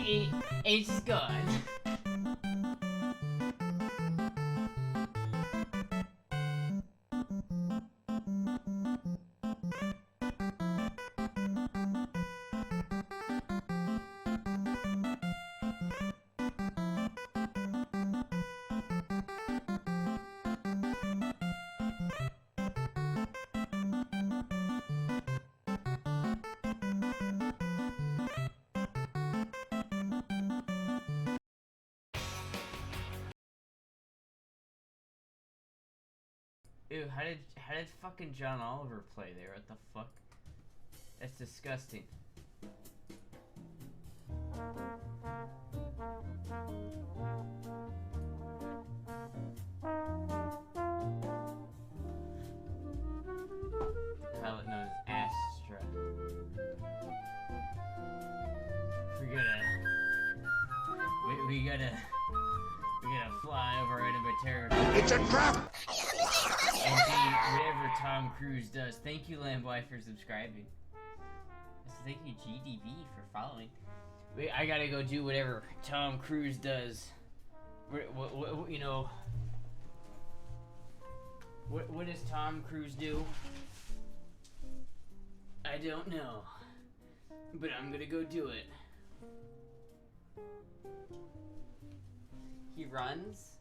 It's gone. Ew, how did fucking John Oliver play there? What the fuck? That's disgusting. Pilot known as Astra. We gotta fly over enemy territory. It's a trap! And do whatever Tom Cruise does. Thank you, Lamboy, for subscribing. Thank you, GDB, for following. Wait, I gotta go do whatever Tom Cruise does. What you know? What does Tom Cruise do? I don't know, but I'm gonna go do it. He runs.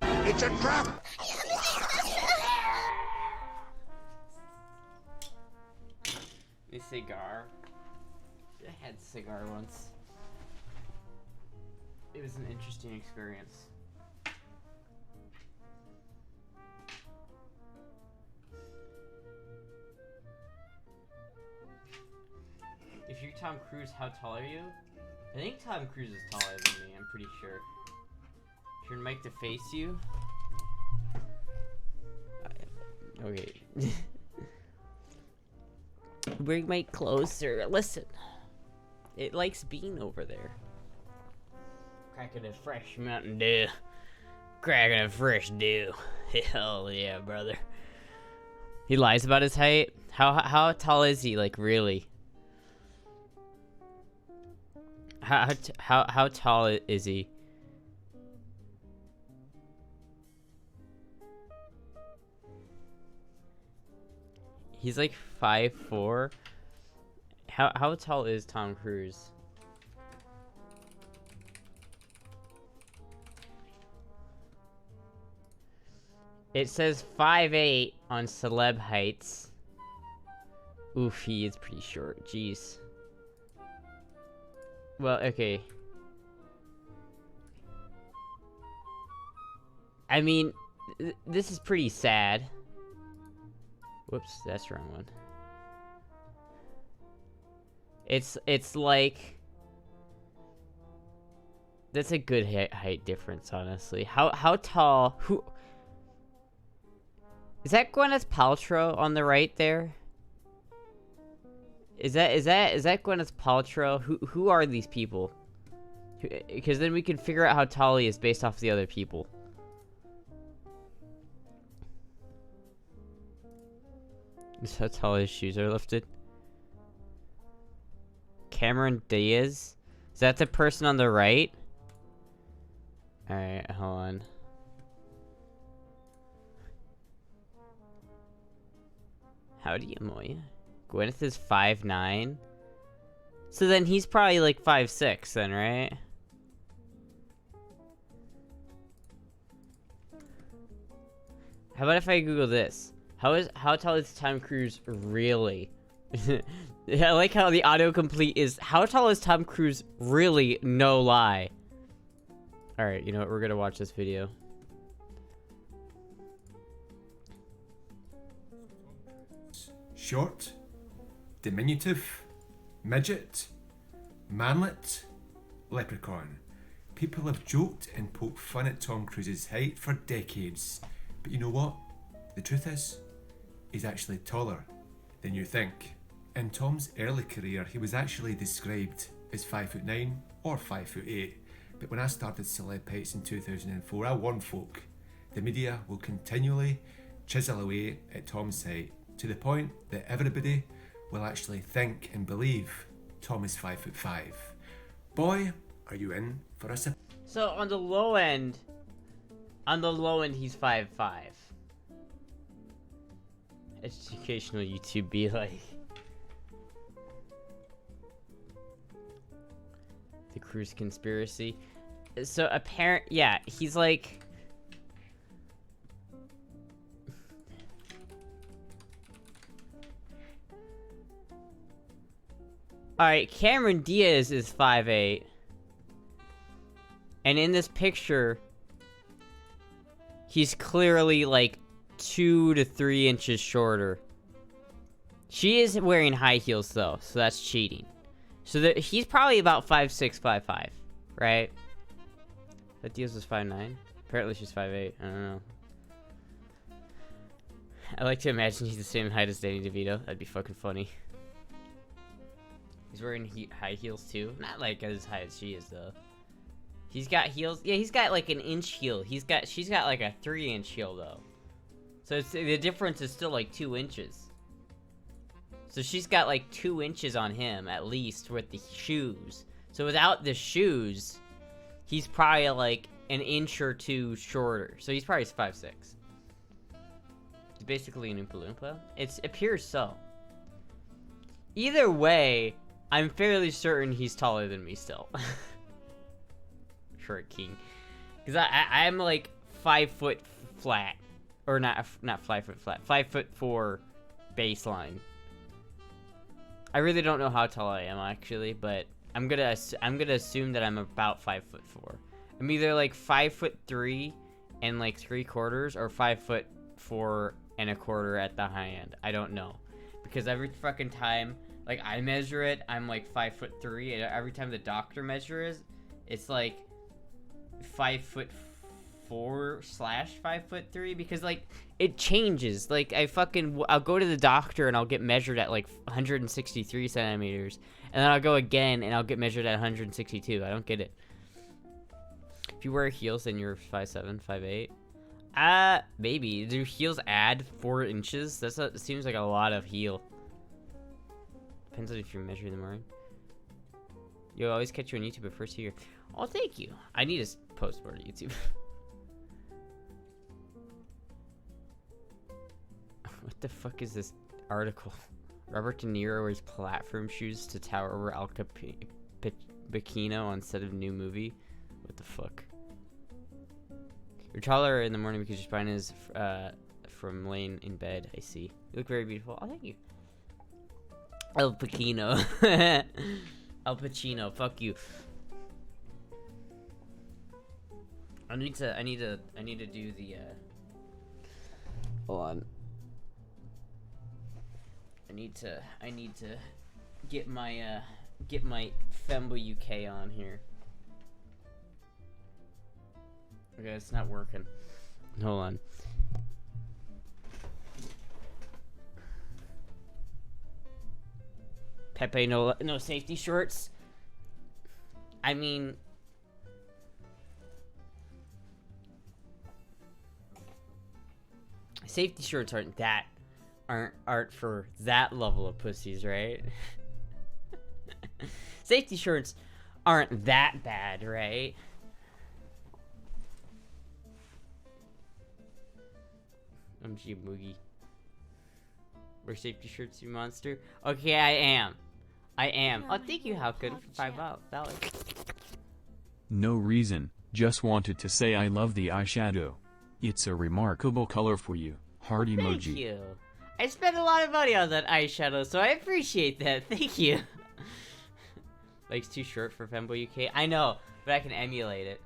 It's a trap! A cigar. I had a cigar once. It was an interesting experience. If you're Tom Cruise, how tall are you? I think Tom Cruise is taller than me, I'm pretty sure. Turn mic to face you. Okay. Bring mic closer. Listen. It likes being over there. Cracking a fresh Mountain Dew. Cracking a fresh dew. Hell yeah, brother. He lies about his height. How tall is he? Like really? How tall is he? He's like 5'4". How tall is Tom Cruise? It says 5'8" on Celeb Heights. Oof, he is pretty short. Jeez. Well, okay. I mean, this is pretty sad. Whoops, that's the wrong one. It's like... That's a good height difference, honestly. How tall... Who... Is that Gwyneth Paltrow on the right there? Is that Gwyneth Paltrow? Who are these people? Because then we can figure out how tall he is based off the other people. This is how tall his shoes are lifted. Cameron Diaz? Is that the person on the right? Alright, hold on. Howdy, Amoya. Gwyneth is 5'9". So then he's probably like 5'6" then, right? How about if I Google this? How tall is Tom Cruise really? I like how the autocomplete is, how tall is Tom Cruise really, no lie. Alright, you know what, we're gonna watch this video. Short, diminutive, midget, manlet, leprechaun. People have joked and poked fun at Tom Cruise's height for decades. But you know what? The truth is, he's actually taller than you think. In Tom's early career, he was actually described as 5'9" or 5'8". But when I started Celeb Heights in 2004, I warned folk, the media will continually chisel away at Tom's height to the point that everybody will actually think and believe Tom is 5'5". Boy, are you in for a sip? So on the low end, he's 5'5". Educational YouTube be like. The cruise conspiracy. So yeah, he's like. Alright, Cameron Diaz is 5'8". And in this picture, he's clearly like 2 to 3 inches shorter. She is wearing high heels though, so that's cheating. So he's probably about 5'6", 5'5", right? That Diaz was 5'9". Apparently she's 5'8". I don't know. I like to imagine he's the same height as Danny DeVito. That'd be fucking funny. He's wearing high heels too. Not like as high as she is though. He's got heels. Yeah, he's got like an inch heel. She's got like a 3-inch heel though. So the difference is still like 2 inches. So she's got like 2 inches on him at least with the shoes. So without the shoes, he's probably like an inch or 2 shorter. So he's probably 5'6". He's basically an Oompa Loompa. It appears so. Either way, I'm fairly certain he's taller than me still. Short king. Because I'm like 5 foot flat. Or not 5 foot flat. 5'4" baseline. I really don't know how tall I am actually, but I'm gonna assume that I'm about 5'4". I'm either like 5'3" and like 3/4, or 5'4" and 1/4 at the high end. I don't know, because every fucking time like I measure it, I'm like 5'3", and every time the doctor measures, it's like 5'4" / 5'3", because like it changes. Like I'll go to the doctor and I'll get measured at like 163 centimeters, and then I'll go again and I'll get measured at 162. I don't get it. If you wear heels, then you're 5'7", 5'8". Maybe. Do heels add 4 inches? It seems like a lot of heel. Depends on if you're measuring them right. You'll always catch you on YouTube at first here. Oh, thank you. I need to post more to YouTube. What the fuck is this article? Robert De Niro wears platform shoes to tower over Al Pacino on set of new movie. What the fuck? You're taller in the morning because your spine is from laying in bed. I see. You look very beautiful. Oh, thank you. Al Pacino. Al Pacino. Fuck you. I need to do the hold on. I need to get my Femboy UK on here. Okay, it's not working. Hold on. Pepe, no safety shorts. I mean, safety shorts aren't for that level of pussies, right? Safety shorts aren't that bad, right? MG Moogie. Wear safety shirts, you monster. Okay, I am. Oh, thank you, Halkid, for $5. No reason, just wanted to say I love the eyeshadow. It's a remarkable color for you. Heart emoji. Thank you. I spent a lot of money on that eyeshadow, so I appreciate that. Thank you. Like, it's too short for Femboy UK. I know, but I can emulate it.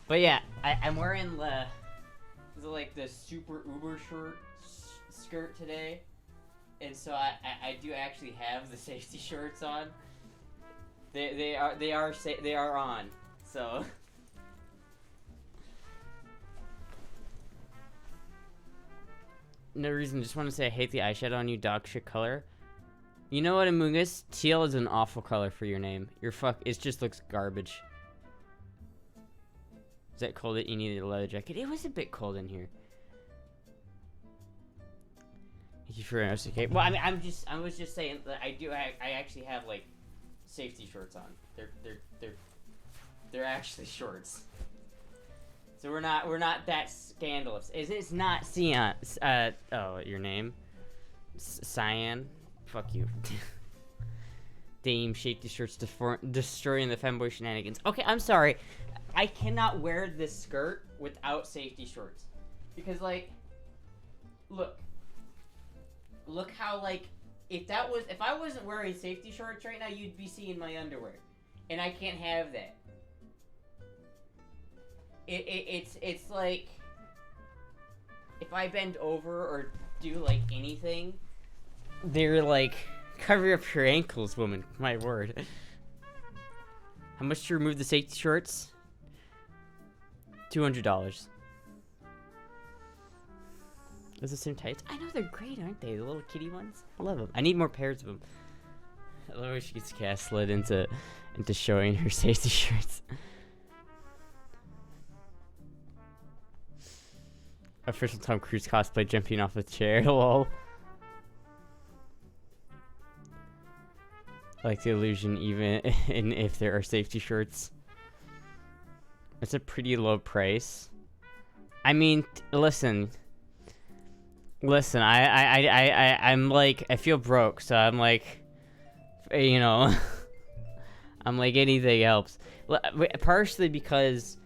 But yeah, I'm wearing the super uber short skirt today, and so I do actually have the safety shorts on. They are on. So. No reason, just want to say I hate the eyeshadow on you, dog shit color. You know what, Amungus? Teal is an awful color for your name. It just looks garbage. Is that cold that you needed a leather jacket? It was a bit cold in here. Thank you for an okay. Well, I mean, I was just saying that I actually have like safety shorts on. They're actually shorts. So we're not that scandalous. It's not Cyan. Oh, your name? Cyan. Fuck you. Dame safety shirts destroying the femboy shenanigans. Okay, I'm sorry. I cannot wear this skirt without safety shorts because like, look how like if I wasn't wearing safety shorts right now, you'd be seeing my underwear, and I can't have that. It's like if I bend over or do like anything, they're like cover up your ankles, woman. My word. How much to remove the safety shorts? $200. Those the same tights? I know they're great, aren't they? The little kitty ones. I love them. I need more pairs of them. I love how she gets gaslit into showing her safety shirts. Official Tom Cruise cosplay jumping off a chair. Lol. I like the illusion even if there are safety shorts. It's a pretty low price. I mean, listen. I'm like, I feel broke, so I'm like, you know, I'm like anything helps. Partially because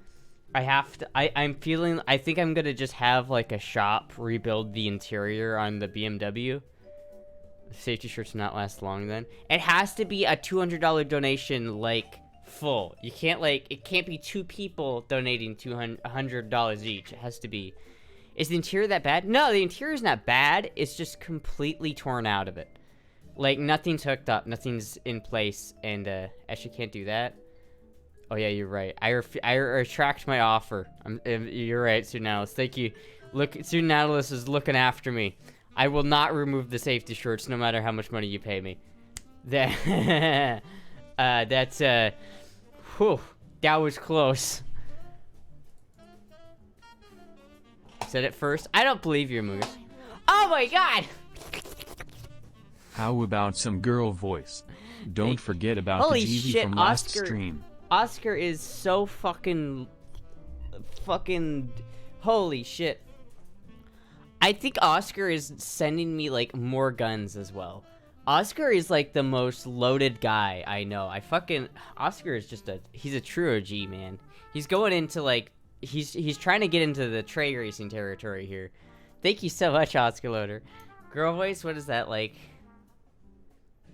I'm feeling, I think I'm gonna just have like a shop rebuild the interior on the BMW. Safety shirts not last long then. It has to be a $200 donation, like, full. You can't, like, it can't be two people donating $100 each. It has to be. Is the interior that bad? No, the interior's not bad. It's just completely torn out of it. Like, nothing's hooked up. Nothing's in place. And, actually can't do that. Oh, yeah, you're right. I retract my offer. You're right, Student Thank you. Look, Student Analyst is looking after me. I will not remove the safety shirts no matter how much money you pay me. That, whew, that was close. Said it first. I don't believe your moves. Oh my god! How about some girl voice? Don't forget about Holy the GV shit, from last Oscar. stream. Oscar is so fucking, holy shit. I think Oscar is sending me, like, more guns as well. Oscar is, like, the most loaded guy I know. Oscar is just he's a true OG, man. He's going into, like, he's trying to get into the tray racing territory here. Thank you so much, Oscar Loader. Girl voice, what is that, like,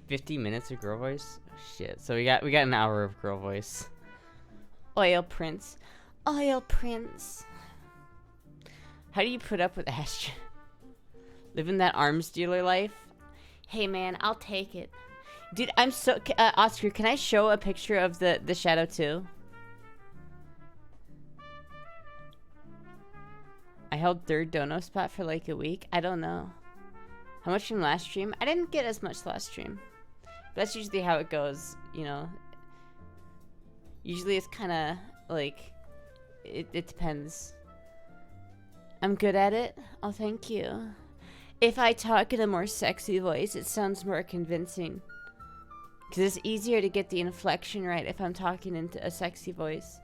50 minutes of girl voice? Oh, shit. So we got an hour of girl voice. Oil Prince. Oil Prince. How do you put up with Astra? Living that arms dealer life? Hey man, I'll take it. Dude, I'm so... Oscar, can I show a picture of the Shadow 2? I held third dono spot for like a week. I don't know. How much from last stream? I didn't get as much last stream. But that's usually how it goes, you know. Usually it's kind of like... It depends. I'm good at it. Oh, thank you. If I talk in a more sexy voice, it sounds more convincing. Because it's easier to get the inflection right if I'm talking into a sexy voice.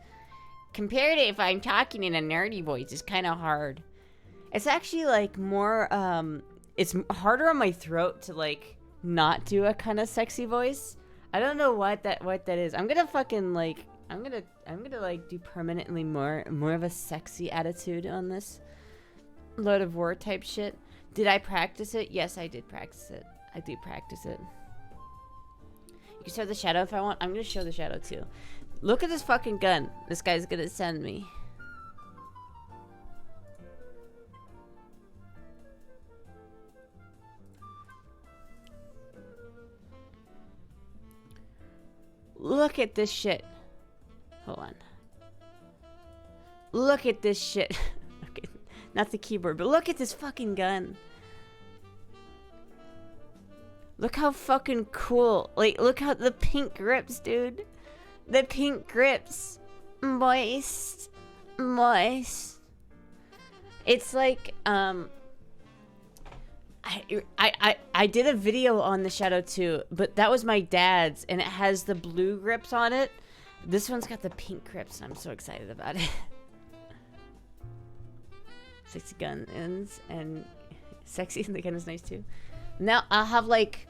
Compared to if I'm talking in a nerdy voice, it's kind of hard. It's actually, like, more, it's harder on my throat to, like, not do a kind of sexy voice. I don't know what that is. I'm gonna fucking, like, I'm gonna, like, do permanently more of a sexy attitude on this. Lord of War type shit. Did I practice it? Yes, I did practice it. I do practice it. You can show the Shadow if I want. I'm gonna show the Shadow too. Look at this fucking gun this guy's gonna send me. Look at this shit. Hold on. Look at this shit. Okay, not the keyboard, but look at this fucking gun. Look how fucking cool. Like, look how the pink grips, dude. The pink grips. Moist. Moist. It's like, I did a video on the Shadow too, but that was my dad's, and it has the blue grips on it. This one's got the pink grips, and I'm so excited about it. 6 gun ends and sexy, and the gun is nice too. Now I'll have like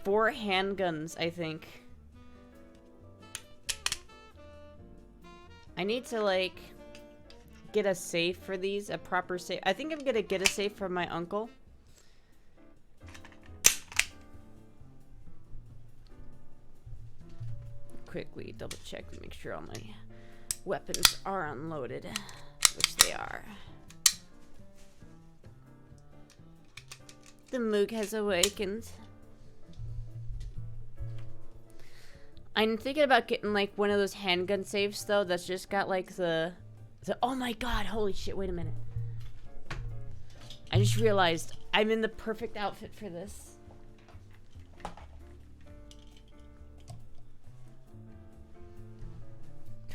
4 handguns, I think. I need to like get a safe for these, a proper safe. I think I'm gonna get a safe from my uncle. Quickly double check to make sure all my weapons are unloaded, which they are. The Moog has awakened. I'm thinking about getting like one of those handgun safes though that's just got like the oh my god, holy shit, wait a minute. I just realized I'm in the perfect outfit for this.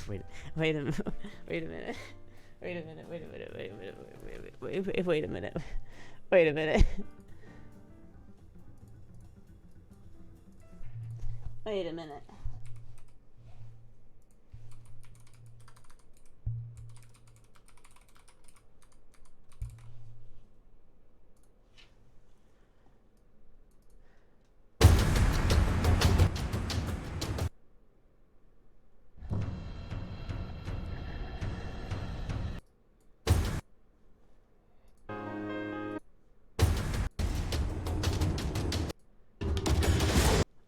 Wait a minute. Wait a minute. Wait a minute. Wait a minute. Wait a minute. Wait a minute. Wait a minute. Wait a minute.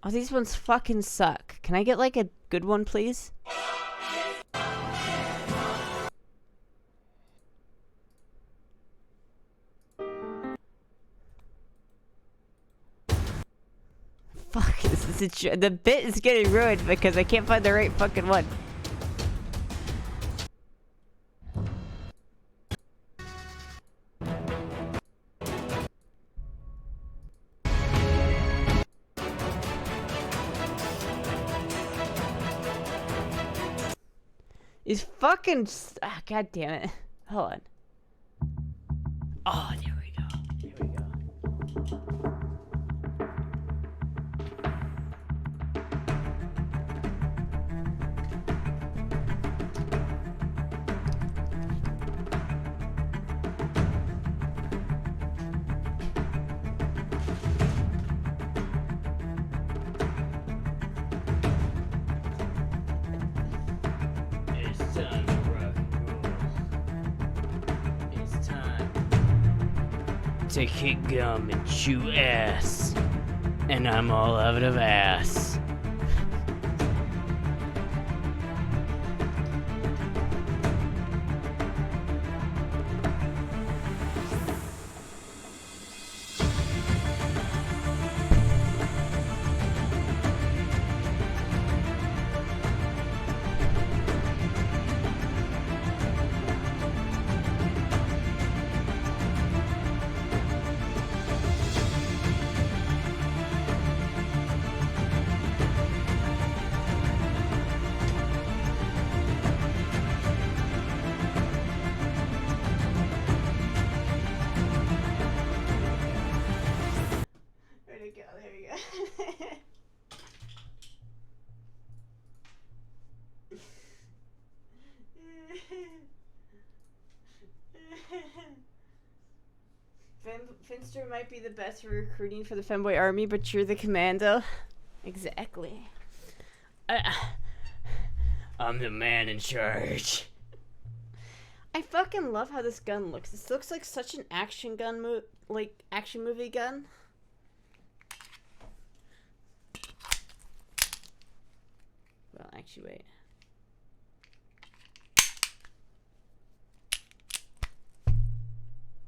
Oh, these ones fucking suck. Can I get like a good one, please? Fuck, this is the bit is getting ruined because I can't find the right fucking one. Is fucking god damn it. Hold on. Oh, there we go. There we go. To kick gum and chew ass, and I'm all out of ass. Finster might be the best for recruiting for the Femboy army, but you're the commando. Exactly. I'm the man in charge. I fucking love how this gun looks. This looks like such an action gun, like action movie gun. Well, actually, wait.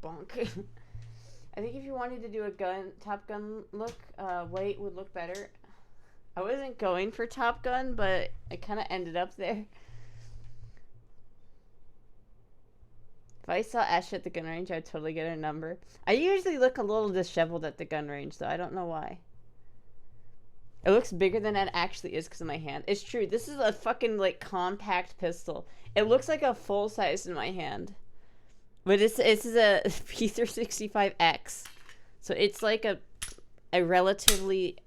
Bonk. I think if you wanted to do a Top Gun look, white would look better. I wasn't going for Top Gun, but I kind of ended up there. If I saw Astra at the gun range, I'd totally get her number. I usually look a little disheveled at the gun range, though. I don't know why. It looks bigger than it actually is because of my hand. It's true. This is a fucking, like, compact pistol. It looks like a full size in my hand. But it's a P365X. So it's like a relatively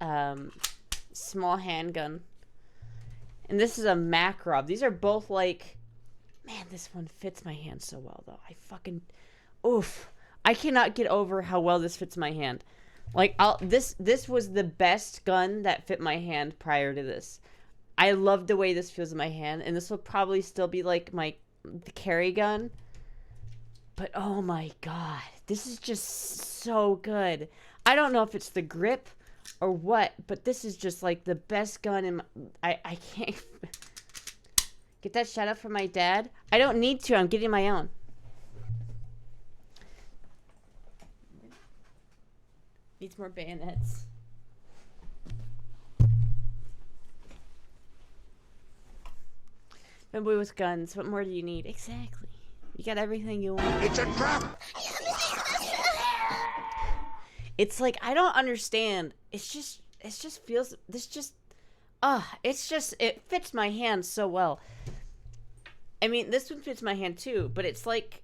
small handgun. And this is a Makarov. These are both like, man, this one fits my hand so well though. Oof. I cannot get over how well this fits my hand. Like this was the best gun that fit my hand prior to this. I love the way this feels in my hand, and this will probably still be like the carry gun. But oh my god, this is just so good. I don't know if it's the grip or what, but this is just like the best gun in I can't get that shout out from my dad. I don't need to. I'm getting my own. Needs more bayonets. Femboy with guns. What more do you need? Exactly. You got everything you want. It's a trap! It's like, I don't understand. It just feels, it fits my hand so well. I mean, this one fits my hand too, but it's like,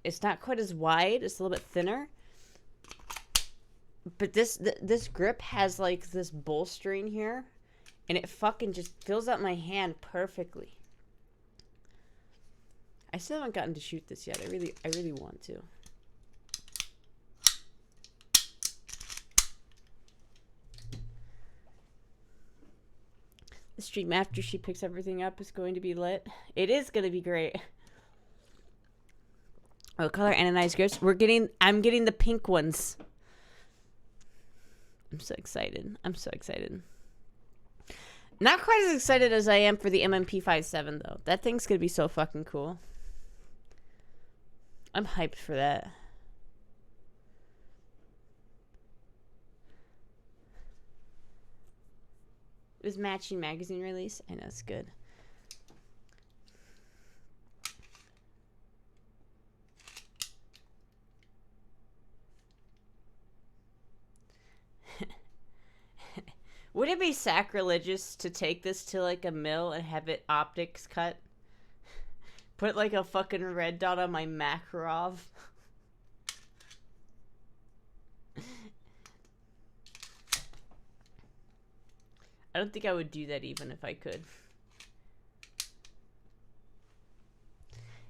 it's not quite as wide. It's a little bit thinner. But this grip has like this bolstering here, and it fucking just fills out my hand perfectly. I still haven't gotten to shoot this yet. I really want to. The stream after she picks everything up is going to be lit. It is going to be great. What color anodized grips? I'm getting the pink ones. I'm so excited. I'm so excited. Not quite as excited as I am for the MMP57 though. That thing's going to be so fucking cool. I'm hyped for that. It was matching magazine release. I know, it's good. Would it be sacrilegious to take this to like a mill and have it optics cut? Put like a fucking red dot on my Makarov? I don't think I would do that even if I could.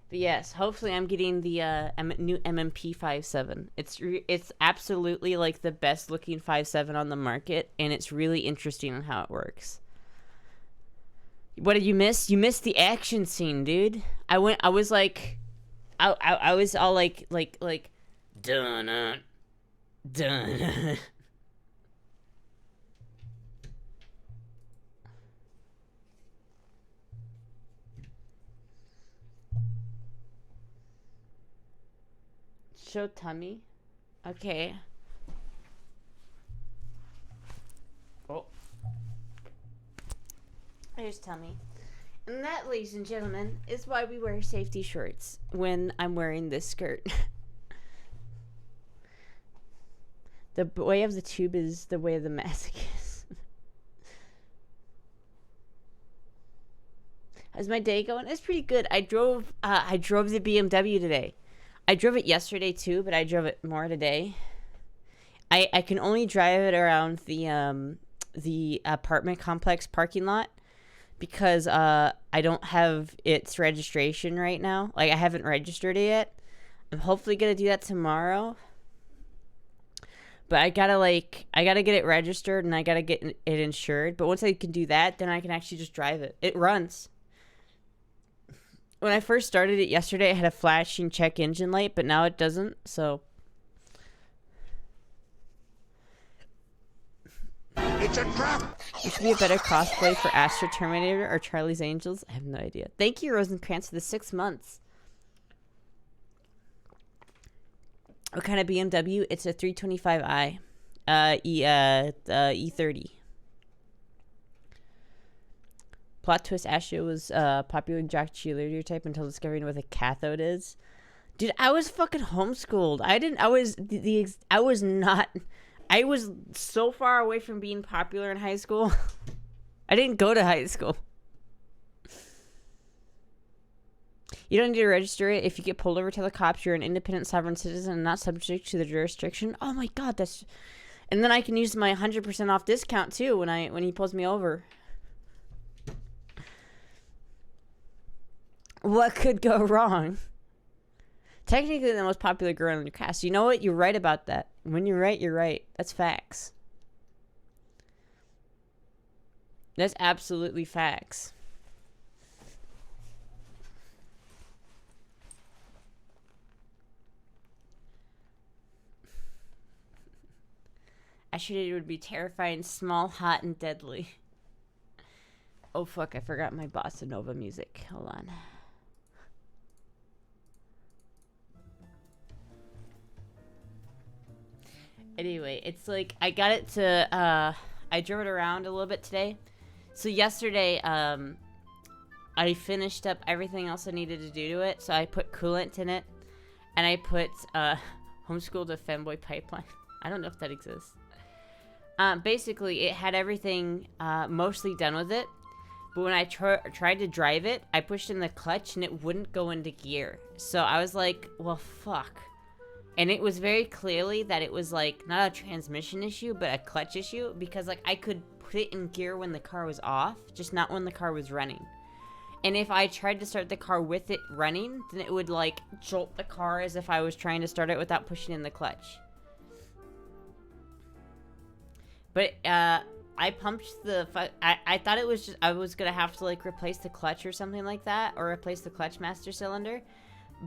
But yes, hopefully I'm getting the new MMP57. It's absolutely like the best looking 5.7 on the market, and it's really interesting on how it works. What did you miss? You missed the action scene, dude. I was all like dun dun. Show tummy. Okay. Oh. There's tummy. And that, ladies and gentlemen, is why we wear safety shorts when I'm wearing this skirt. The way of the tube is the way of the masochist. How's my day going? It's pretty good. I drove the BMW today. I drove it yesterday too, but I drove it more today. I can only drive it around the apartment complex parking lot because I don't have its registration right now. Like, I haven't registered it yet. I'm hopefully gonna do that tomorrow. But I gotta get it registered and I gotta get it insured. But once I can do that, then I can actually just drive it. It runs. When I first started it yesterday, it had a flashing check engine light, but now it doesn't, so. It's a trap! You should be a better cosplay for Astra Terminator or Charlie's Angels. I have no idea. Thank you, Rosencrantz, for the 6 months. What kind of BMW? It's a 325i. E30. Plot twist, Astra was popular jock cheerleader type until discovering what a cathode is. Dude, I was fucking homeschooled. I was so far away from being popular in high school. I didn't go to high school. You don't need to register it. If you get pulled over, tell the cops you're an independent sovereign citizen and not subject to the jurisdiction. Oh my god, that's... And then I can use my 100% off discount too when he pulls me over. What could go wrong? Technically the most popular girl in your cast. You know what? You're right about that. When you're right, you're right. That's facts. That's absolutely facts. Astra would be terrifying, small, hot, and deadly. Oh fuck, I forgot my bossa nova music. Hold on. Anyway, it's like I got it to I drove it around a little bit today. So yesterday I finished up everything else I needed to do to it. So I put coolant in it and I put homeschooled a Femboy pipeline. I don't know if that exists. Basically it had everything mostly done with it. But when I tried to drive it, I pushed in the clutch and it wouldn't go into gear. So I was like, well, fuck. And it was very clearly that it was like not a transmission issue, but a clutch issue. Because like I could put it in gear when the car was off, just not when the car was running. And if I tried to start the car with it running, then it would like jolt the car as if I was trying to start it without pushing in the clutch. But I pumped the... I thought it was just... I was going to have to, like, replace the clutch or something like that. Or replace the clutch master cylinder.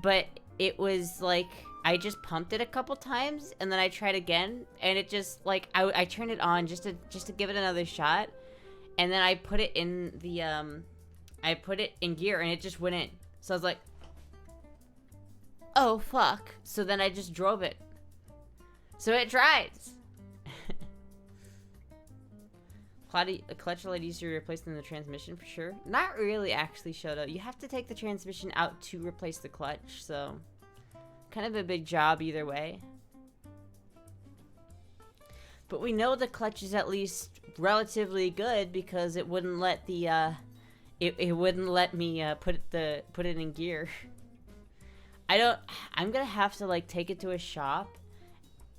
But it was, like... I just pumped it a couple times. And then I tried again. And it just, like... I turned it on just to give it another shot. And then I put it in the... I put it in gear and it just went in. So I was like... Oh, fuck. So then I just drove it. So it drives. A clutch light easier to replace than the transmission for sure. Not really, actually, Shoto. You have to take the transmission out to replace the clutch, so kind of a big job either way. But we know the clutch is at least relatively good because it wouldn't let the it wouldn't let me put it in gear. I'm gonna have to like take it to a shop.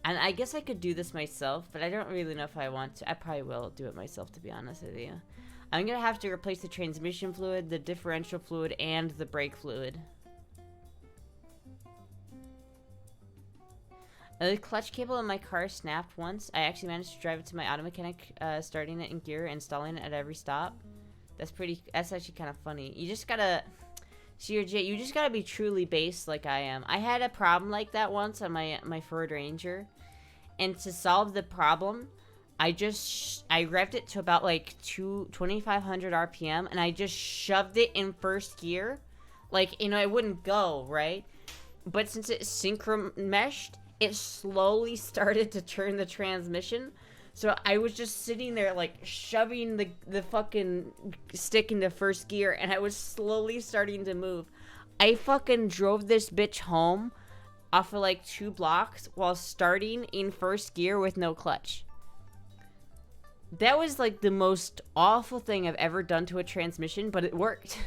And I guess I could do this myself, but I don't really know if I want to. I probably will do it myself, to be honest with you. I'm going to have to replace the transmission fluid, the differential fluid, and the brake fluid. The clutch cable in my car snapped once. I actually managed to drive it to my auto mechanic, starting it in gear, installing it at every stop. That's actually kind of funny. You just gotta... CRJ, you just gotta be truly based like I am. I had a problem like that once on my Ford Ranger. And to solve the problem, I revved it to about like 2,500 RPM. And I just shoved it in first gear. Like, you know, it wouldn't go, right? But since it synchro meshed, it slowly started to turn the transmission. So I was just sitting there, like, shoving the fucking stick into first gear, and I was slowly starting to move. I fucking drove this bitch home off of, like, 2 blocks while starting in first gear with no clutch. That was, like, the most awful thing I've ever done to a transmission, but it worked.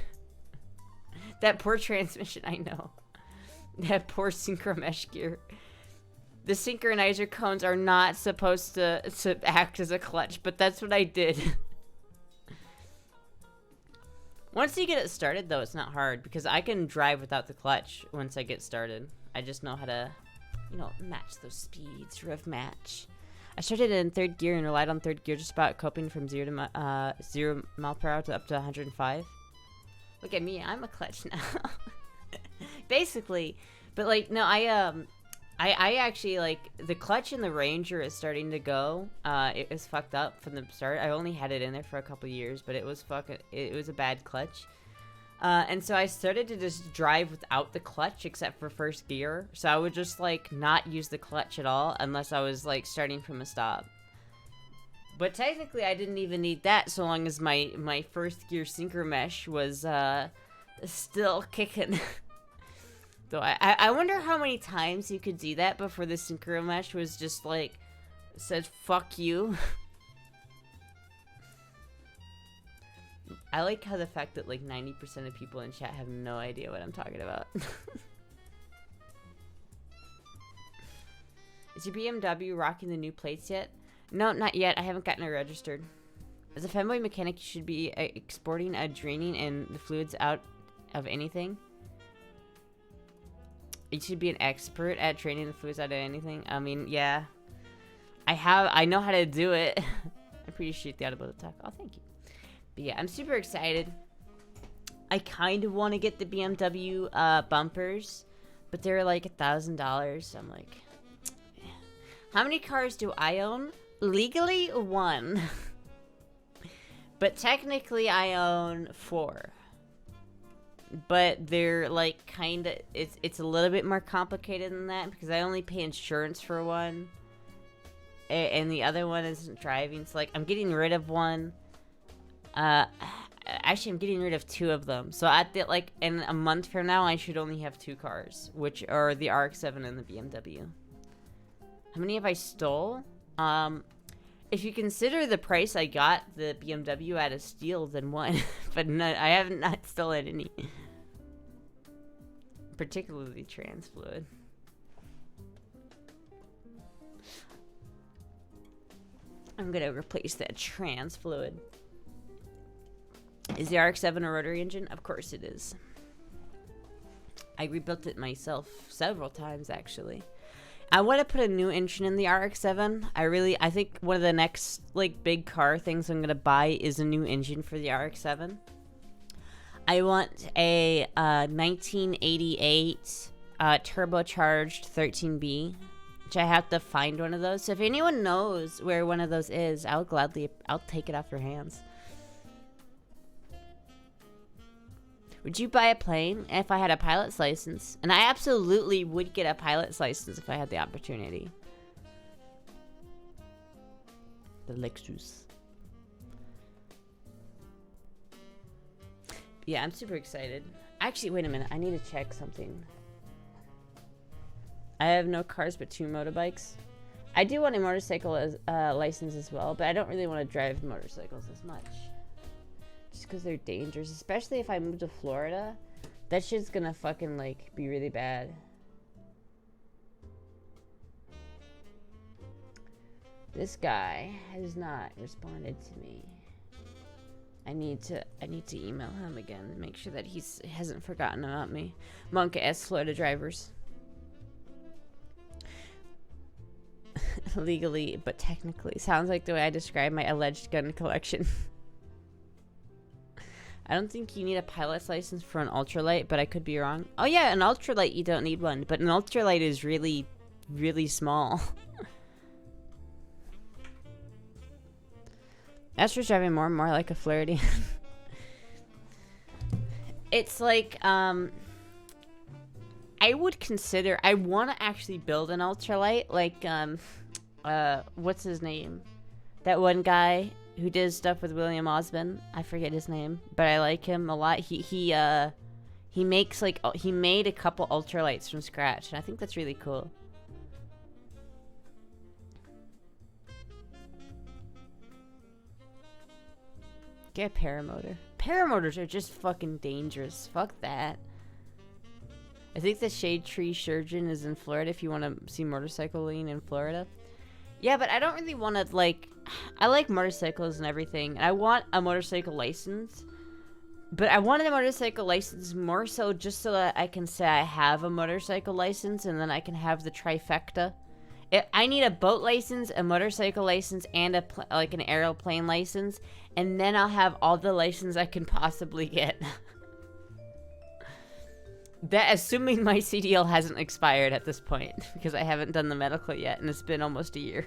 That poor transmission, I know. That poor synchro mesh gear. The synchronizer cones are not supposed to act as a clutch, but that's what I did. Once you get it started, though, it's not hard, because I can drive without the clutch once I get started. I just know how to, you know, match those speeds, rev match. I started in 3rd gear and relied on 3rd gear just about coping from 0 mile per hour to up to 105. Look at me, I'm a clutch now. Basically. But, like, no, I actually, like, the clutch in the Ranger is starting to go. It was fucked up from the start. I only had it in there for a couple years, but it was a bad clutch. And so I started to just drive without the clutch except for first gear. So I would just, like, not use the clutch at all unless I was, like, starting from a stop. But technically I didn't even need that so long as my first gear synchro mesh was, still kicking. Though I wonder how many times you could do that before the synchro mesh was just like, said fuck you. I like how the fact that like 90% of people in chat have no idea what I'm talking about. Is your BMW rocking the new plates yet? No, not yet. I haven't gotten it registered. As a Femboy mechanic, you should be exporting, draining, and the fluids out of anything. You should be an expert at draining the fluids out of anything. I mean, yeah. I know how to do it. I appreciate the audible talk. Oh, thank you. But yeah, I'm super excited. I kind of want to get the BMW bumpers, but they're like $1,000. So I'm like, yeah. How many cars do I own? Legally, 1. But technically, I own 4. But they're like kind of, it's a little bit more complicated than that because I only pay insurance for one. And the other one isn't driving. So like, I'm getting rid of one. Actually, I'm getting rid of 2 of them. So at the, like, in a month from now, I should only have 2 cars, which are the RX-7 and the BMW. How many have I stole? If you consider the price I got the BMW at a steal, then 1. But no, I haven't not stolen any. Particularly trans fluid. I'm gonna replace that trans fluid. Is the RX-7 a rotary engine? Of course it is. I rebuilt it myself several times, actually. I want to put a new engine in the RX-7. I think one of the next, like, big car things I'm going to buy is a new engine for the RX-7. I want a 1988 turbocharged 13B, which I have to find one of those. So if anyone knows where one of those is, I'll take it off your hands. Would you buy a plane if I had a pilot's license? And I absolutely would get a pilot's license if I had the opportunity. The Lexus. Yeah, I'm super excited. Actually, wait a minute. I need to check something. I have no cars but 2 motorbikes. I do want a motorcycle license as well, but I don't really want to drive motorcycles as much. Just because they're dangerous, especially if I move to Florida. That shit's gonna fucking, like, be really bad. This guy has not responded to me. I need to email him again to make sure that he hasn't forgotten about me. Monka S Florida drivers. Legally, but technically. Sounds like the way I describe my alleged gun collection. I don't think you need a pilot's license for an ultralight, but I could be wrong. Oh yeah, an ultralight you don't need one, but an ultralight is really, really small. Astra's driving more and more like a Floridian. It's like, I want to actually build an ultralight, like, what's his name? That one guy who did stuff with William Osmond. I forget his name, but I like him a lot. He makes, like, he made a couple ultralights from scratch, and I think that's really cool. Get a paramotor. Paramotors are just fucking dangerous. Fuck that. I think the Shade Tree Surgeon is in Florida if you want to see motorcycling in Florida. Yeah, but I don't really want to, like... I like motorcycles and everything, and I want a motorcycle license. But I wanted a motorcycle license more so just so that I can say I have a motorcycle license, and then I can have the trifecta. I need a boat license, a motorcycle license, and an aeroplane license, and then I'll have all the license I can possibly get. That, assuming my CDL hasn't expired at this point, because I haven't done the medical yet, and it's been almost a year.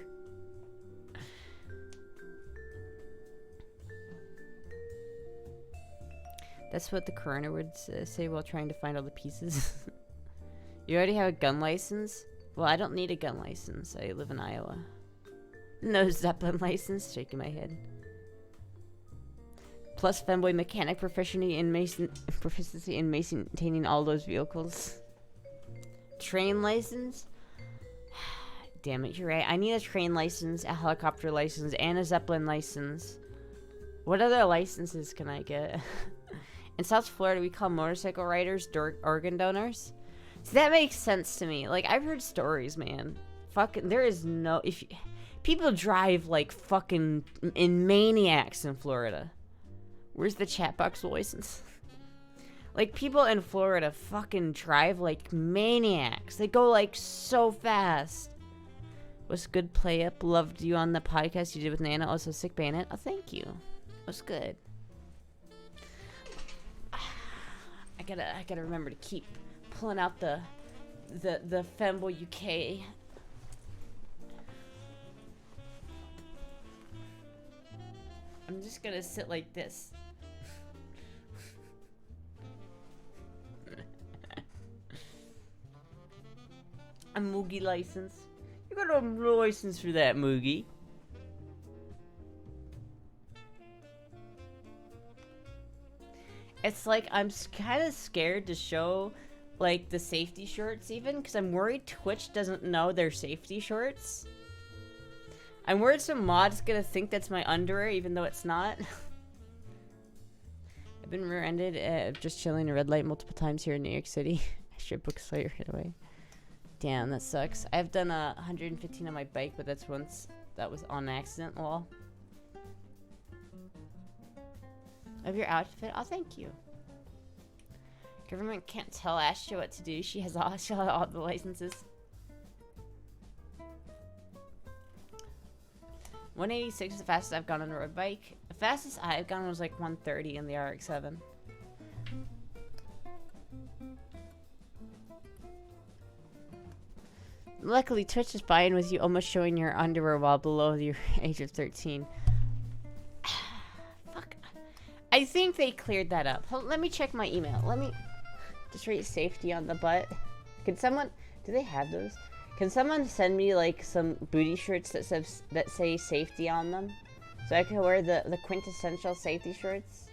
That's what the coroner would say while trying to find all the pieces. You already have a gun license? Well, I don't need a gun license. I live in Iowa. No Zeppelin license? Shaking my head. Plus Femboy mechanic proficiency in maintaining all those vehicles. Train license? Damn it, you're right. I need a train license, a helicopter license, and a Zeppelin license. What other licenses can I get? In South Florida, we call motorcycle riders organ donors. So that makes sense to me. Like, I've heard stories, man. Fucking, there is no... people drive like fucking maniacs in Florida. Where's the chat box license? Like, people in Florida fucking drive like maniacs. They go like so fast. What's good, play up? Loved you on the podcast you did with Nana. Also, sick bandit. Oh, thank you. What's good? I gotta remember to keep pulling out the Femboy UK. I'm just gonna sit like this. A Moogie license. You got a license for that, Moogie. It's like I'm kind of scared to show like the safety shorts even because I'm worried Twitch doesn't know their safety shorts. I'm worried some mod's gonna think that's my underwear even though it's not. I've been rear-ended just chilling in a red light multiple times here in New York City. I should book Slayer right away. Damn, that sucks. I've done 115 on my bike, but that's once that was on accident. Lol. Of your outfit? Oh, thank you. Government can't tell Astra what to do. She has all the licenses. 186 is the fastest I've gone on a road bike. The fastest I've gone was like 130 in the RX-7. Luckily, Twitch is fine with you almost showing your underwear while below your age of 13. Fuck. I think they cleared that up. Let me check my email. Let me just rate safety on the butt. Can someone... Do they have those? Can someone send me like some booty shorts that say safety on them? So I can wear the quintessential safety shorts?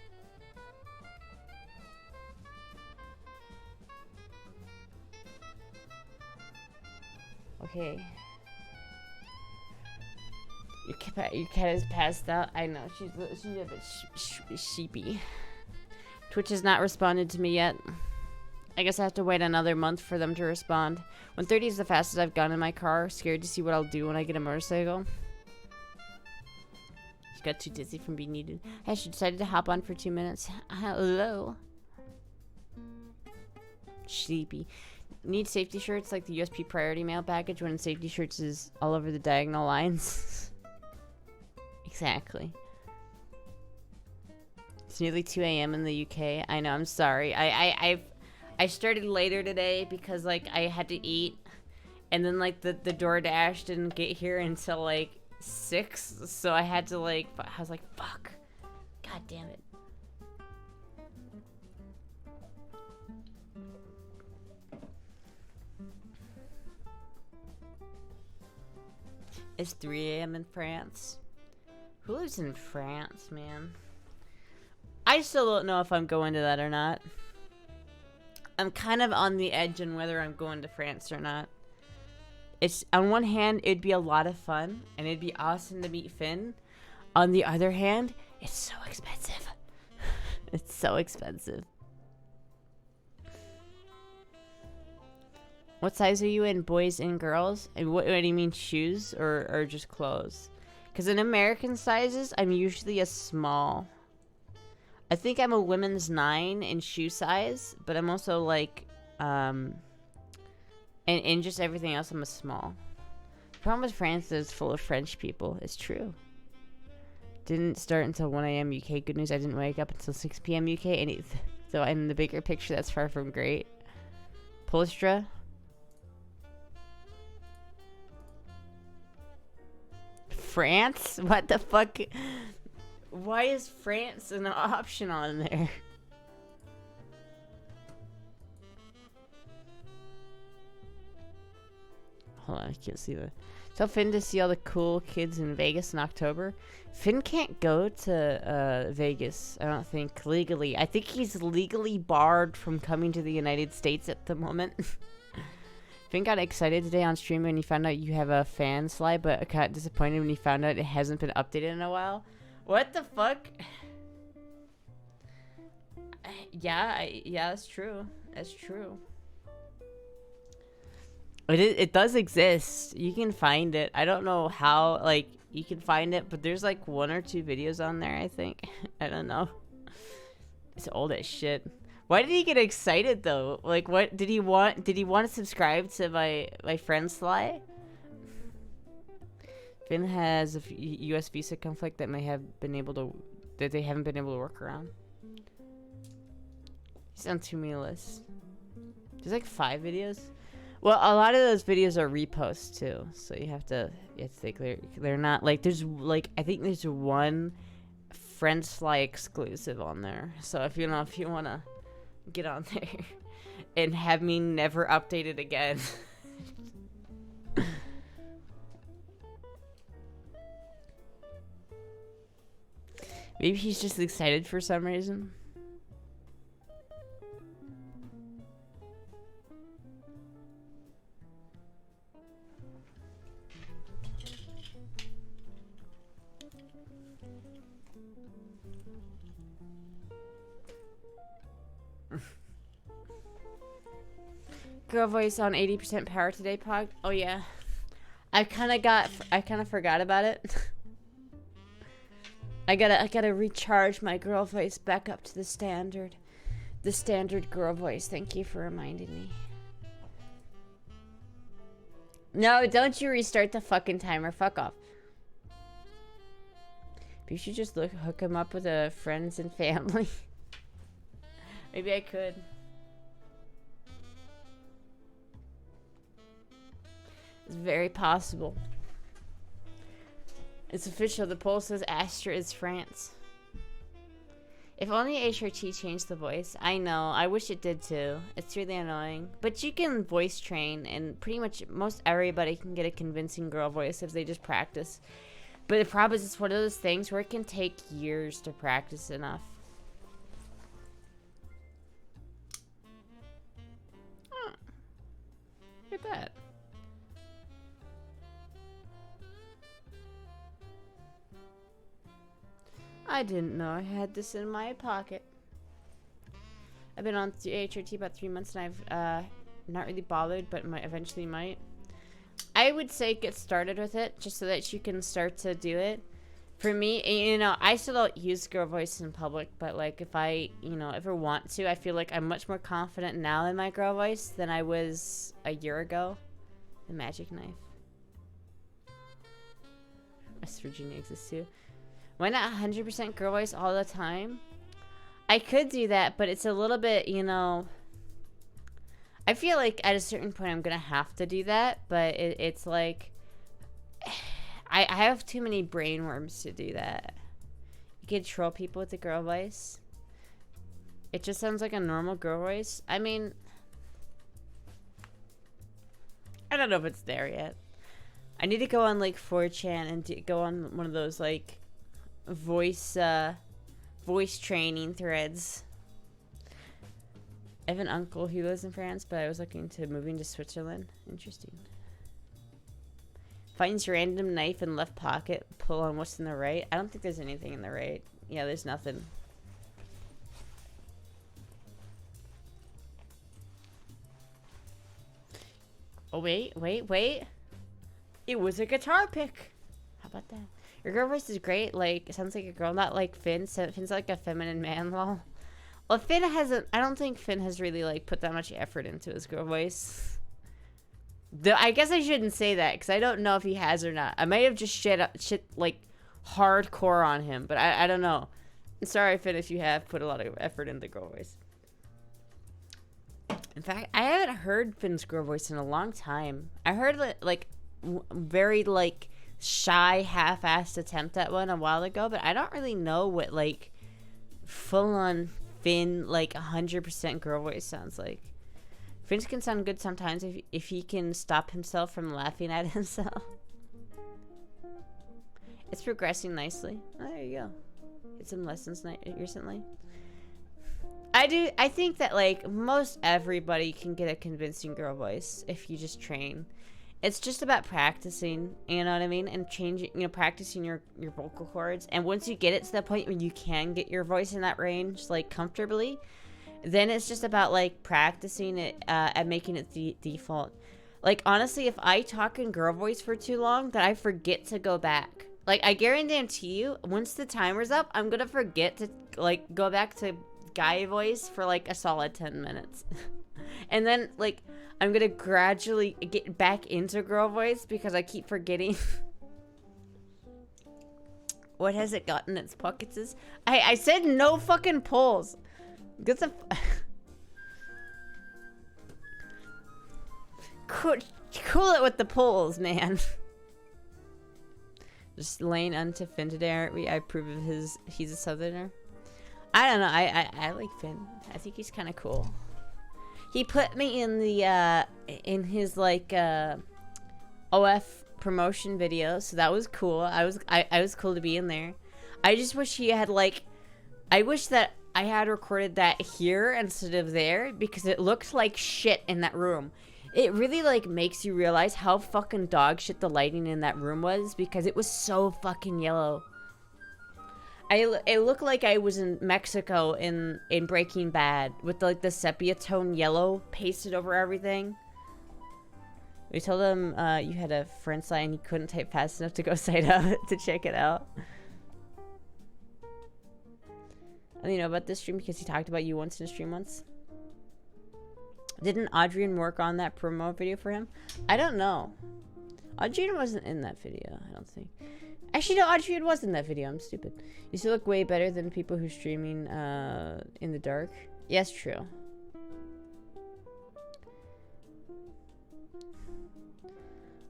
Okay. Your cat is passed out. I know she's a bit sheepy. Twitch has not responded to me yet. I guess I have to wait another month for them to respond. 130 is the fastest I've gone in my car. Scared to see what I'll do when I get a motorcycle. She got too dizzy from being needed. Hey, she decided to hop on for 2 minutes. Hello. Sleepy. Need safety shirts like the USP priority mail package when safety shirts is all over the diagonal lines. Exactly. It's nearly 2 a.m. in the UK. I know, I'm sorry. I started later today because like I had to eat and then like the DoorDash didn't get here until like 6, so I had to like I was like fuck. God damn it. It's 3 a.m. in France. Who lives in France, man? I still don't know if I'm going to that or not. I'm kind of on the edge on whether I'm going to France or not. It's on one hand, it'd be a lot of fun, and it'd be awesome to meet Finn. On the other hand, it's so expensive. It's so expensive. What size are you in, boys and girls? And what do you mean, shoes or just clothes? Because in American sizes, I'm usually a small. I think I'm a women's 9 in shoe size, but I'm also like, and in just everything else, I'm a small. The problem with France is full of French people. It's true. Didn't start until 1 a.m. UK. Good news, I didn't wake up until 6 p.m. UK. And so in the bigger picture, that's far from great. Polstra. France? What the fuck? Why is France an option on there? Hold on, I can't see the... Tell Finn to see all the cool kids in Vegas in October. Finn can't go to Vegas, I don't think, legally. I think he's legally barred from coming to the United States at the moment. Finn got excited today on stream when he found out you have a fan slide, but got disappointed when he found out it hasn't been updated in a while. What the fuck? Yeah, yeah, that's true. That's true. It does exist. You can find it. I don't know how, like, you can find it, but there's like 1 or 2 videos on there, I think. I don't know. It's old as shit. Why did he get excited though? Like, what did he want? Did he want to subscribe to my friend Sly? Finn has a U.S. visa conflict that they haven't been able to work around. He's on too many lists. There's like 5 videos. Well, a lot of those videos are reposts too, so you have to think they're not like there's like I think there's 1 friend Sly exclusive on there. So if you wanna get on there and have me never update it again. Maybe he's just excited for some reason. Girl voice on 80% power today, Pog. Oh yeah, I kind of forgot about it. I gotta recharge my girl voice back up to the standard girl voice. Thank you for reminding me. No, don't you restart the fucking timer. Fuck off. You should just hook him up with friends and family. Maybe I could. It's very possible. It's official. The poll says Astra is France. If only HRT changed the voice. I know. I wish it did too. It's really annoying. But you can voice train, and pretty much most everybody can get a convincing girl voice if they just practice. But the problem is it's one of those things where it can take years to practice enough. Huh. Look at that. I didn't know I had this in my pocket. I've been on HRT about 3 months and I've not really bothered, but eventually might. I would say get started with it just so that you can start to do it. For me, I still don't use girl voice in public, but like if I, ever want to, I feel like I'm much more confident now in my girl voice than I was a year ago. The magic knife. West Virginia exists too. Why not 100% girl voice all the time? I could do that, but it's a little bit, I feel like at a certain point I'm going to have to do that, but it's like, I have too many brain worms to do that. You can troll people with the girl voice. It just sounds like a normal girl voice. I mean, I don't know if it's there yet. I need to go on like 4chan and go on one of those like voice training threads. I have an uncle who lives in France, but I was looking to moving to Switzerland. Interesting. Finds random knife in left pocket. Pull on what's in the right. I don't think there's anything in the right. Yeah, there's nothing. Oh, wait. It was a guitar pick. How about that? Your girl voice is great. Like, it sounds like a girl, not like Finn. So Finn's like a feminine man, lol. Well, Finn hasn't. I don't think Finn has really like put that much effort into his girl voice. I guess I shouldn't say that because I don't know if he has or not. I might have just shit like hardcore on him, but I don't know. I'm sorry, Finn, if you have put a lot of effort into girl voice. In fact, I haven't heard Finn's girl voice in a long time. I heard like very like shy, half-assed attempt at one a while ago, but I don't really know what like full-on Finn like 100% girl voice sounds like. Finn can sound good sometimes if he can stop himself from laughing at himself. It's progressing nicely. Oh, there you go. Did some lessons recently. I think that like most everybody can get a convincing girl voice if you just train. It's just about practicing, you know what I mean? And changing, you know, practicing your vocal cords. And once you get it to the point where you can get your voice in that range, like, comfortably, then it's just about, like, practicing it and making it the default. Like, honestly, if I talk in girl voice for too long, then I forget to go back. Like, I guarantee you, once the timer's up, I'm gonna forget to, like, go back to guy voice for, like, a solid 10 minutes. And then, like, I'm gonna gradually get back into girl voice because I keep forgetting. What has it got in its pockets? I said no fucking polls. Get the cool it with the polls, man. Just laying unoffended, aren't we? I approve of he's a southerner. I don't know, I like Finn. I think he's kind of cool. He put me in the in his like OF promotion video, so that was cool. I was cool to be in there. I just wish he had like, I wish that I had recorded that here instead of there, because it looked like shit in that room. It really like makes you realize how fucking dog shit the lighting in that room was, because it was so fucking yellow. It looked like I was in Mexico in Breaking Bad with like the sepia tone yellow pasted over everything. We told him you had a friend site and he couldn't type fast enough to go sign up to check it out. I don't know about this stream because he talked about you once in a stream once. Didn't Adrian work on that promo video for him? I don't know. Adrian wasn't in that video, I don't think. Actually, no, Adrian was in that video. I'm stupid. You still look way better than people who's streaming in the dark. Yes, true.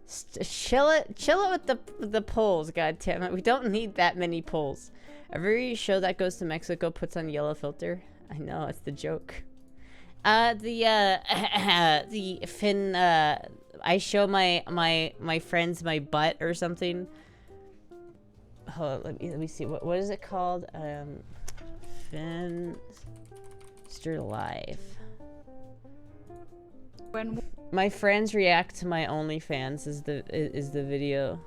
Chill it with the polls, goddammit. We don't need that many polls. Every show that goes to Mexico puts on yellow filter. I know, it's the joke. The Finn, I show my friends my butt or something. Hold on, let me see, what is it called? Finster Live. When my friends react to my OnlyFans is the video.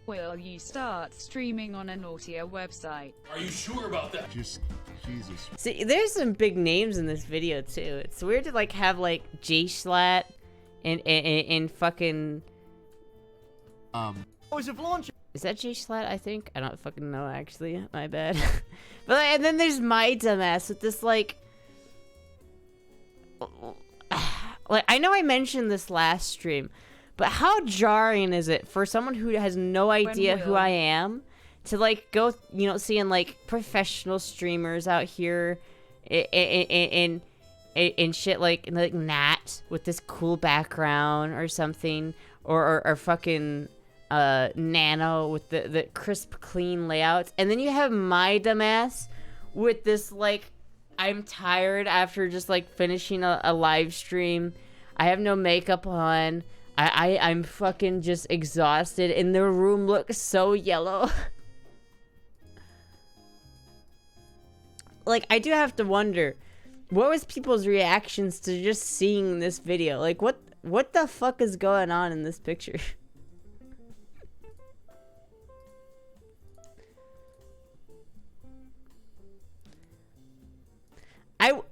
will you start streaming on a naughtier website? Are you sure about that? Just Jesus. See, there's some big names in this video too. It's weird to like have like J-Slat and fucking is that J-Slat? I think I don't fucking know actually. My bad. But like, and then there's my dumbass with this like I know I mentioned this last stream, but how jarring is it for someone who has no idea who I am to like go, you know, seeing like professional streamers out here in shit like Nat with this cool background or something, or fucking Nano with the crisp clean layouts, and then you have my dumbass with this like, I'm tired after just like finishing a live stream. I have no makeup on. I'm fucking just exhausted and the room looks so yellow. Like, I do have to wonder, what was people's reactions to just seeing this video? Like, what the fuck is going on in this picture?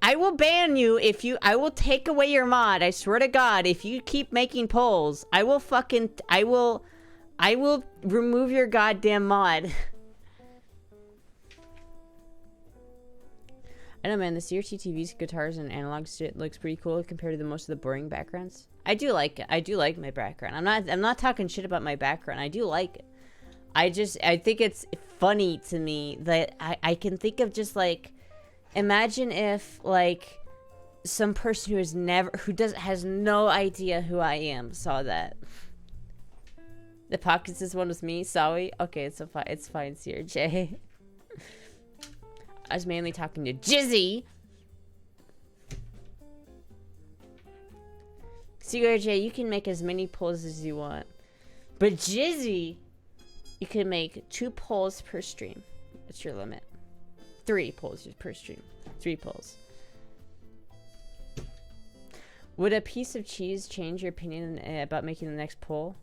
I will ban you if you, I will take away your mod. I swear to God, if you keep making polls, I will remove your goddamn mod. I know, man, the CRT TV's guitars and analog shit looks pretty cool compared to the most of the boring backgrounds. I do like it. I do like my background. I'm not talking shit about my background. I do like it. I think it's funny to me that I can think of just like, imagine if like some person has no idea who I am saw that. The pockets is one with me, sorry. Okay, it's fine, CRJ. I was mainly talking to Jizzy. CRJ, you can make as many polls as you want, but Jizzy, you can make 2 polls per stream. That's your limit. 3 polls per stream. 3 polls. Would a piece of cheese change your opinion about making the next poll?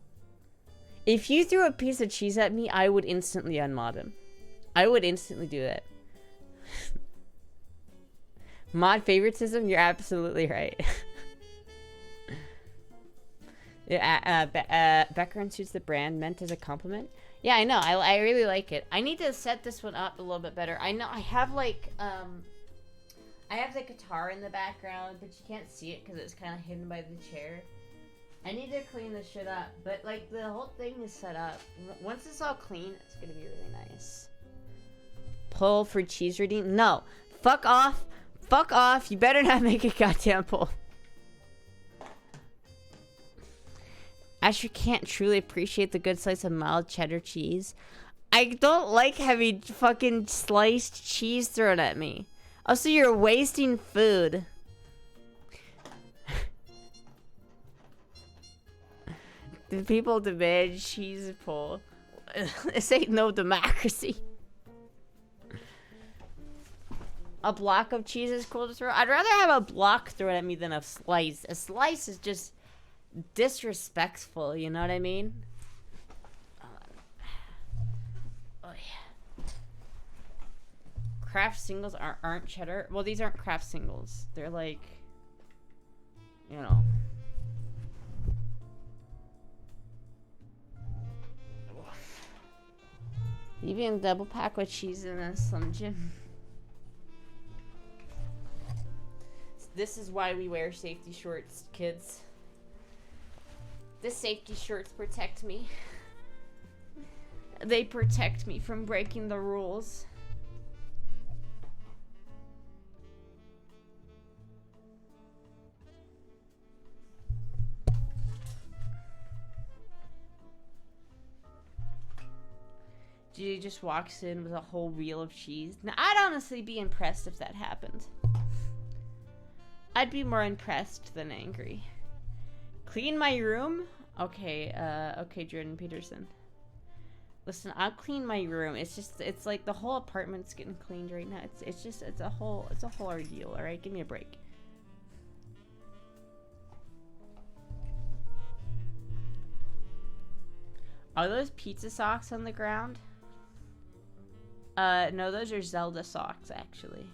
If you threw a piece of cheese at me, I would instantly unmod him. I would instantly do that. Mod favoritism? You're absolutely right. Background suits the brand, meant as a compliment. Yeah, I know. I really like it. I need to set this one up a little bit better. I know I have like I have the guitar in the background, but you can't see it because it's kind of hidden by the chair. I need to clean this shit up, but like the whole thing is set up. Once it's all clean, it's gonna be really nice. Pull for cheese redeem? No. Fuck off. Fuck off. You better not make a goddamn pull. Asher can't truly appreciate the good slice of mild cheddar cheese. I don't like having fucking sliced cheese thrown at me. Also, you're wasting food. The people demand cheese pull. This ain't no democracy. A block of cheese is cool to throw. I'd rather have a block thrown at me than a slice. A slice is just disrespectful, you know what I mean? Oh yeah. Craft singles aren't cheddar. Well, these aren't craft singles. They're like, you know. Even double pack with cheese in a Slim Jim. This is why we wear safety shorts, kids. The safety shorts protect me. They protect me from breaking the rules. Judy just walks in with a whole wheel of cheese. Now, I'd honestly be impressed if that happened. I'd be more impressed than angry. Clean my room? Okay, okay, Jordan Peterson. Listen, I'll clean my room. It's like the whole apartment's getting cleaned right now. It's a whole ordeal, alright? Give me a break. Are those pizza socks on the ground? No, those are Zelda socks, actually.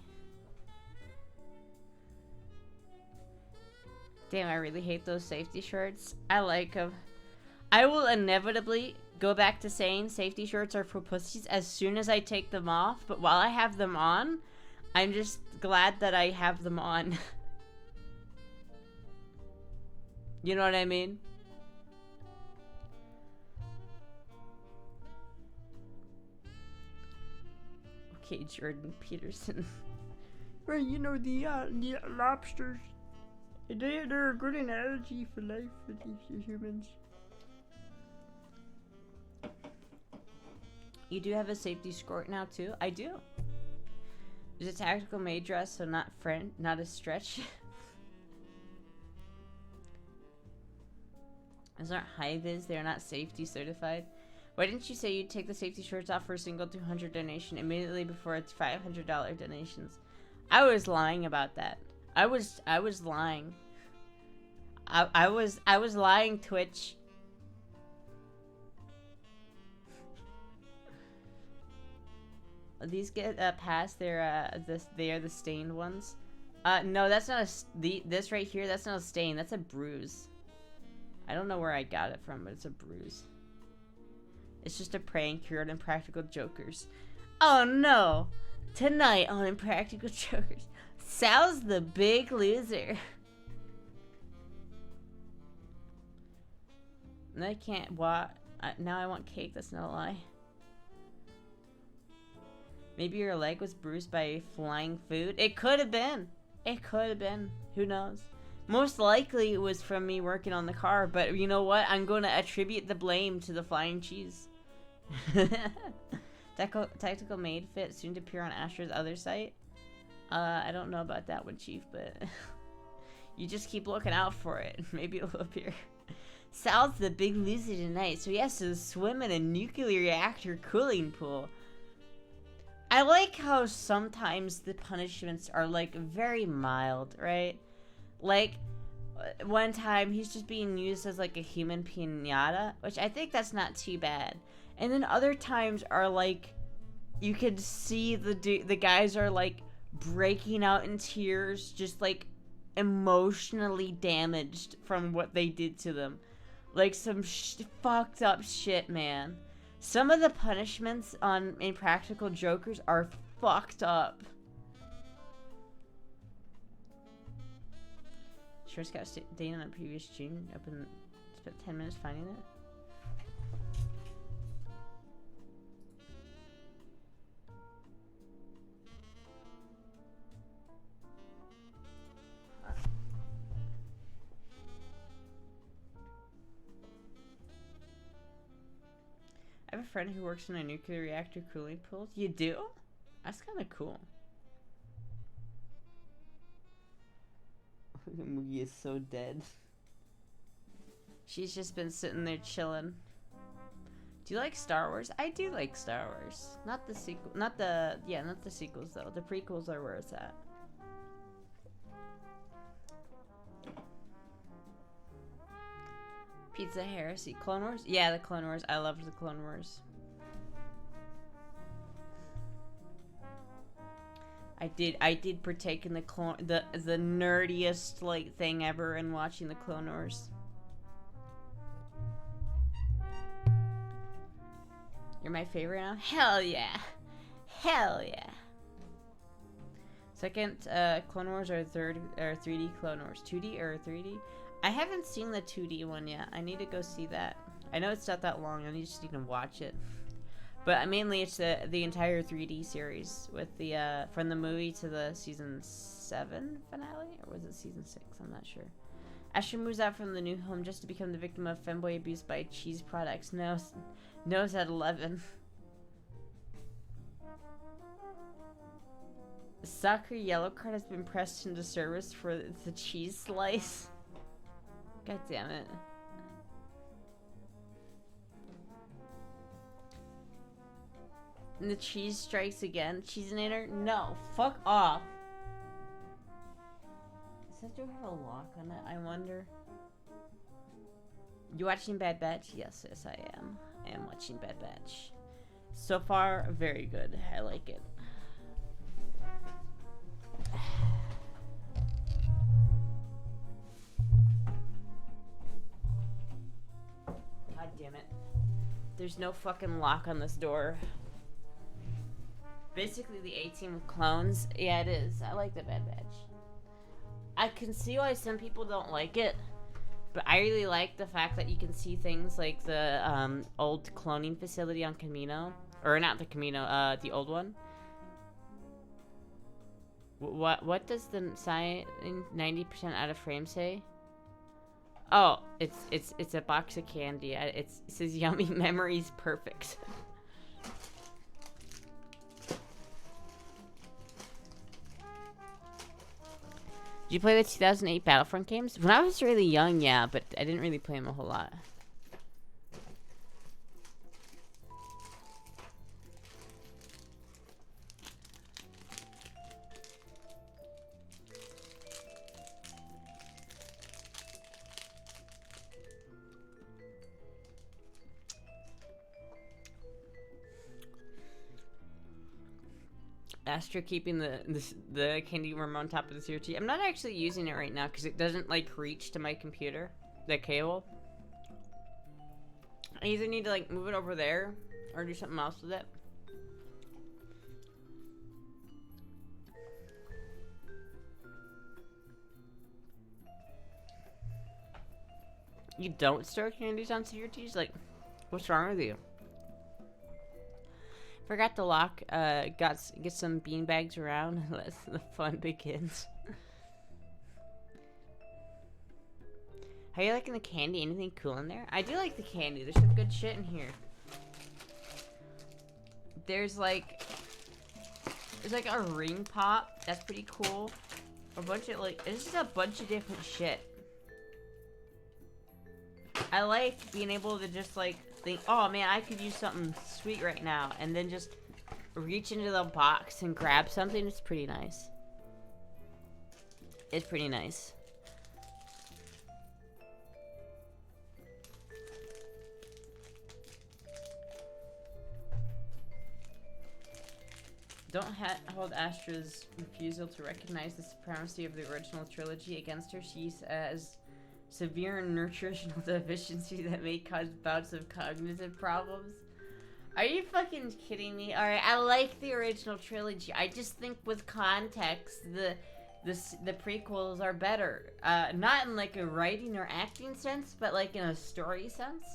Damn, I really hate those safety shorts. I like them. I will inevitably go back to saying safety shorts are for pussies as soon as I take them off. But while I have them on, I'm just glad that I have them on. You know what I mean? Okay, Jordan Peterson. Well, you know, the lobsters. They're a good analogy for life for these humans. You do have a safety skirt now too? I do. There's a tactical maid dress, so not a stretch. Those aren't high-vis, they're not safety certified. Why didn't you say you'd take the safety shorts off for a single $200 donation immediately before its $500 donations? I was lying about that. I was lying. I was lying, Twitch. These get passed. They are the stained ones. No, that's not this right here. That's not a stain. That's a bruise. I don't know where I got it from, but it's a bruise. It's just a prank here on Impractical Jokers. Oh no! Tonight on Impractical Jokers, Sal's the big loser. And I can't now I want cake, that's not a lie. Maybe your leg was bruised by flying food? It could have been. It could have been. Who knows? Most likely it was from me working on the car, but you know what? I'm going to attribute the blame to the flying cheese. Tactical maid fit soon to appear on Astra's other site. I don't know about that one, Chief, but you just keep looking out for it. Maybe it'll appear. Sal's the big loser tonight, so he has to swim in a nuclear reactor cooling pool. I like how sometimes the punishments are like very mild, right? Like one time he's just being used as like a human piñata, which I think that's not too bad. And then other times are like you could see the guys are like breaking out in tears, just like emotionally damaged from what they did to them. Like some fucked up shit, man. Some of the punishments on Impractical Jokers are fucked up. Sure, it's got staying on a previous June. Spent 10 minutes finding it. I have a friend who works in a nuclear reactor cooling pool. You do? That's kind of cool. Mugi is so dead. She's just been sitting there chilling. Do you like Star Wars? I do like Star Wars. Not the sequel. Not the sequels though. The prequels are where it's at. Pizza Heresy. Clone Wars? Yeah, the Clone Wars. I loved the Clone Wars. I did partake in the nerdiest like thing ever in watching the Clone Wars. You're my favorite now? Hell yeah. Hell yeah. Second Clone Wars or 3D Clone Wars? 2D or 3D? I haven't seen the 2D one yet. I need to go see that. I know it's not that long. I just need to watch it. But mainly it's the entire 3D series with the from the movie to the season 7 finale, or was it season 6? I'm not sure. Astra moves out from the new home just to become the victim of femboy abuse by cheese products. Knows at 11. The soccer yellow card has been pressed into service for the cheese slice. God damn it. And the cheese strikes again. Cheeseinator? No. Fuck off. Does that door have a lock on it? I wonder. You watching Bad Batch? Yes, I am. I am watching Bad Batch. So far, very good. I like it. God damn it. There's no fucking lock on this door. Basically the 18 with clones. Yeah, it is. I like the Bad Batch. I can see why some people don't like it, but I really like the fact that you can see things like the old cloning facility on Camino. Or not the Camino, the old one. What does the sign 90% out of frame say? Oh, it's a box of candy. It says yummy memories perfect. Did you play the 2008 Battlefront games? When I was really young, yeah, but I didn't really play them a whole lot. Astra keeping the candy worm on top of the CRT. I'm not actually using it right now because it doesn't like reach to my computer, the cable. I either need to like move it over there or do something else with it. You don't store candies on CRTs? Like, what's wrong with you? Forgot to lock, get some bean bags around and let the fun begins. How are you liking the candy? Anything cool in there? I do like the candy. There's some good shit in here. There's like a ring pop. That's pretty cool. A bunch of like, this is a bunch of different shit. I like being able to just like think, oh man, I could use something sweet right now, and then just reach into the box and grab something, it's pretty nice. It's pretty nice. Don't hold Astra's refusal to recognize the supremacy of the original trilogy against her. She has severe nutritional deficiency that may cause bouts of cognitive problems. Are you fucking kidding me? Alright, I like the original trilogy. I just think with context, the prequels are better. Not in like a writing or acting sense, but like in a story sense.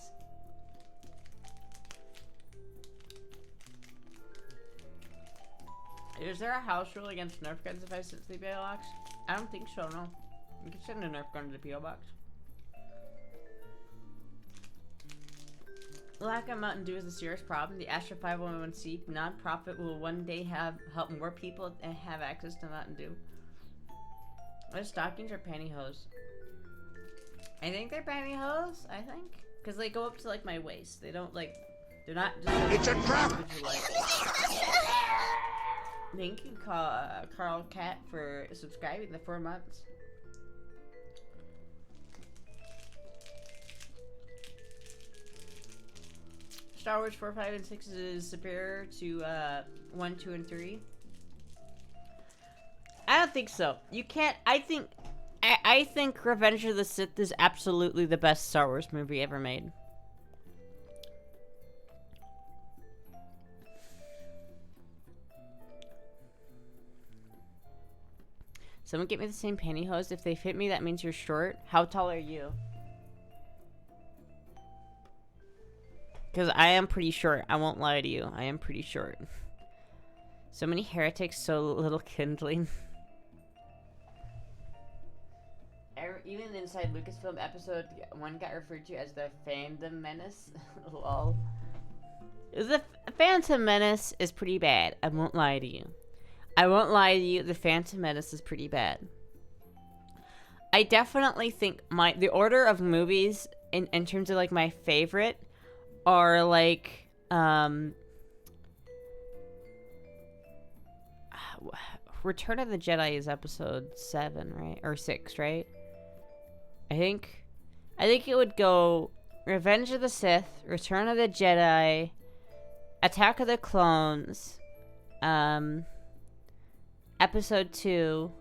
Is there a house rule against Nerf guns if I sit the PO box? I don't think so, no. You can send a Nerf gun to the PO box. Lack of Mountain Dew is a serious problem. The Astra 501c nonprofit will one day help more people and have access to Mountain Dew. Are stockings or pantyhose? I think they're pantyhose, I think. Because they go up to like my waist. They don't like, they're not just like, It's a trap! Thank you, Carl Cat, for subscribing the 4 months. Star Wars 4, 5, and 6 is superior to 1, 2, and 3. I don't think so. You can't. I think Revenge of the Sith is absolutely the best Star Wars movie ever made. Someone get me the same pantyhose. If they fit me, that means you're short. How tall are you? Because I am pretty short. I won't lie to you. I am pretty short. So many heretics, so little kindling. Even inside Lucasfilm, episode 1 got referred to as the Phantom Menace. Lol. The Phantom Menace is pretty bad. I won't lie to you. I won't lie to you, the Phantom Menace is pretty bad. I definitely think the order of movies in terms of like my favorite are like Return of the Jedi is episode 7, right? Or 6, right? I think it would go Revenge of the Sith, Return of the Jedi, Attack of the Clones, episode 2,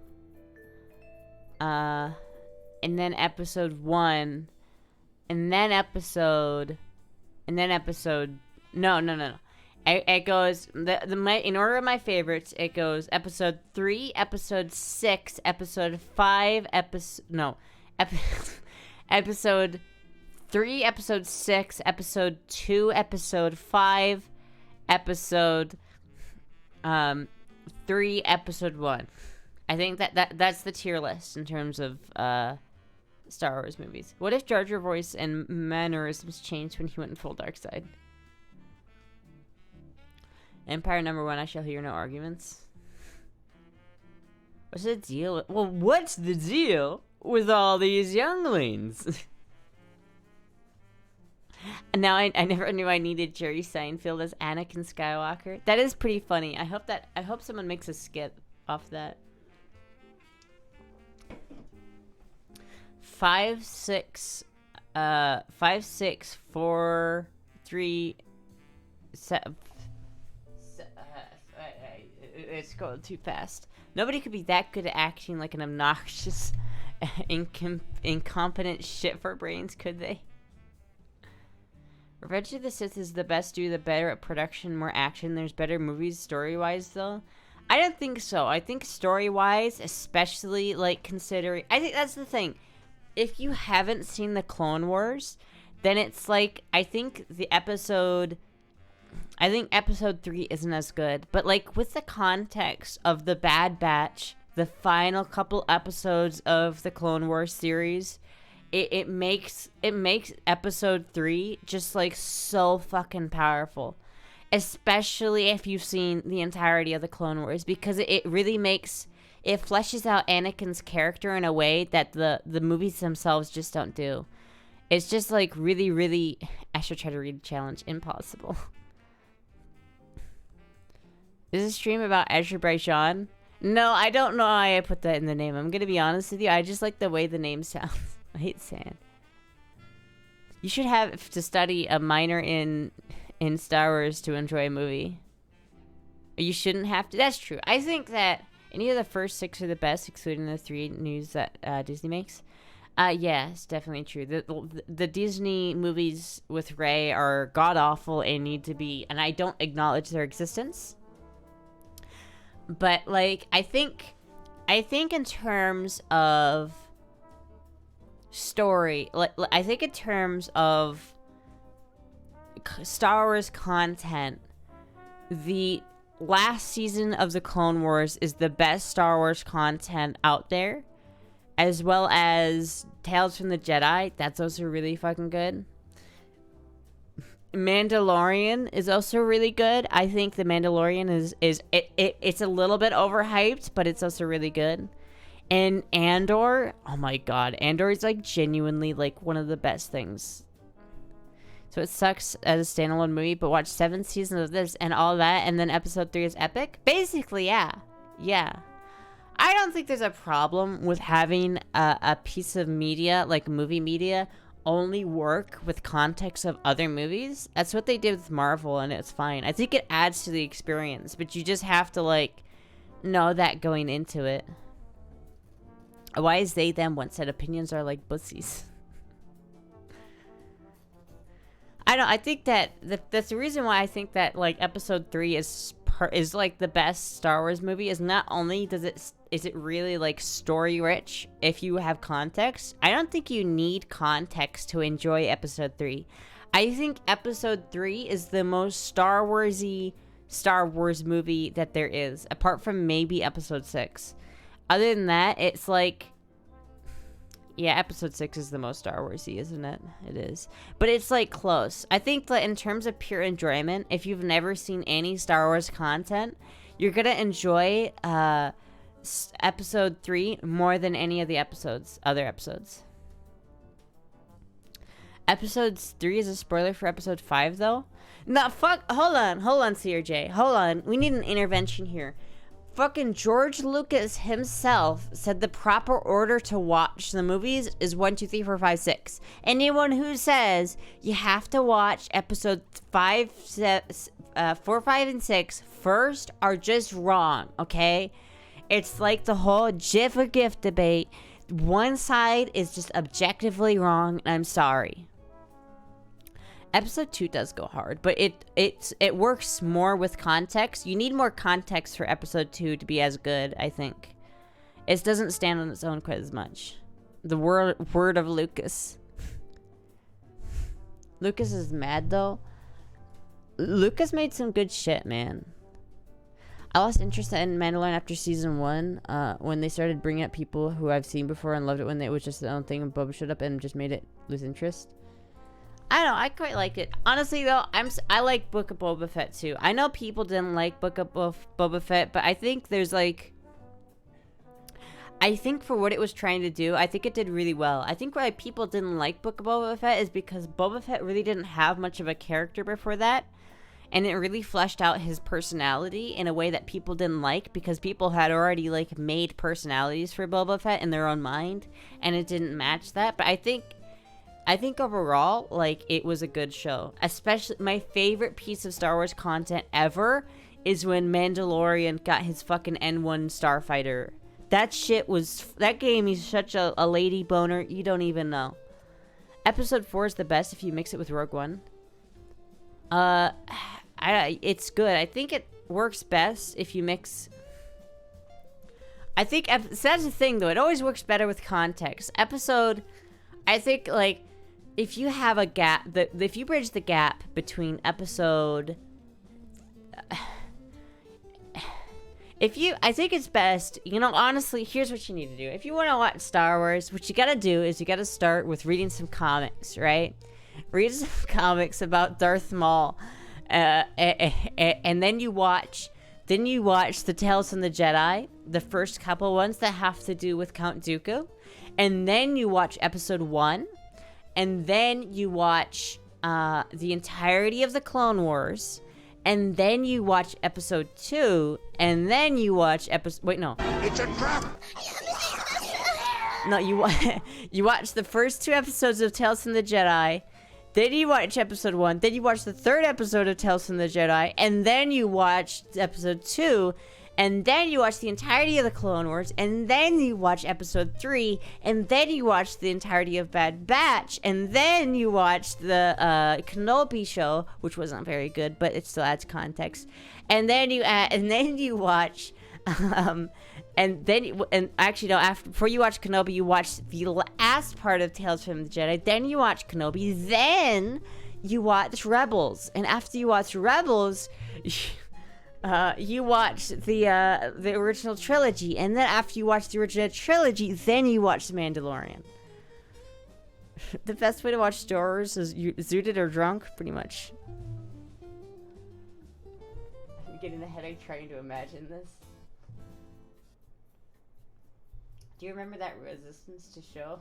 and then episode 1, and then episode no. It goes in order of my favorites. It goes episode 3, episode 6, episode 5, episode 3, episode 6, episode 2, episode 5, episode 3, episode 1. I think that's the tier list in terms of Star Wars movies. What if Jar Jar voice and mannerisms changed when he went full dark side? Empire #1, I shall hear no arguments. What's the deal? Well, what's the deal with all these younglings? And now I never knew I needed Jerry Seinfeld as Anakin Skywalker. That is pretty funny. I hope someone makes a skit off that. 5, 6, 4, 3, 7. It's going too fast. Nobody could be that good at acting like an obnoxious, incompetent shit for brains, could they? Revenge of the Sith is the best due to the better at production, more action. There's better movies story-wise, though. I don't think so. I think story-wise, especially, like, considering... I think that's the thing. If you haven't seen the Clone Wars, then it's like... I think episode 3 isn't as good. But, like, with the context of the Bad Batch, the final couple episodes of the Clone Wars series... It makes episode 3 just like so fucking powerful, especially if you've seen the entirety of the Clone Wars, because it really fleshes out Anakin's character in a way that the movies themselves just don't do. It's just like really, really, I should try to read the challenge, impossible. Is this stream about Azerbaijan? No, I don't know why I put that in the name. I'm gonna be honest with you. I just like the way the name sounds. I hate sand. You should have to study a minor in Star Wars to enjoy a movie. You shouldn't have to. That's true. I think that any of the first 6 are the best, excluding the 3 news that Disney makes. Yeah, it's definitely true. The Disney movies with Rey are god-awful and need to be... And I don't acknowledge their existence. But, like, I think in terms of story... I think in terms of Star Wars content, the last season of the Clone Wars is the best Star Wars content out there. As well as Tales from the Jedi. That's also really fucking good. Mandalorian is also really good. I think The Mandalorian it's a little bit overhyped, but it's also really good. And Andor, oh my god, Andor is like genuinely like one of the best things. So it sucks as a standalone movie, but watch 7 seasons of this and all that, and then episode 3 is epic? Basically, yeah. Yeah. I don't think there's a problem with having a piece of media, like movie media, only work with context of other movies. That's what they did with Marvel, and it's fine. I think it adds to the experience, but you just have to, like, know that going into it. Why is they, them, one set opinions are like bussies? I think that that's the reason why I think that, like, episode 3 is like the best Star Wars movie is not only is it really like story rich if you have context. I don't think you need context to enjoy episode 3. I think episode 3 is the most Star Warsy Star Wars movie that there is, apart from maybe episode 6. Other than that, it's like, yeah, episode 6 is the most Star Warsy, isn't it? It is. But it's, like, close. I think that in terms of pure enjoyment, if you've never seen any Star Wars content, you're gonna enjoy episode 3 more than any of the other episodes. Episode 3 is a spoiler for episode 5, though? No, fuck. Hold on, CRJ. Hold on. We need an intervention here. Fucking George Lucas himself said the proper order to watch the movies is 1, 2, 3, 4, 5, 6. Anyone who says you have to watch episode 4, 5, and 6 first are just wrong, okay? It's like the whole GIF or GIF debate. One side is just objectively wrong, and I'm sorry. Episode 2 does go hard, but it works more with context. You need more context for episode 2 to be as good, I think. It doesn't stand on its own quite as much. The word of Lucas. Lucas is mad, though. Lucas made some good shit, man. I lost interest in Mandalorian after season 1, when they started bringing up people who I've seen before and loved it when it was just their own thing, and Boba showed up and just made it lose interest. I don't know, I quite liked it. Honestly, though, I like Book of Boba Fett, too. I know people didn't like Book of Boba Fett, but I think there's, like... I think for what it was trying to do, I think it did really well. I think why people didn't like Book of Boba Fett is because Boba Fett really didn't have much of a character before that. And it really fleshed out his personality in a way that people didn't like, because people had already, like, made personalities for Boba Fett in their own mind, and it didn't match that. But I think overall, like, it was a good show. Especially, my favorite piece of Star Wars content ever is when Mandalorian got his fucking N1 starfighter. That gave me such a lady boner, you don't even know. Episode 4 is the best if you mix it with Rogue One. It's good. I think it works best if you mix... I think, so that's the thing, though. It always works better with context. I think, like, if you have a gap, if you bridge the gap between episode... I think it's best, honestly, here's what you need to do. If you want to watch Star Wars, what you gotta do is you gotta start with reading some comics, right? Read some comics about Darth Maul, and then you watch the Tales from the Jedi, the first couple ones that have to do with Count Dooku, and then you watch episode 1, and then you watch the entirety of the Clone Wars, and then you watch episode 2, and then you watch episode... Wait, no. It's a trap! No, you watch the first 2 episodes of Tales from the Jedi, then you watch episode 1, then you watch the 3rd episode of Tales from the Jedi, and then you watch episode 2, and then you watch the entirety of the Clone Wars, and then you watch episode 3, and then you watch the entirety of Bad Batch, and then you watch the Kenobi show, which wasn't very good, but it still adds context. And then you watch, before you watch Kenobi, you watch the last part of Tales from the Jedi. Then you watch Kenobi. Then you watch Rebels, and after you watch Rebels, you watch the original trilogy, and then after you watch the original trilogy, then you watch The Mandalorian. The best way to watch Star Wars is zooted or drunk, pretty much. I'm getting a headache trying to imagine this. Do you remember that Resistance to show?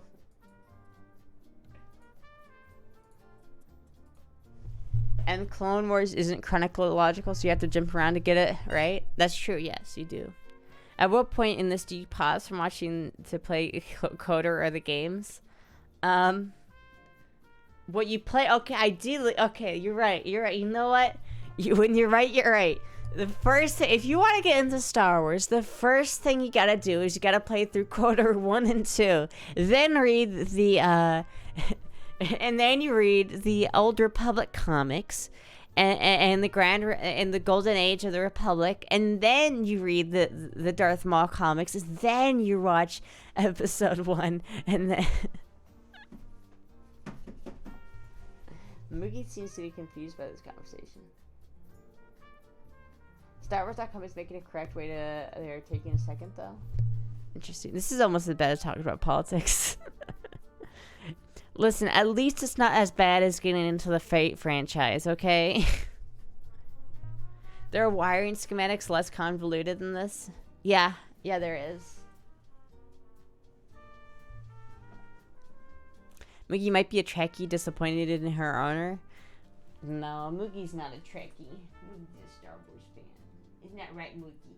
And Clone Wars isn't chronological, so you have to jump around to get it, right? That's true, yes, you do. At what point in this do you pause from watching to play Coder or the games? What you play, okay, ideally, okay, you're right. You know what? When you're right, you're right. The first thing, if you want to get into Star Wars, the first thing you gotta do is you gotta play through Coder 1 and 2. Then read the, and then you read the Old Republic comics and the Golden Age of the Republic, and then you read the Darth Maul comics, then you watch episode 1, and then Moogie seems to be confused by this conversation. StarWars.com is making a correct way to... They're taking a second, though. Interesting. This is almost as bad as talking about politics. Listen, at least it's not as bad as getting into the Fate franchise, okay? There are wiring schematics less convoluted than this. Yeah, there is. Moogie might be a Trekkie disappointed in her honor. No, Moogie's not a Trekkie. Moogie's a Star Wars fan. Isn't that right, Moogie?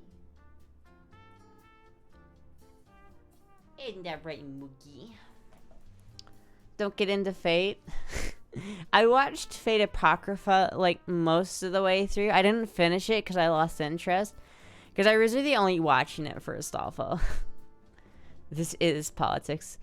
Isn't that right, Moogie? Don't get into Fate. I watched Fate Apocrypha like most of the way through. I didn't finish it because I lost interest. Because I was really only watching it for Astolfo. This is politics.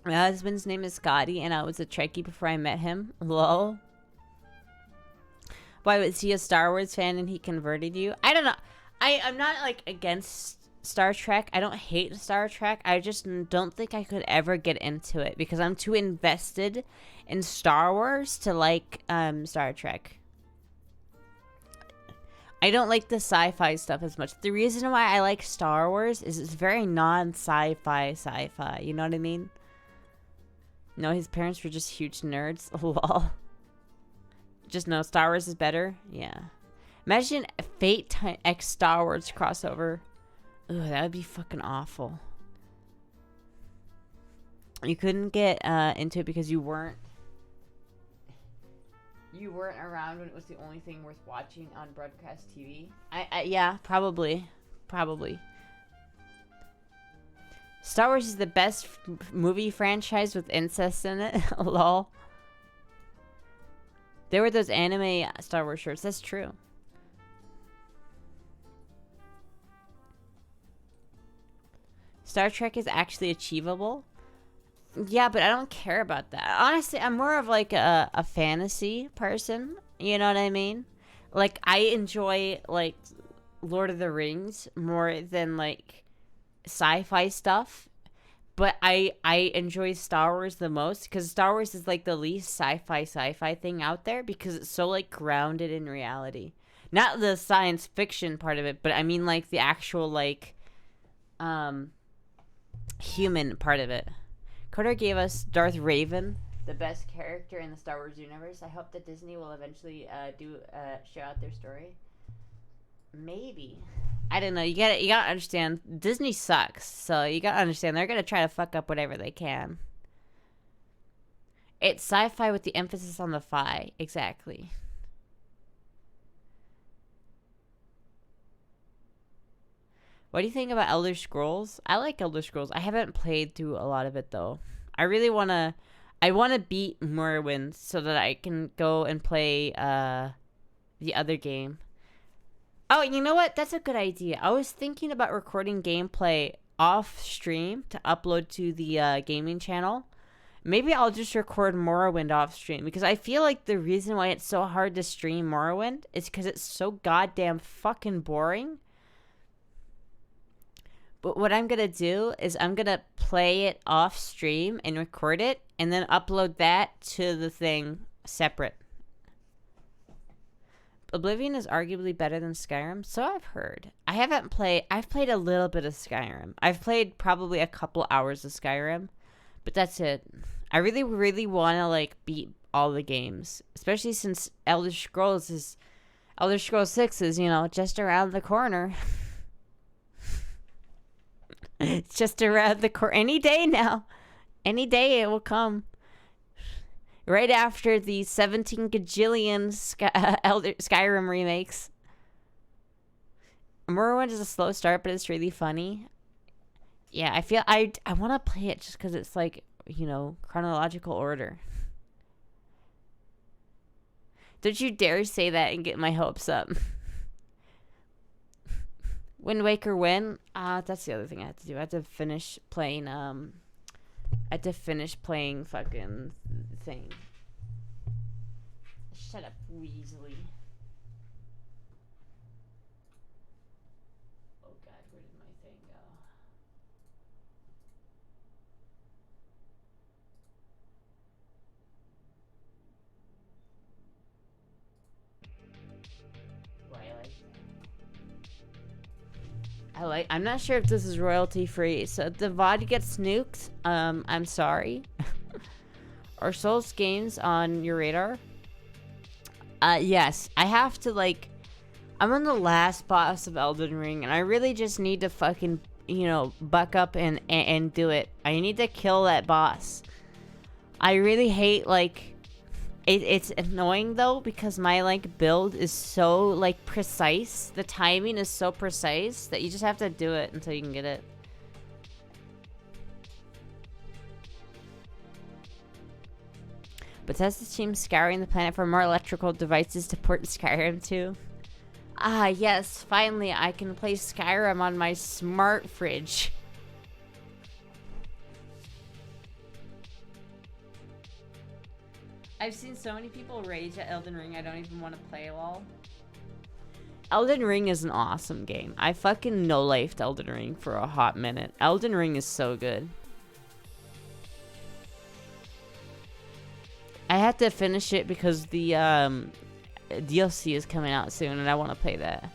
My husband's name is Scotty, and I was a Trekkie before I met him. Lol. Why, was he a Star Wars fan and he converted you? I don't know. I'm not, like, against Star Trek. I don't hate Star Trek. I just don't think I could ever get into it because I'm too invested in Star Wars to like Star Trek. I don't like the sci-fi stuff as much. The reason why I like Star Wars is it's very non-sci-fi sci-fi. You know what I mean? No, his parents were just huge nerds. Lol. Just no, Star Wars is better. Yeah. Imagine a Fate X Star Wars crossover. Ugh, that would be fucking awful. You couldn't get into it because you weren't around when it was the only thing worth watching on broadcast TV. Yeah, probably. Star Wars is the best movie franchise with incest in it. Lol. There were those anime Star Wars shirts. That's true. Star Trek is actually achievable. Yeah, but I don't care about that. Honestly, I'm more of like a fantasy person. You know what I mean? Like, I enjoy like Lord of the Rings more than like sci-fi stuff. But I enjoy Star Wars the most because Star Wars is like the least sci-fi thing out there because it's so like grounded in reality. Not the science fiction part of it, but I mean like the actual like human part of it. Coder gave us Darth Raven, the best character in the Star Wars universe. I hope that Disney will eventually show out their story. Maybe. I don't know. You gotta understand. Disney sucks, so you gotta understand they're gonna try to fuck up whatever they can. It's sci-fi with the emphasis on the fi. Exactly. What do you think about Elder Scrolls? I like Elder Scrolls. I haven't played through a lot of it though. I really wanna beat Morrowind so that I can go and play the other game. Oh, you know what? That's a good idea. I was thinking about recording gameplay off stream to upload to the gaming channel. Maybe I'll just record Morrowind off stream because I feel like the reason why it's so hard to stream Morrowind is because it's so goddamn fucking boring. But what I'm going to do is I'm going to play it off stream and record it and then upload that to the thing separate. Oblivion is arguably better than Skyrim, so I've heard. I've played a little bit of Skyrim. I've played probably a couple hours of Skyrim, but that's it. I really, really want to like beat all the games, especially since Elder Scrolls 6 is, you know, just around the corner. It's just around the corner. Any day now. Any day it will come. Right after the 17 gajillion Skyrim remakes. Morrowind is a slow start, but it's really funny. Yeah, I feel I want to play it just because it's like, you know, chronological order. Don't you dare say that and get my hopes up. Wind Waker win? That's the other thing I had to do. I had to finish playing, fucking thing. Shut up, Weasley. Oh god, where did my thing go? I'm not sure if this is royalty free, so if the VOD gets nuked, I'm sorry. Are Souls games on your radar? Yes. I have to, like, I'm on the last boss of Elden Ring, and I really just need to fucking, you know, buck up and do it. I need to kill that boss. I really hate, like, it's annoying, though, because my, like, build is so, like, precise. The timing is so precise that you just have to do it until you can get it. Bethesda's team scouring the planet for more electrical devices to port Skyrim to. Ah, yes, finally I can play Skyrim on my smart fridge. I've seen so many people rage at Elden Ring, I don't even want to play LOL. Elden Ring is an awesome game. I fucking no-lifed Elden Ring for a hot minute. Elden Ring is so good. I had to finish it because the DLC is coming out soon and I want to play that.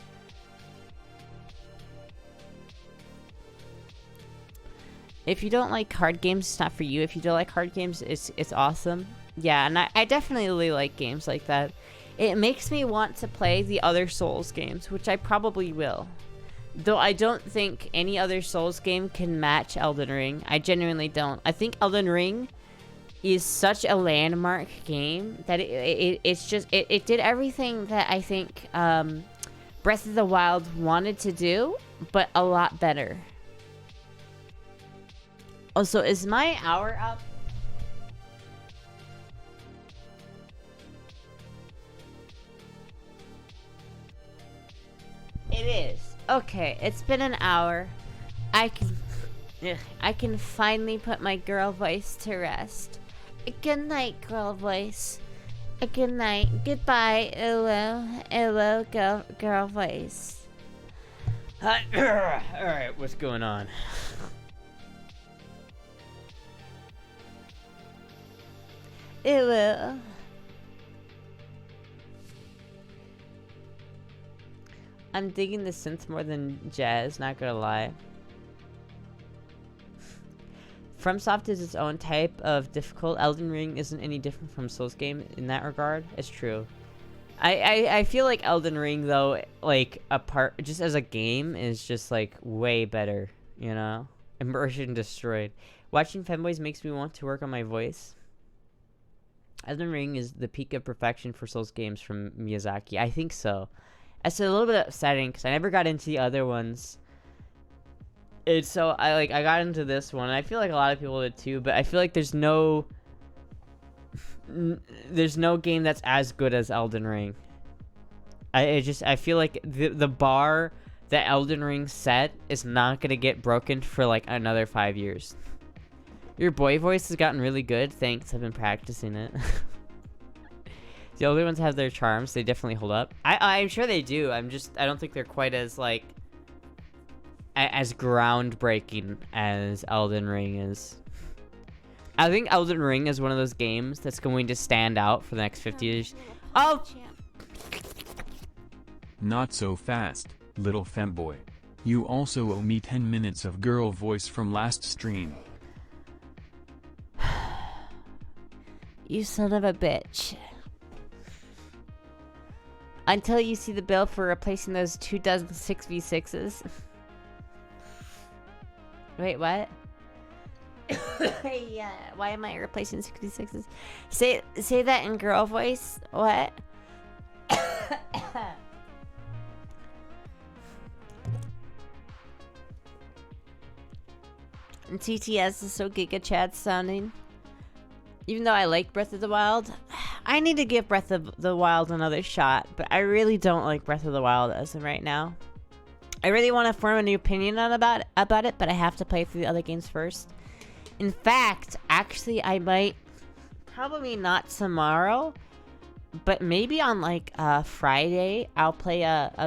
If you don't like hard games, it's not for you. If you don't like hard games, it's awesome. Yeah, and I definitely like games like that. It makes me want to play the other Souls games, which I probably will. Though I don't think any other Souls game can match Elden Ring. I genuinely don't. I think Elden Ring is such a landmark game that it did everything that I think Breath of the Wild wanted to do, but a lot better. Also, is my hour up? It is. Okay, it's been an hour. I can finally put my girl voice to rest. Good night, girl voice. Good night. Goodbye, hello, girl voice. Alright, what's going on? Hello. I'm digging the synth more than jazz, not gonna lie. FromSoft is its own type of difficult. Elden Ring isn't any different from Souls game in that regard. It's true. I feel like Elden Ring though, like just as a game, is just like way better. You know, immersion destroyed. Watching Femboys makes me want to work on my voice. Elden Ring is the peak of perfection for Souls games from Miyazaki. I think so. It's a little bit upsetting because I never got into the other ones. And so I got into this one. And I feel like a lot of people did too, but I feel like there's no game that's as good as Elden Ring. I feel like the bar that Elden Ring set is not gonna get broken for like another 5 years. Your boy voice has gotten really good. Thanks, I've been practicing it. The older ones have their charms. They definitely hold up. I'm sure they do. I don't think they're quite as like as groundbreaking as Elden Ring is. I think Elden Ring is one of those games that's going to stand out for the next 50 years. Oh! Not so fast, little femboy. You also owe me 10 minutes of girl voice from last stream. You son of a bitch. Until you see the bill for replacing those 2 dozen 6v6s. Wait, what? Yeah, why am I replacing 66s? Say that in girl voice. What? And TTS is so Giga Chad sounding. Even though I like Breath of the Wild, I need to give Breath of the Wild another shot, but I really don't like Breath of the Wild as of right now. I really want to form a new opinion about it, but I have to play through the other games first. In fact, actually, I might, probably not tomorrow, but maybe on like Friday, I'll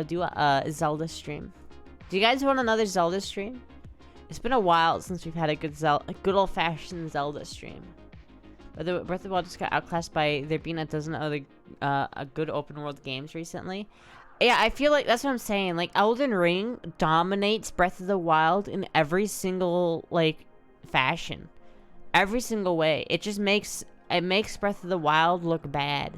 do a Zelda stream. Do you guys want another Zelda stream? It's been a while since we've had a good old-fashioned Zelda stream. But the Breath of the Wild just got outclassed by there being a dozen other good open-world games recently. Yeah, I feel like that's what I'm saying. Like, Elden Ring dominates Breath of the Wild in every single, like, fashion. Every single way. It just makes Breath of the Wild look bad.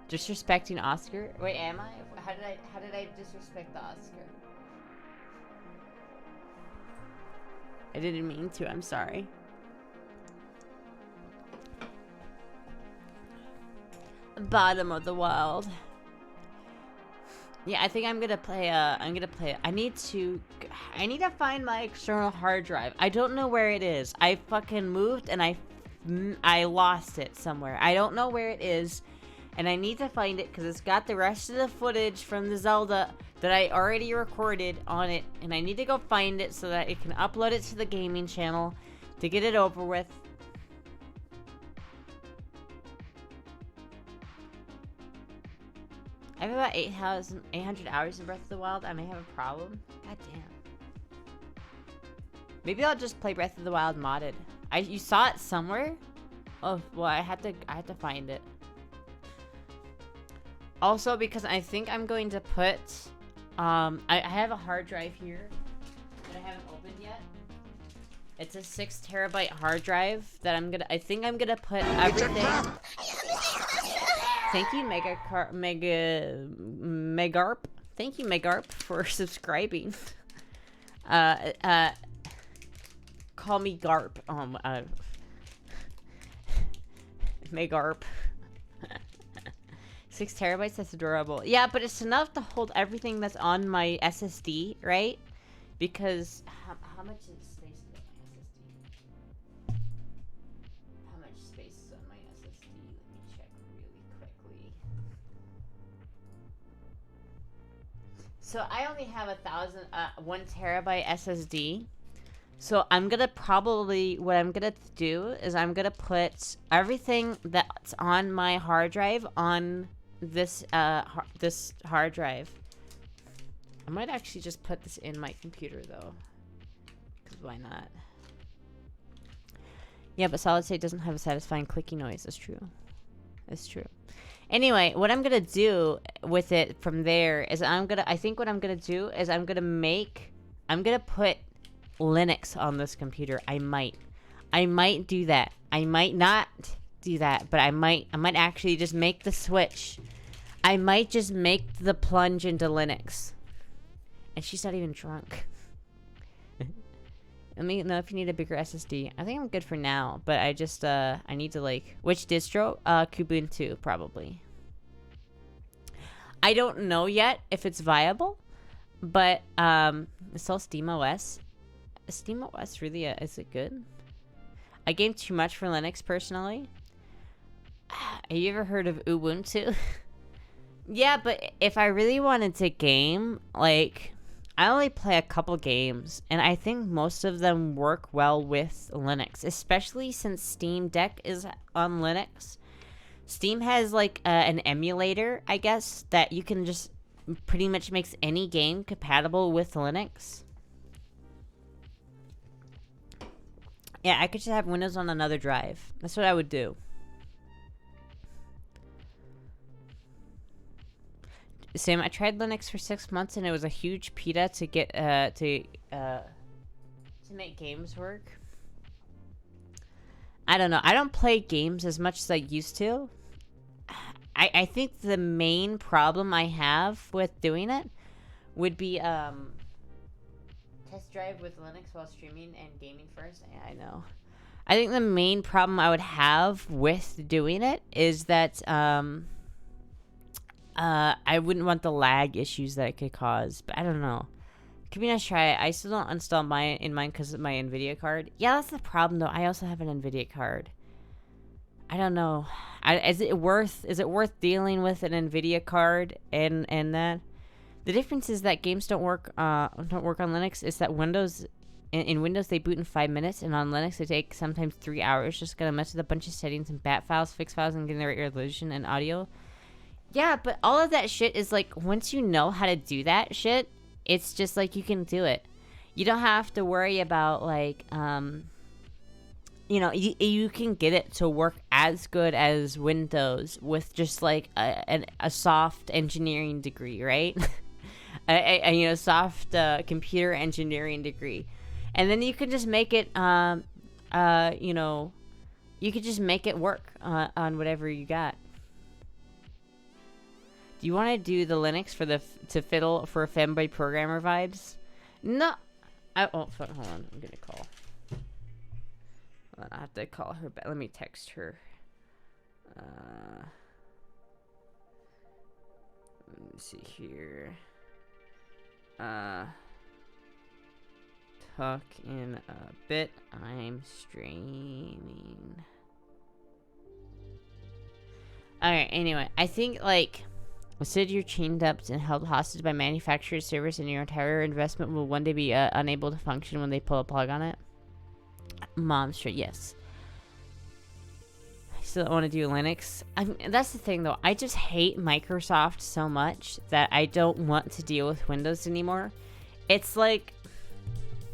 Disrespecting Oscar? Wait, am I? How did I disrespect the Oscar? I didn't mean to, I'm sorry. Bottom of the world. Yeah, I think I'm gonna play I need to find my external hard drive. I don't know where it is. I fucking moved and I lost it somewhere. I don't know where it is, and I need to find it because it's got the rest of the footage from the Zelda that I already recorded on it, and I need to go find it so that it can upload it to the gaming channel to get it over with. I have about 800 hours in Breath of the Wild. I may have a problem. God damn. Maybe I'll just play Breath of the Wild modded. You saw it somewhere? Oh, well, I had to find it. Also, because I think I'm going to put I have a hard drive here that I haven't opened yet. It's a 6 terabyte hard drive that I think I'm gonna put everything. Thank you, Megarp. Thank you, Megarp, for subscribing. Call me Garp. Megarp. 6 terabytes, that's adorable. Yeah, but it's enough to hold everything that's on my SSD, right? Because how much space is on my SSD? How much space is on my SSD? Let me check really quickly. So I only have 1 terabyte SSD. So I'm gonna what I'm gonna do is I'm gonna put everything that's on my hard drive on this hard drive. I might actually just put this in my computer though, because why not? Yeah, but solid state doesn't have a satisfying clicky noise. That's true. That's true. Anyway, what I'm gonna do with it from there is I think what I'm gonna do is I'm gonna put Linux on this computer. I might do that. I might not do that, but I might actually just make the switch. I might just make the plunge into Linux. And she's not even drunk. Let me know if you need a bigger SSD. I think I'm good for now, but I just I need to like, which distro? Kubuntu probably. I don't know yet if it's viable, but it's all SteamOS. Is SteamOS really is it good? I game too much for Linux personally. Have you ever heard of Ubuntu? Yeah, but if I really wanted to game, like, I only play a couple games, and I think most of them work well with Linux, especially since Steam Deck is on Linux. Steam has, like, an emulator, I guess, that you can just pretty much makes any game compatible with Linux. Yeah, I could just have Windows on another drive. That's what I would do. Sam, I tried Linux for 6 months and it was a huge pita to get to make games work. I don't know. I don't play games as much as I used to. I think the main problem I have with doing it would be test drive with Linux while streaming and gaming first. Yeah, I know. I think the main problem I would have with doing it is that I wouldn't want the lag issues that it could cause, but I don't know. Could be nice to try it. I still don't install mine because of my NVIDIA card. Yeah, that's the problem though. I also have an NVIDIA card. I don't know. Is it worth dealing with an NVIDIA card and that? The difference is that games don't work on Linux. It's that Windows in Windows they boot in 5 minutes, and on Linux they take sometimes 3 hours. Just gotta mess with a bunch of settings and bat files, fix files, and getting the right resolution and audio. Yeah, but all of that shit is like, once you know how to do that shit, it's just like you can do it. You don't have to worry about like, you know, you can get it to work as good as Windows with just like a soft engineering degree, right? You know, soft computer engineering degree. And then you can just make it, you know, you could just make it work on whatever you got. Do you want to do the Linux for to fiddle for Femboy programmer vibes? No. Oh, hold on. I'm gonna call. I have to call her back. Let me text her. Let me see here. Talk in a bit. I'm streaming. Alright, anyway. I think, like, consider you're chained up and held hostage by manufacturer's service, and your entire investment will one day be unable to function when they pull a plug on it. Mom, sure, yes. I still don't want to do Linux. That's the thing, though. I just hate Microsoft so much that I don't want to deal with Windows anymore. It's like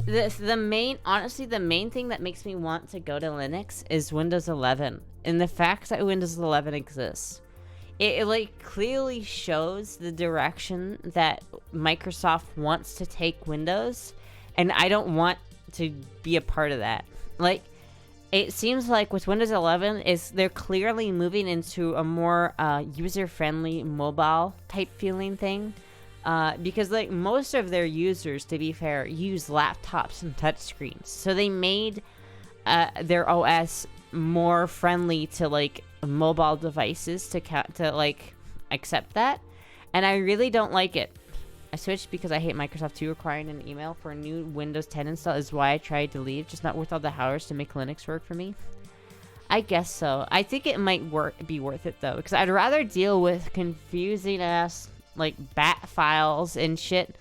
the main thing that makes me want to go to Linux is Windows 11, and the fact that Windows 11 exists. It like clearly shows the direction that Microsoft wants to take Windows, and I don't want to be a part of that. Like, it seems like with Windows 11 they're clearly moving into a more user-friendly mobile type feeling thing, because like most of their users, to be fair, use laptops and touchscreens, so they made their OS more friendly to like mobile devices to like accept that, and I really don't like it. I switched because I hate Microsoft 2 requiring an email for a new Windows 10 install is why I tried to leave. Just not worth all the hours to make Linux work for me. I guess so. I think it might be worth it though, because I'd rather deal with confusing ass like bat files and shit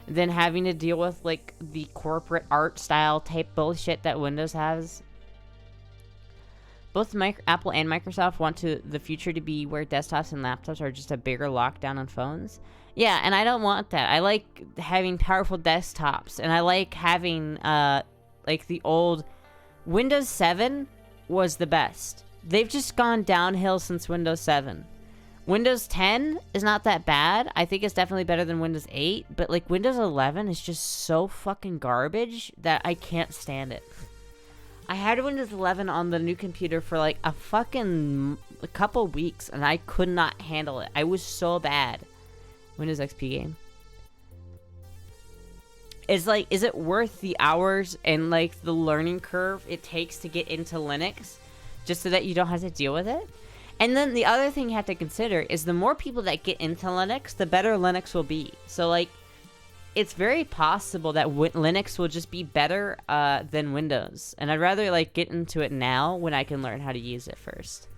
than having to deal with like the corporate art style type bullshit that Windows has. Both Apple and Microsoft want the future to be where desktops and laptops are just a bigger lockdown on phones. Yeah, and I don't want that. I like having powerful desktops, and I like having, like the old Windows 7 was the best. They've just gone downhill since Windows 7. Windows 10 is not that bad. I think it's definitely better than Windows 8, but like Windows 11 is just so fucking garbage that I can't stand it. I had Windows 11 on the new computer for like a couple weeks, and I could not handle it. I was so bad. Windows XP game. Is it worth the hours and like the learning curve it takes to get into Linux, just so that you don't have to deal with it? And then the other thing you have to consider is the more people that get into Linux, the better Linux will be. So like, it's very possible that Linux will just be better than Windows. And I'd rather like get into it now when I can learn how to use it first.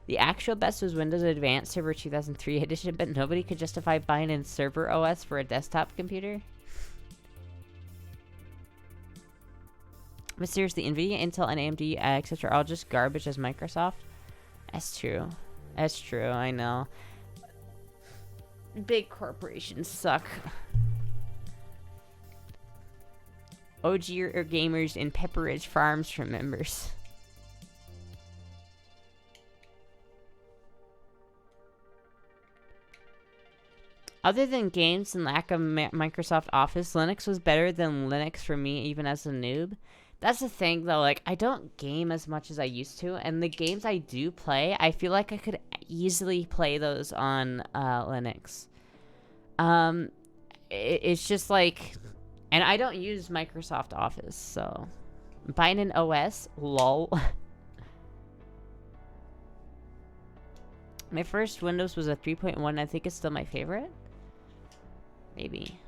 The actual best was Windows Advanced Server 2003 edition, but nobody could justify buying a server OS for a desktop computer. But seriously, Nvidia, Intel, and AMD, etc. are all just garbage as Microsoft. That's true. That's true, I know. Big corporations suck. OG or gamers in Pepperidge Farms for members. Other than games and lack of Microsoft Office, Linux was better than Linux for me, even as a noob. That's the thing, though. Like, I don't game as much as I used to, and the games I do play, I feel like I could easily play those on Linux. It's just like, and I don't use Microsoft Office, so buying an OS, lol. My first Windows was a 3.1. I think it's still my favorite. Maybe.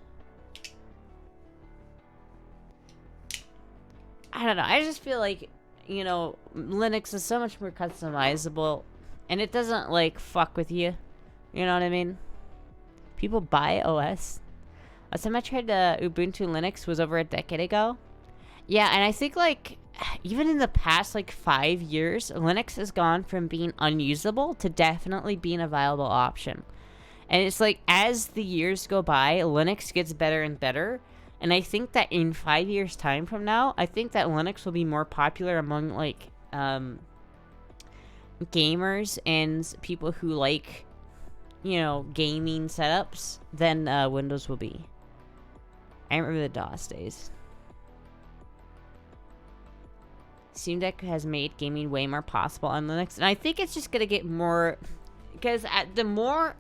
I don't know. I just feel like, you know, Linux is so much more customizable, and it doesn't like fuck with you. You know what I mean? People buy OS. Last time I tried Ubuntu Linux was over a decade ago. Yeah, and I think like even in the past like 5 years, Linux has gone from being unusable to definitely being a viable option. And it's like as the years go by, Linux gets better and better. And I think that in 5 years' time from now, I think that Linux will be more popular among like gamers and people who like, you know, gaming setups than Windows will be. I remember the DOS days. Steam Deck has made gaming way more possible on Linux, and I think it's just gonna get more, because the more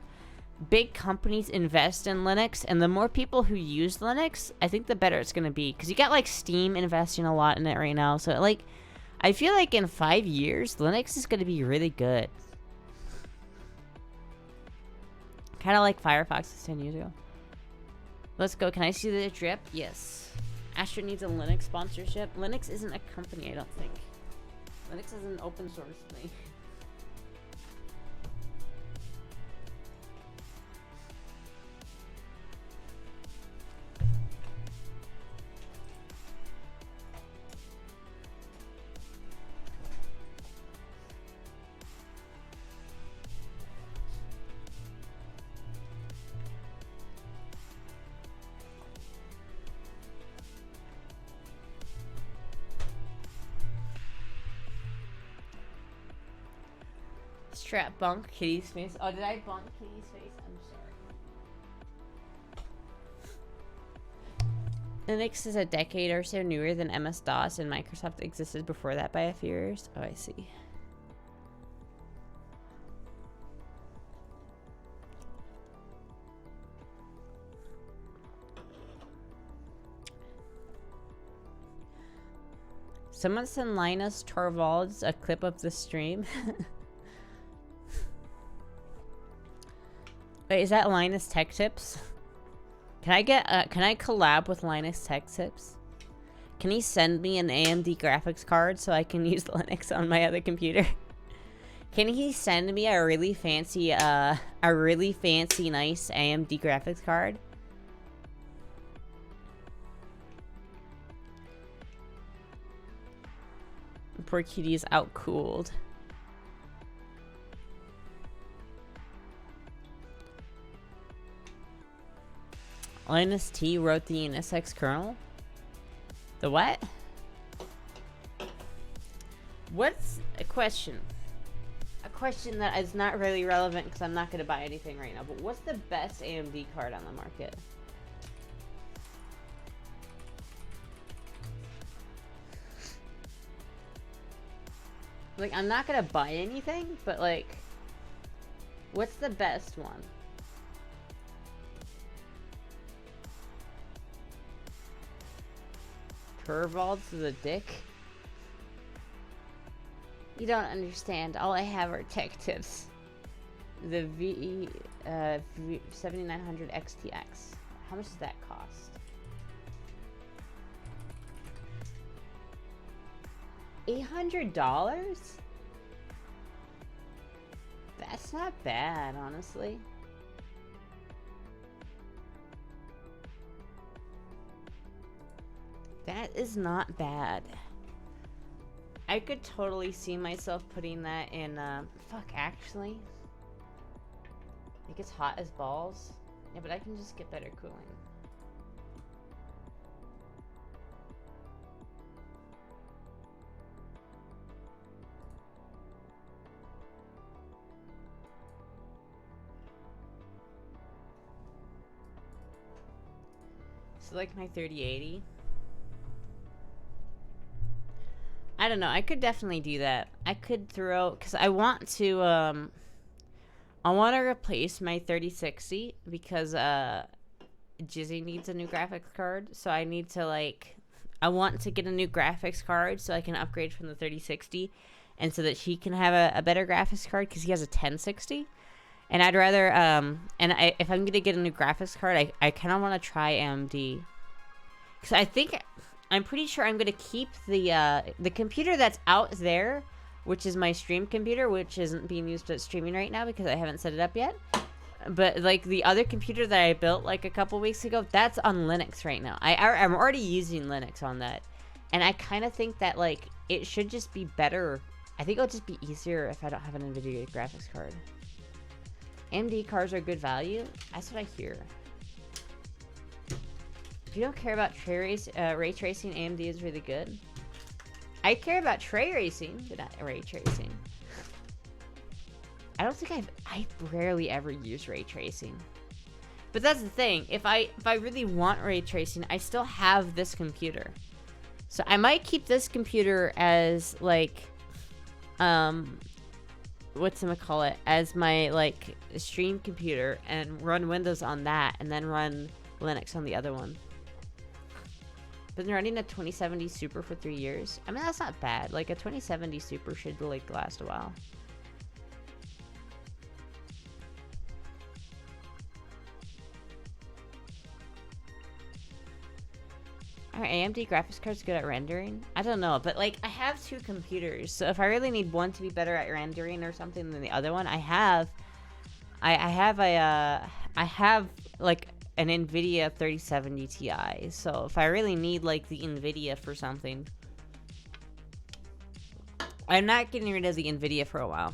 big companies invest in Linux and the more people who use Linux, I think the better it's gonna be. Because you got like Steam investing a lot in it right now, so like I feel like in 5 years Linux is gonna be really good. Kind of like Firefox was 10 years ago. Let's go. Can I see the drip? Yes. Astra needs a Linux sponsorship. Linux isn't a company, I don't think. Linux is an open source thing. Strap bonk Kitty's face. Oh, did I bonk Kitty's face? I'm sorry. Linux is a decade or so newer than MS-DOS, and Microsoft existed before that by a few years. Oh, I see. Someone send Linus Torvalds a clip of the stream. Wait, is that Linus Tech Tips? Can I collab with Linus Tech Tips? Can he send me an AMD graphics card so I can use Linux on my other computer? Can he send me a really fancy nice AMD graphics card? Poor kitty is out-cooled. Linus T wrote the NSX kernel? The what? What's a question? A question that is not really relevant because I'm not going to buy anything right now, but what's the best AMD card on the market? Like, I'm not gonna buy anything, but like, what's the best one? Torvalds is a dick. You don't understand. All I have are tech tips. The V7900 XTX. How much does that cost? $800? That's not bad, honestly. That is not bad. I could totally see myself putting that in, fuck, actually. It gets hot as balls. Yeah, but I can just get better cooling. So like my 3080. I don't know. I could definitely do that. I could throw, because I want to replace my 3060 because Jizzy needs a new graphics card. So I need to I want to get a new graphics card so I can upgrade from the 3060, and so that she can have a better graphics card because he has a 1060. And I'd rather if I'm gonna get a new graphics card, I kind of want to try AMD, because I'm pretty sure I'm gonna keep the computer that's out there, which is my stream computer, which isn't being used at streaming right now because I haven't set it up yet. But like the other computer that I built like a couple weeks ago, that's on Linux right now. I'm already using Linux on that, and I kind of think that like it should just be better. I think it'll just be easier if I don't have an NVIDIA graphics card. AMD cards are good value. That's what I hear. If you don't care about ray tracing, AMD is really good. I care about tray racing, but not ray tracing. I don't think I rarely ever use ray tracing. But that's the thing. If I really want ray tracing, I still have this computer. So I might keep this computer as like whatchamacallit, as my like stream computer and run Windows on that, and then run Linux on the other one. Been running a 2070 Super for 3 years. I mean, that's not bad. Like a 2070 Super should like last a while. Are AMD graphics cards good at rendering? I don't know, but like I have two computers, so if I really need one to be better at rendering or something than the other one, I have like an NVIDIA 3070 Ti. So if I really need like the NVIDIA for something, I'm not getting rid of the NVIDIA for a while.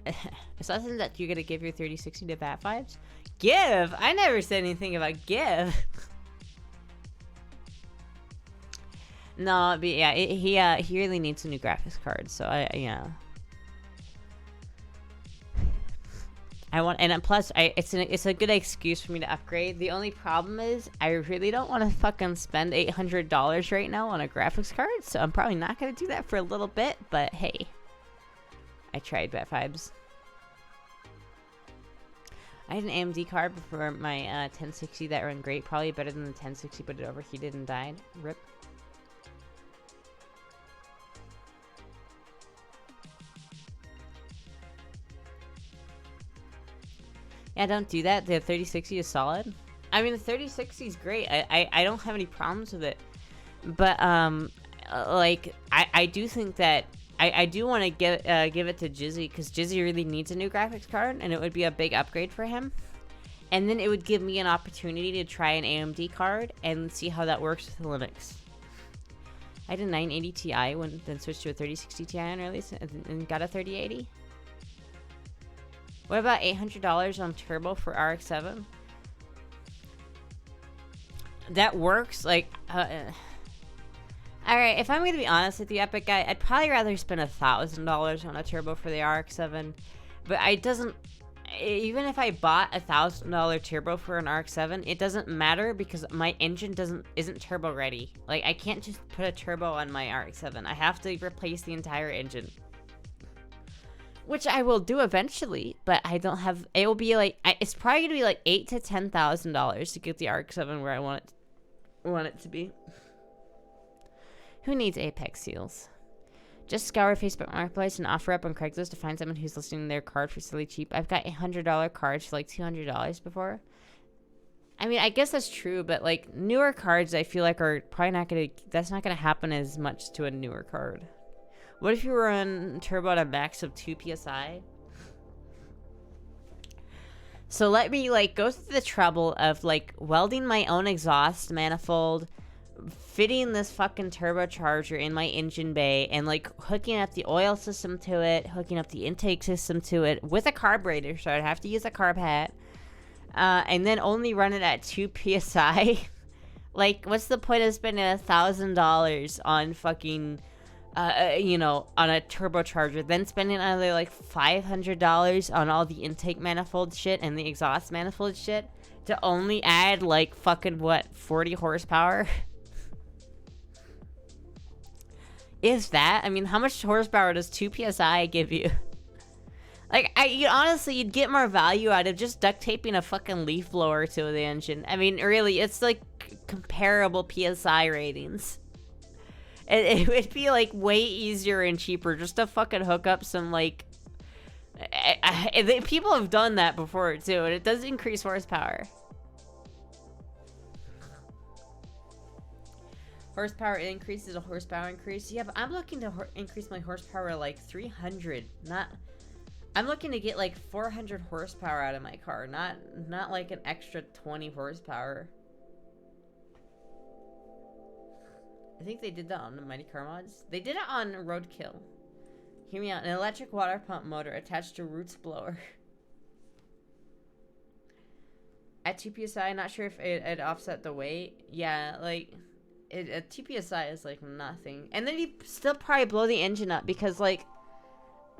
Is that something that you're gonna give your 3060 to Bat Vibes? Give? I never said anything about give. No, but yeah, he really needs a new graphics card. So I want, and plus it's a good excuse for me to upgrade. The only problem is I really don't want to fucking spend $800 right now on a graphics card, so I'm probably not gonna do that for a little bit. But hey, I tried, Bat Vibes. I had an AMD card for my 1060 that ran great, probably better than the 1060, but it overheated and died. RIP. Yeah, don't do that. The 3060 is solid. I mean, the 3060 is great. I don't have any problems with it. But, like, I do think that I do want to give it to Jizzy, because Jizzy really needs a new graphics card, and it would be a big upgrade for him. And then it would give me an opportunity to try an AMD card and see how that works with Linux. I had a 980 Ti, then switched to a 3060 Ti on release, and got a 3080. What about $800 on Turbo for RX-7? That works, like, alright, if I'm going to be honest with you, Epic Guy, I'd probably rather spend $1,000 on a Turbo for the RX-7, but even if I bought $1,000 turbo for an RX-7, it doesn't matter because my engine isn't turbo ready. Like, I can't just put a turbo on my RX-7. I have to replace the entire engine. Which I will do eventually, but I don't have, it will be like, it's probably gonna be like $8,000 to $10,000 to get the RX-7 where I want it to be. Who needs Apex Seals? Just scour Facebook Marketplace and offer up on Craigslist to find someone who's listing their card for silly cheap. I've got $100 cards for like $200 before. I mean, I guess that's true, but like newer cards I feel like are probably not gonna, that's not gonna happen as much to a newer card. What if you were on turbo at a max of 2 PSI? So let me like go through the trouble of like welding my own exhaust manifold, fitting this fucking turbocharger in my engine bay, and like hooking up the oil system to it, hooking up the intake system to it with a carburetor, so I'd have to use a carb hat, and then only run it at 2 PSI. Like, what's the point of spending $1,000 on fucking, you know, on a turbocharger, then spending another like $500 on all the intake manifold shit and the exhaust manifold shit to only add like fucking what, 40 horsepower? Is that? I mean, how much horsepower does 2 PSI give you? Like, honestly, you'd get more value out of just duct taping a fucking leaf blower to the engine. I mean, really, it's like comparable PSI ratings. It would be like way easier and cheaper just to fucking hook up some like... people have done that before too, and it does increase horsepower. Horsepower increases a horsepower increase. Yeah, but I'm looking to increase my horsepower like 300. Not, I'm looking to get like 400 horsepower out of my car, not like an extra 20 horsepower. I think they did that on the Mighty Car Mods. They did it on Roadkill. Hear me out. An electric water pump motor attached to roots blower. At 2 PSI, not sure if it offset the weight. Yeah, like... a 2 PSI is like nothing. And then you still probably blow the engine up because like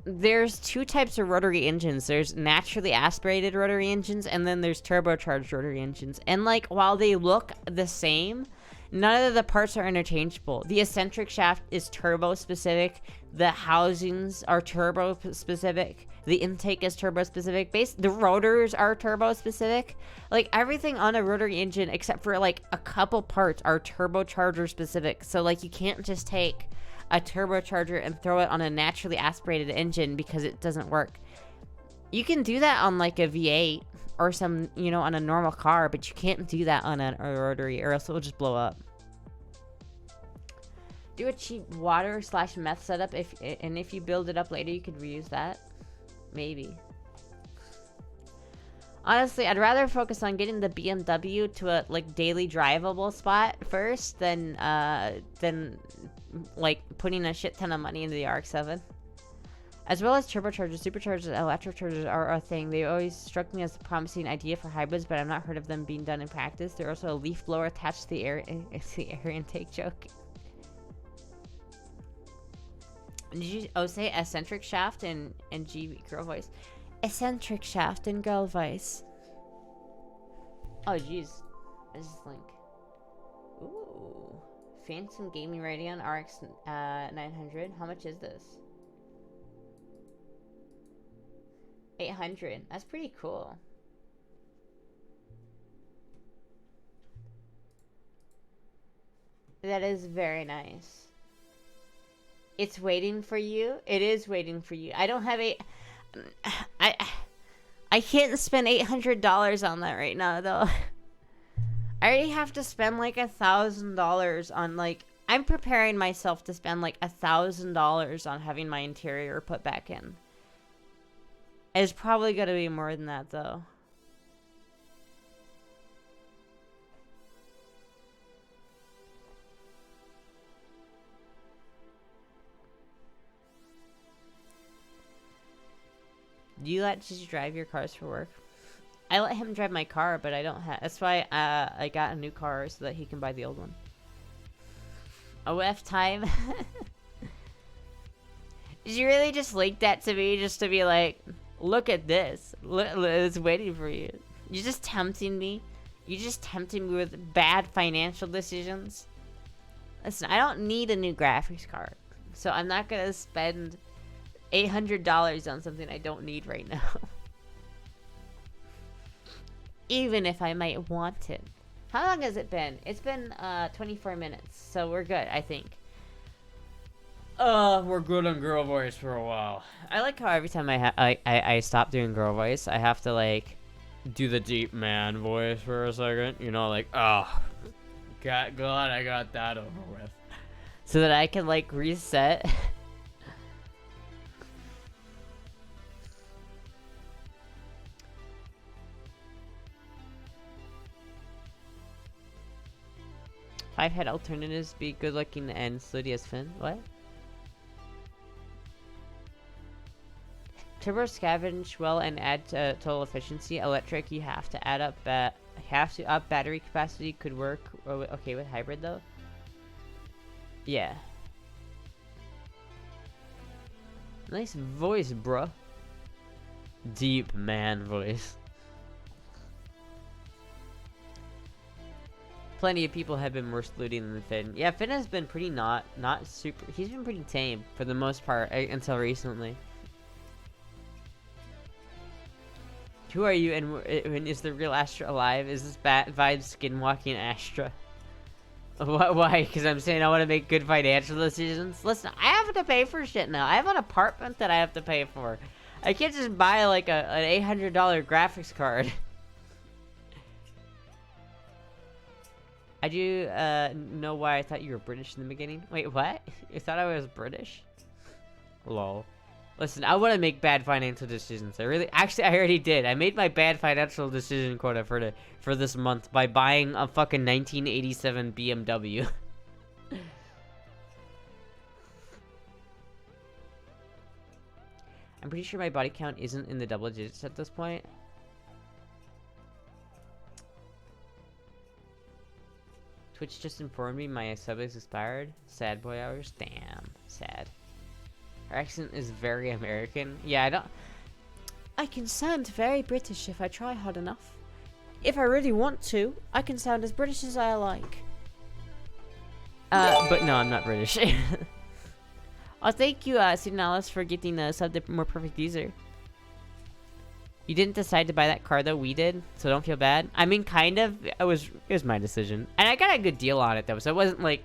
there's two types of rotary engines. There's naturally aspirated rotary engines and then there's turbocharged rotary engines. And like while they look the same, none of the parts are interchangeable. The eccentric shaft is turbo specific. The housings are turbo specific. The intake is turbo specific. The rotors are turbo specific. Like everything on a rotary engine except for like a couple parts are turbocharger specific. So like you can't just take a turbocharger and throw it on a naturally aspirated engine because it doesn't work. You can do that on like a V8 or some, you know, on a normal car, but you can't do that on a rotary or else it will just blow up. Do a cheap water/meth setup if you build it up later, you could reuse that. Maybe. Honestly, I'd rather focus on getting the BMW to a like daily drivable spot first than like putting a shit ton of money into the RX-7. As well as turbochargers, superchargers, and electrochargers are a thing. They always struck me as a promising idea for hybrids, but I've not heard of them being done in practice. There's also a leaf blower attached to the air intake joke. Did you say eccentric shaft and G girl voice? Eccentric shaft and girl voice. Oh jeez, this is link. Ooh, Phantom Gaming Radeon RX 900. How much is this? 800. That's pretty cool. That is very nice. It's waiting for you. It is waiting for you. I don't have I can't spend $800 on that right now though. I already have to spend like $1,000 on like, I'm preparing myself to spend like $1,000 on having my interior put back in. It's probably gonna be more than that though. Do you let just drive your cars for work? I let him drive my car, but I don't have. That's why I got a new car so that he can buy the old one. OF time. Did you really just link that to me just to be like, Look at this. It's waiting for you. You're just tempting me. You're just tempting me with bad financial decisions. Listen, I don't need a new graphics card. So I'm not going to spend $800 on something I don't need right now. Even if I might want it. How long has it been? It's been 24 minutes. So we're good, I think. We're good on girl voice for a while. I like how every time I stop doing girl voice, I have to like do the deep man voice for a second. You know, like, oh, glad I got that over with. So that I can like reset. Five head alternatives be good looking and slutty as Finn. What? Turbo scavenge well and add total efficiency. Electric, you have to add up up battery capacity. Could work okay with hybrid though. Yeah. Nice voice, bruh. Deep man voice. Plenty of people have been more looting than Finn. Yeah, Finn has been pretty not super. He's been pretty tame for the most part until recently. Who are you and is the real Astra alive? Is this Bat Vibe skinwalking Astra? Why? Because I'm saying I want to make good financial decisions? Listen, I have to pay for shit now. I have an apartment that I have to pay for. I can't just buy like an $800 graphics card. I do know why I thought you were British in the beginning. Wait, what? You thought I was British? Lol. Listen, I want to make bad financial decisions. Actually, I already did. I made my bad financial decision quota for this month by buying a fucking 1987 BMW. I'm pretty sure my body count isn't in the double digits at this point. Twitch just informed me my sub is expired. Sad boy hours. Damn. Sad. Her accent is very American. Yeah, I can sound very British if I try hard enough. If I really want to, I can sound as British as I like. But no, I'm not British. Oh, thank you, Signalis, for getting the sub to more perfect user. You didn't decide to buy that car though, we did, so don't feel bad. I mean, kind of. It was my decision. And I got a good deal on it though, so it wasn't like...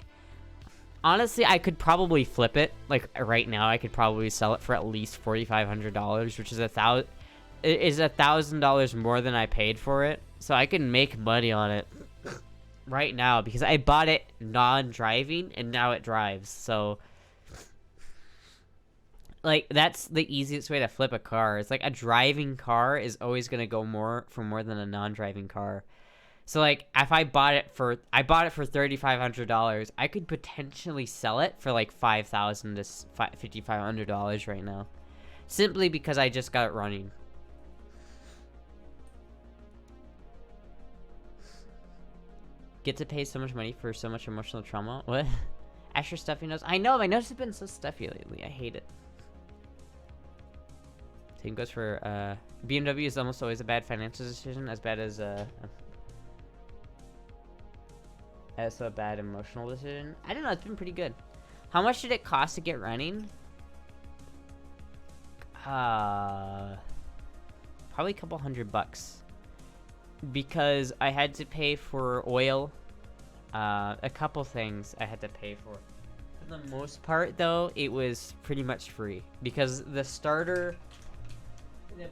Honestly, I could probably flip it. Like, right now, I could probably sell it for at least $4,500, which is $1,000 more than I paid for it. So I can make money on it right now because I bought it non-driving and now it drives. So, like, that's the easiest way to flip a car. It's like a driving car is always going to go for more than a non-driving car. So like, if I bought it for $3,500, I could potentially sell it for like $5,000 to $5,500 right now, simply because I just got it running. Get to pay so much money for so much emotional trauma. What? Asher stuffy nose. I know my nose has been so stuffy lately. I hate it. Same goes for BMW. Is almost always a bad financial decision, as bad as a bad emotional decision. I don't know, it's been pretty good. How much did it cost to get running? Probably a couple $100. Because I had to pay for oil. A couple things I had to pay for. For the most part though, it was pretty much free. Because the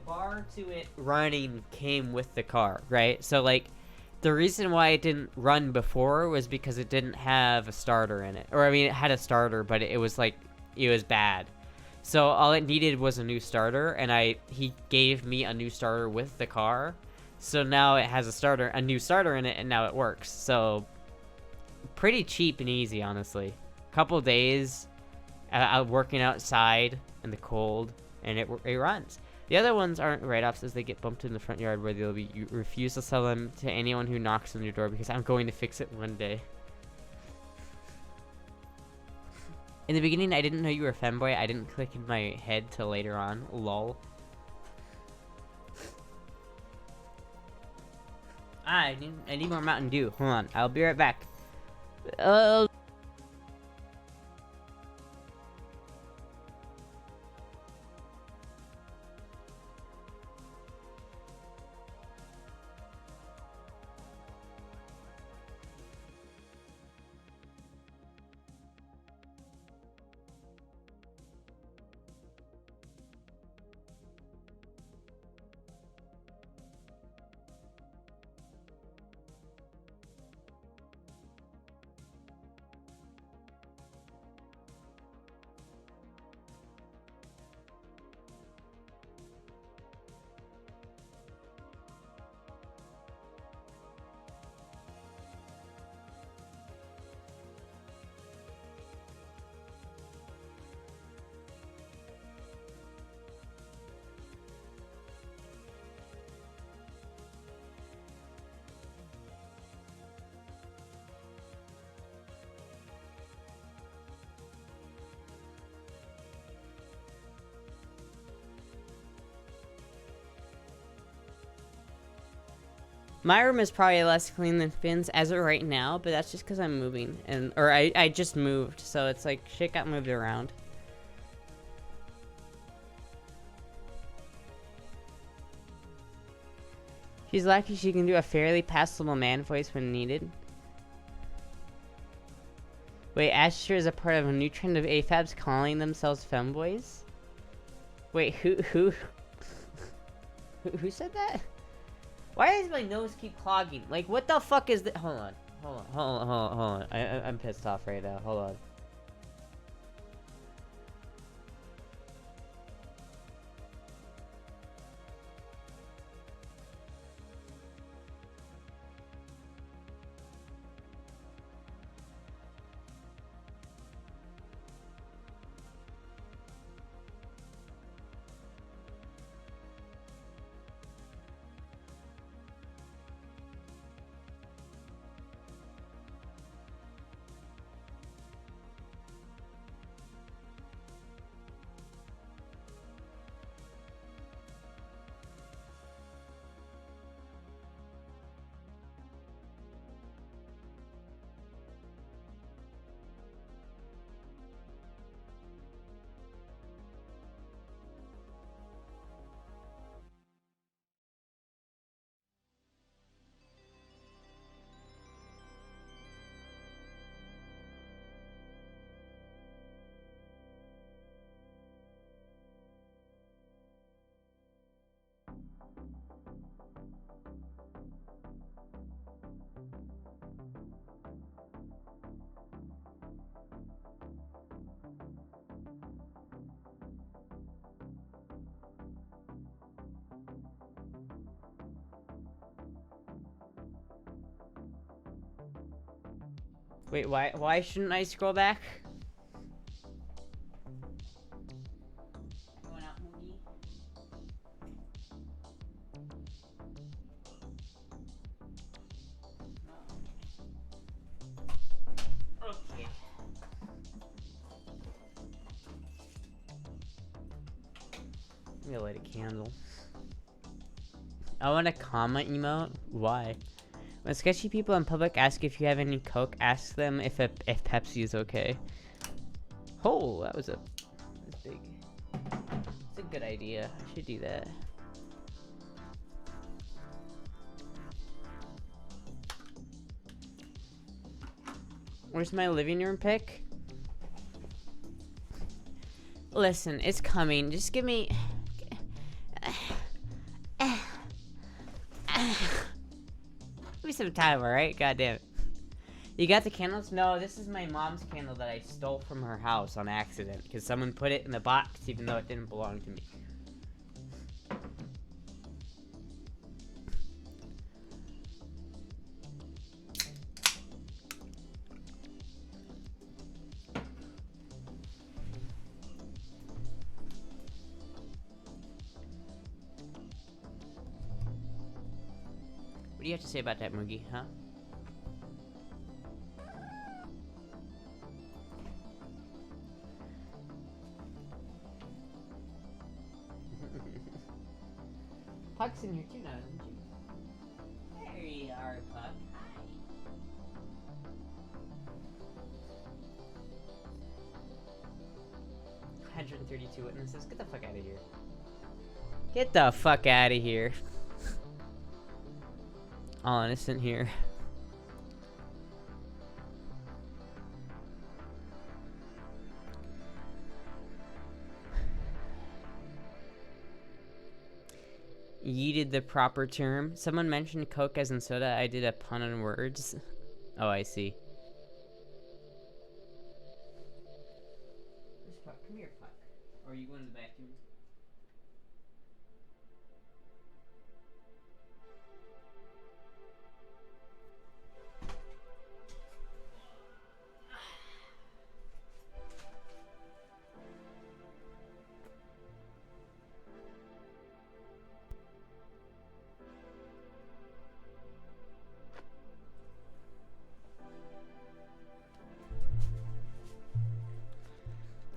bar to it running came with the car, right? So like, the reason why it didn't run before was because it didn't have a starter in it. Or, I mean, it had a starter, but it was, like, it was bad. So, all it needed was a new starter, and he gave me a new starter with the car. So, now it has a new starter in it, and now it works. So, pretty cheap and easy, honestly. Couple days, working outside in the cold, and it runs. The other ones aren't write-offs as they get bumped in the front yard where you refuse to sell them to anyone who knocks on your door because I'm going to fix it one day. In the beginning, I didn't know you were Femboy. I didn't click in my head till later on. Lol. I need more Mountain Dew. Hold on, I'll be right back. My room is probably less clean than Finn's as of right now, but that's just because I'm moving. Or I just moved, so it's like shit got moved around. She's lucky she can do a fairly passable man voice when needed. Wait, Astra is a part of a new trend of AFABs calling themselves femboys? Wait, who said that? Why does my nose keep clogging? Like, what the fuck is that? Hold on. I'm pissed off right now. Hold on. Wait, why shouldn't I scroll back? Going out, Moogie. Okay. I'm gonna light a candle. I want a comma emote. Why? When sketchy people in public ask if you have any Coke, ask them if Pepsi is okay. Oh, that's big. It's a good idea. I should do that. Where's my living room pic? Listen, it's coming. Just give me... Give me some time, alright? God damn it. You got the candles? No, this is my mom's candle that I stole from her house on accident. Because someone put it in the box even though it didn't belong to me. What do you have to say about that, Moogie, huh? Puck's in here too now, isn't she? There you are. 32 witnesses. Get the fuck out of here. Get the fuck out of here. All innocent here. Yeeted the proper term. Someone mentioned Coke as in soda. I did a pun on words. Oh, I see. Come here, fuck. Or are you going to the bathroom?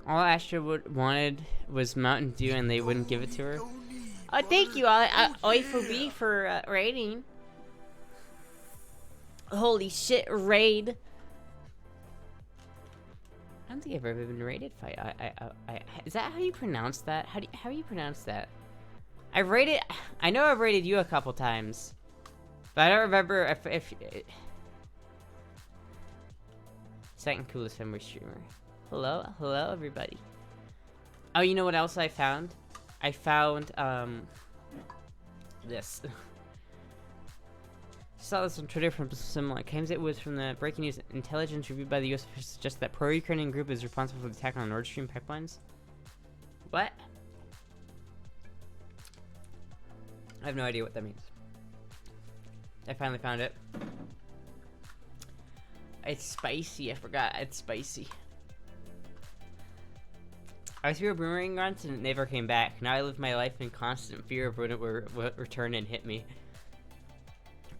All Astra wanted was Mountain Dew, and they wouldn't give it to her. Oh, thank you, OIFOB, for raiding. Holy shit, raid! I don't think I've ever been raided. Is that how you pronounce that? How do you pronounce that? I've raided. I know I've raided you a couple times, but I don't remember if second coolest Femboy streamer. Hello, everybody. Oh, you know what else I found? I found, this. Saw this on Twitter from some claims it was from the breaking news intelligence reviewed by the U.S. suggests that pro-Ukrainian group is responsible for the attack on Nord Stream pipelines. What? I have no idea what that means. I finally found it. It's spicy. I forgot. It's spicy. I was fear of boomerang grunts and it never came back. Now I live my life in constant fear of when it will return and hit me.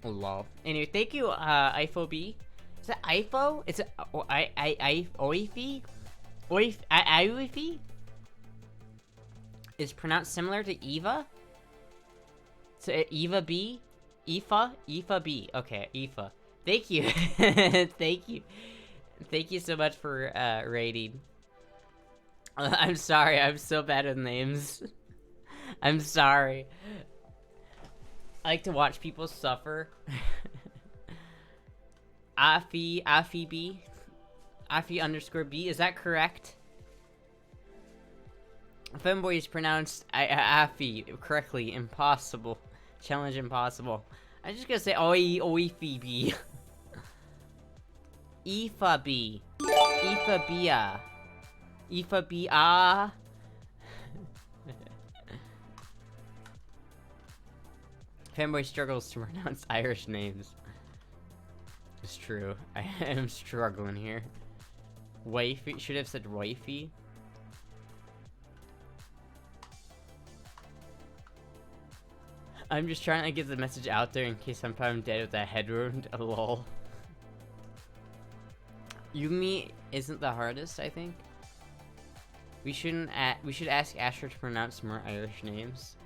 Oh, lol. Anyway, thank you, IFOB. Is that IFO? Is it OIFI? IFI? Is pronounced similar to Eva? So Eva B? Ifa B. Okay, Ifa. Thank you. Thank you. Thank you so much for raiding. I'm sorry, I'm so bad with names. I'm sorry. I like to watch people suffer. Afi B. Afi underscore B, is that correct? Femboy is pronounced Afi correctly. Impossible. Challenge impossible. I'm just gonna say Oifi B. Ifa B. Ifa Bia. Ifa Bia. Femboy struggles to pronounce Irish names. It's true. I am struggling here. Wifey. Should have said wifey. I'm just trying to get the message out there in case I'm found dead with a head wound. Lol. Yumi isn't the hardest, I think. We should ask Astra to pronounce more Irish names.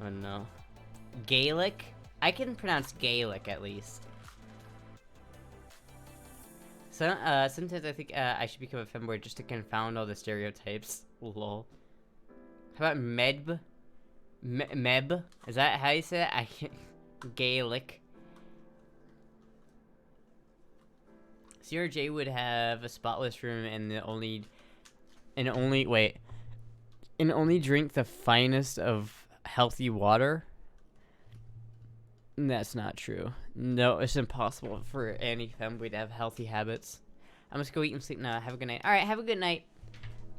Oh no. Gaelic? I can pronounce Gaelic at least. So, sometimes I think I should become a femboy just to confound all the stereotypes. Lol. How about Meb? Meb? Is that how you say it? I can't. Gaelic. CRJ would have a spotless room and only drink the finest of healthy water. That's not true. No, it's impossible for any femboy to have healthy habits. I'm just go eat and sleep now. Have a good night. Alright, have a good night.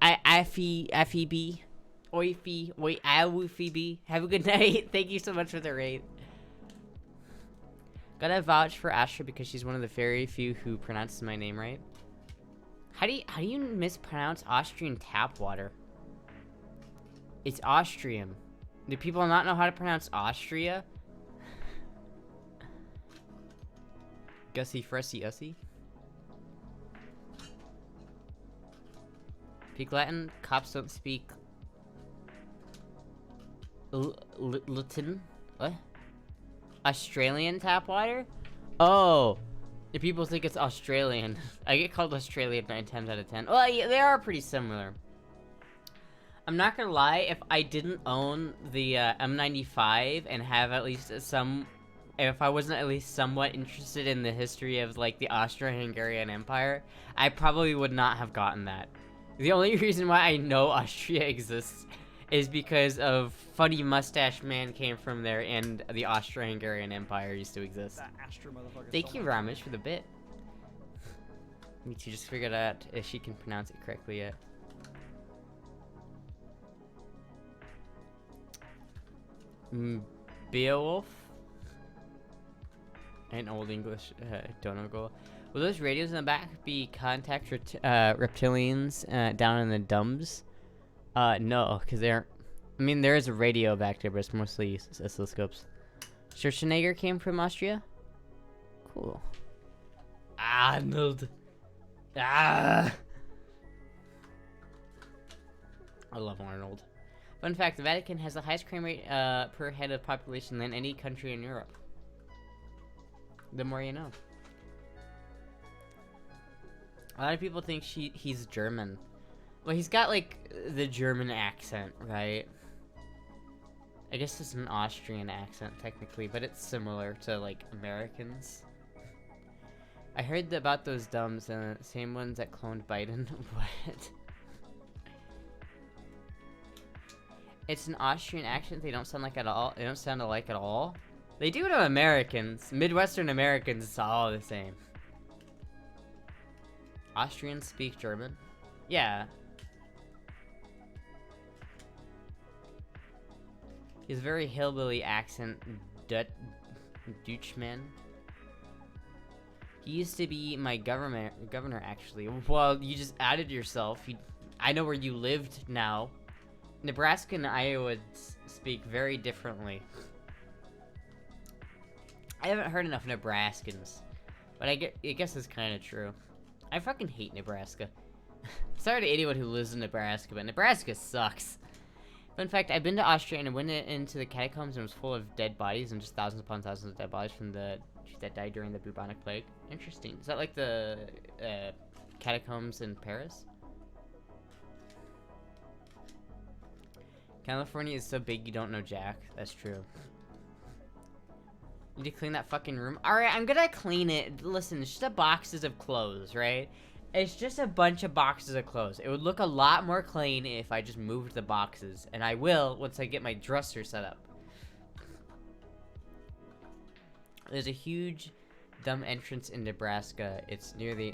Affy B. Oify B. Have a good night. Thank you so much for the raid. Gotta vouch for Astra because she's one of the very few who pronounces my name right. How do you mispronounce Austrian tap water? It's Austrian. Do people not know how to pronounce Austria? Gussie Fressy Ussy. Speak Latin. Cops don't speak Latin. What? Australian tap water? Oh, if people think it's Australian. I get called Australian 9 times out of 10. Well, yeah, they are pretty similar. I'm not gonna lie, if I didn't own the M95 and have at least if I wasn't at least somewhat interested in the history of like the Austro-Hungarian Empire, I probably would not have gotten that. The only reason why I know Austria exists is because of Funny Mustache Man came from there and the Austro-Hungarian Empire used to exist. That Astra motherfucker. Thank you, Ramesh, for the bit. Me too, just figured out if she can pronounce it correctly yet. Beowulf? And Old English, Donegal. Will those radios in the back be contact reptilians down in the dumbs? No, because they aren't. I mean, there is a radio back there, but it's mostly oscilloscopes. Schwarzenegger came from Austria? Cool. Arnold. Ah! I love Arnold. Fun fact, the Vatican has the highest crime rate per head of population than any country in Europe. The more you know. A lot of people think he's German. Well, he's got, like, the German accent, right? I guess it's an Austrian accent, technically, but it's similar to, like, Americans. I heard about those dumbs, the same ones that cloned Biden. What? It's an Austrian accent. They don't sound like at all. They don't sound alike at all. They do to Americans. Midwestern Americans, it's all the same. Austrians speak German? Yeah. He's a very hillbilly accent, Dutchman. He used to be my governor, actually. Well, you just added yourself. I know where you lived now. Nebraska and Iowa speak very differently. I haven't heard enough Nebraskans, but I guess it's kind of true. I fucking hate Nebraska. Sorry to anyone who lives in Nebraska, but Nebraska sucks. Fun fact, I've been to Austria and I went into the catacombs and it was full of dead bodies and just thousands upon thousands of dead bodies from that died during the bubonic plague. Interesting. Is that like the catacombs in Paris? California is so big you don't know Jack. That's true. Need to clean that fucking room. Alright, I'm gonna clean it. Listen, it's just boxes of clothes, right? It's just a bunch of boxes of clothes. It would look a lot more clean if I just moved the boxes. And I will once I get my dresser set up. There's a huge dumb entrance in Nebraska. It's near the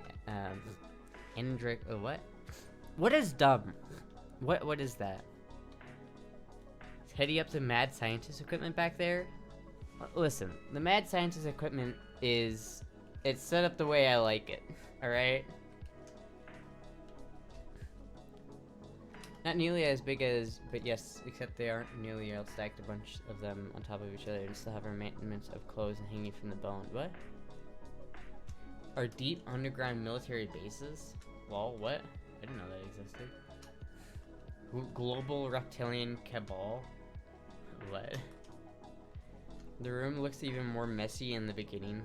what? What is dumb? What is that? Is heading up to Mad Scientist equipment back there? Listen, the Mad Scientist equipment it's set up the way I like it. Alright? Not nearly as big as, but yes, except they aren't nearly all stacked a bunch of them on top of each other and still have remnants of clothes hanging from the bone. What? Are deep underground military bases? Lol, what? I didn't know that existed. Global reptilian cabal? What? The room looks even more messy in the beginning.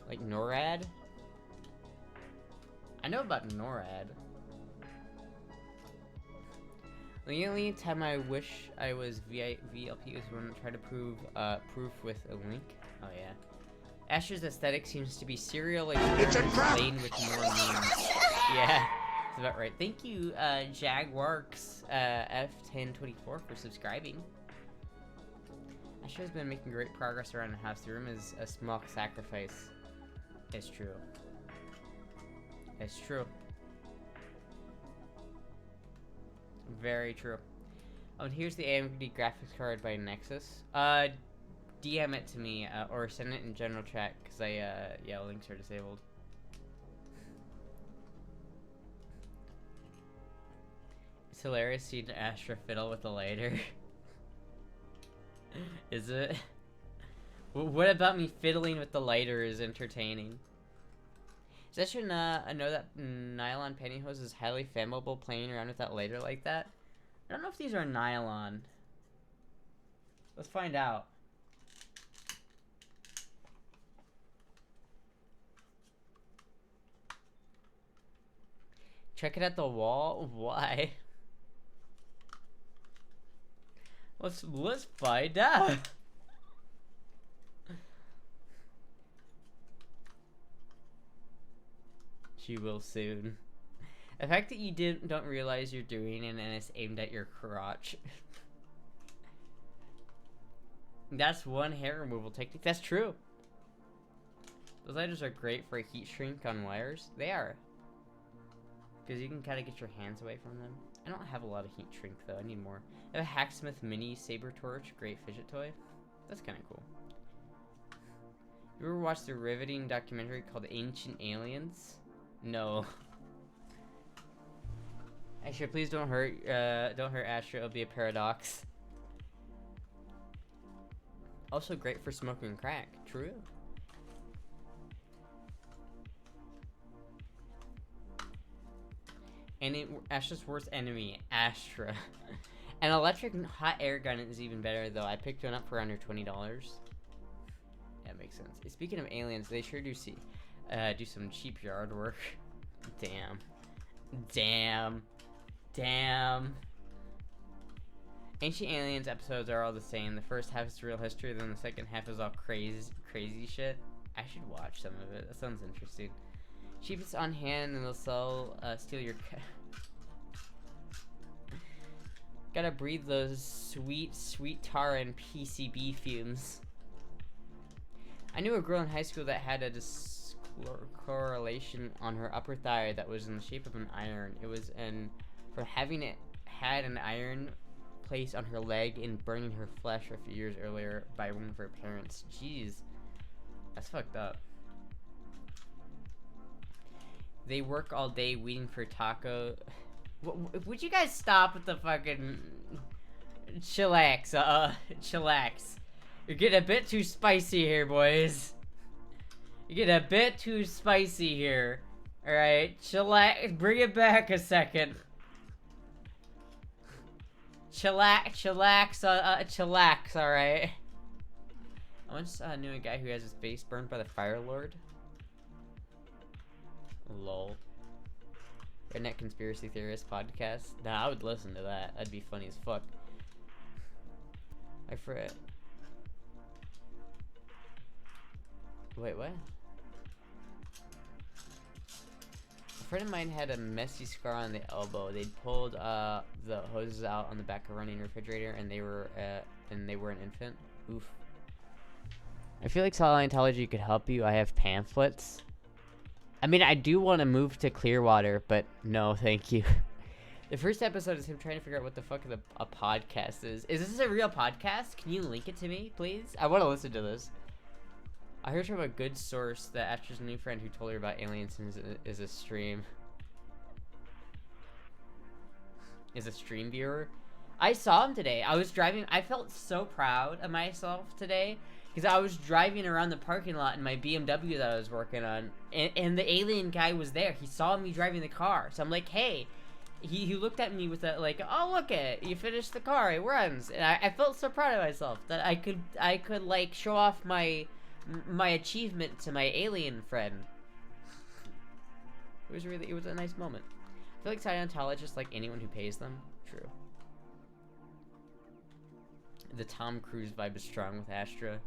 Like NORAD? I know about NORAD. The only time I wish I was VLP was when I tried to prove proof with a link. Oh yeah. Asher's aesthetic seems to be serial explained with more memes. Yeah, that's about right. Thank you, Jaguarks F1024 for subscribing. Asher's been making great progress around the house. The room is a small sacrifice. It's true. It's true. Very true. Oh, and here's the AMD graphics card by Nexus. DM it to me, or send it in general chat, because yeah, links are disabled. It's hilarious seeing Astra fiddle with the lighter. Is it? What about me fiddling with the lighter is entertaining? Does Astra know that nylon pantyhose is highly flammable playing around with that lighter like that? I don't know if these are nylon. Let's find out. Check it at the wall? Why? Let's find out. She will soon. The fact that you don't realize you're doing it and it's aimed at your crotch. That's one hair removal technique. That's true. Those lighters are great for a heat shrink on wires. They are. Because you can kind of get your hands away from them. I don't have a lot of heat shrink though. I need more. I have a Hacksmith Mini Saber Torch. Great fidget toy. That's kind of cool. You ever watched the riveting documentary called Ancient Aliens? No. Actually, please don't hurt Astra. It'll be a paradox. Also great for smoking crack. True. And Astra's worst enemy, Astra. An electric hot air gun is even better though. I picked one up for under $20. That makes sense. Speaking of aliens, they sure do do some cheap yard work. Damn. Ancient Aliens episodes are all the same. The first half is real history, then the second half is all crazy shit. I should watch some of it. That sounds interesting. Cheapest on hand, and they'll steal your. Gotta breathe those sweet tar and PCB fumes. I knew a girl in high school that had a discoloration on her upper thigh that was in the shape of an iron. It was from having had an iron placed on her leg and burning her flesh a few years earlier by one of her parents. Jeez, that's fucked up. They work all day waiting for taco. Would you guys stop with the fucking chillax? Chillax. You're getting a bit too spicy here, boys. You're getting a bit too spicy here. All right, chillax. Bring it back a second. Chillax. All right. I once knew a guy who has his face burned by the Fire Lord. Lol. Redneck Conspiracy Theorist podcast. Nah, I would listen to that. That'd be funny as fuck. I forget. Wait, what? A friend of mine had a messy scar on the elbow. They'd pulled the hoses out on the back of a running refrigerator, and they were an infant. Oof. I feel like Scientology could help you. I have pamphlets. I mean, I do want to move to Clearwater, but no, thank you. The first episode is him trying to figure out what the fuck a podcast is. Is this a real podcast? Can you link it to me, please? I want to listen to this. I heard from a good source that Astra's new friend who told her about aliens is a stream viewer. I saw him today. I was driving. I felt so proud of myself today. Because I was driving around the parking lot in my BMW that I was working on, and the alien guy was there. He saw me driving the car, so I'm like, hey. He looked at me with that, like, oh, look it, you finished the car, it runs. And I felt so proud of myself that I could like show off my achievement to my alien friend. It was a nice moment. I feel like Scientologists like anyone who pays them. True. The Tom Cruise vibe is strong with Astra.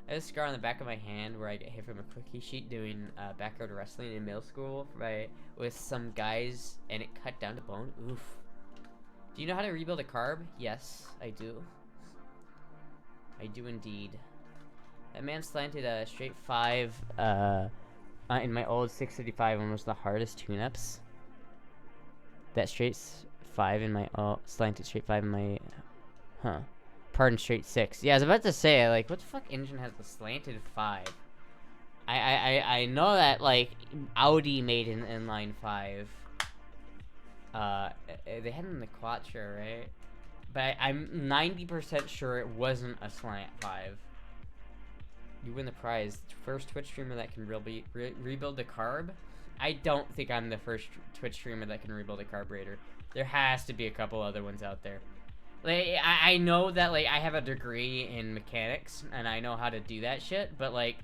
I have a scar on the back of my hand where I get hit from a cookie sheet doing backyard wrestling in middle school with some guys, and it cut down to bone. Oof. Do you know how to rebuild a carb? Yes, I do. I do indeed. That man slanted a straight 5 in my old 635, one was the hardest tune-ups. That straight 5 in my slanted straight 5 in my pardon, straight 6. Yeah, I was about to say, like, what the fuck engine has the slanted 5? I know that, like, Audi made an inline 5. They had it in the Quattro, right? But I'm 90% sure it wasn't a slant 5. You win the prize. First Twitch streamer that can rebuild a carb? I don't think I'm the first Twitch streamer that can rebuild a carburetor. There has to be a couple other ones out there. Like, I know that, like, I have a degree in mechanics, and I know how to do that shit, but, like,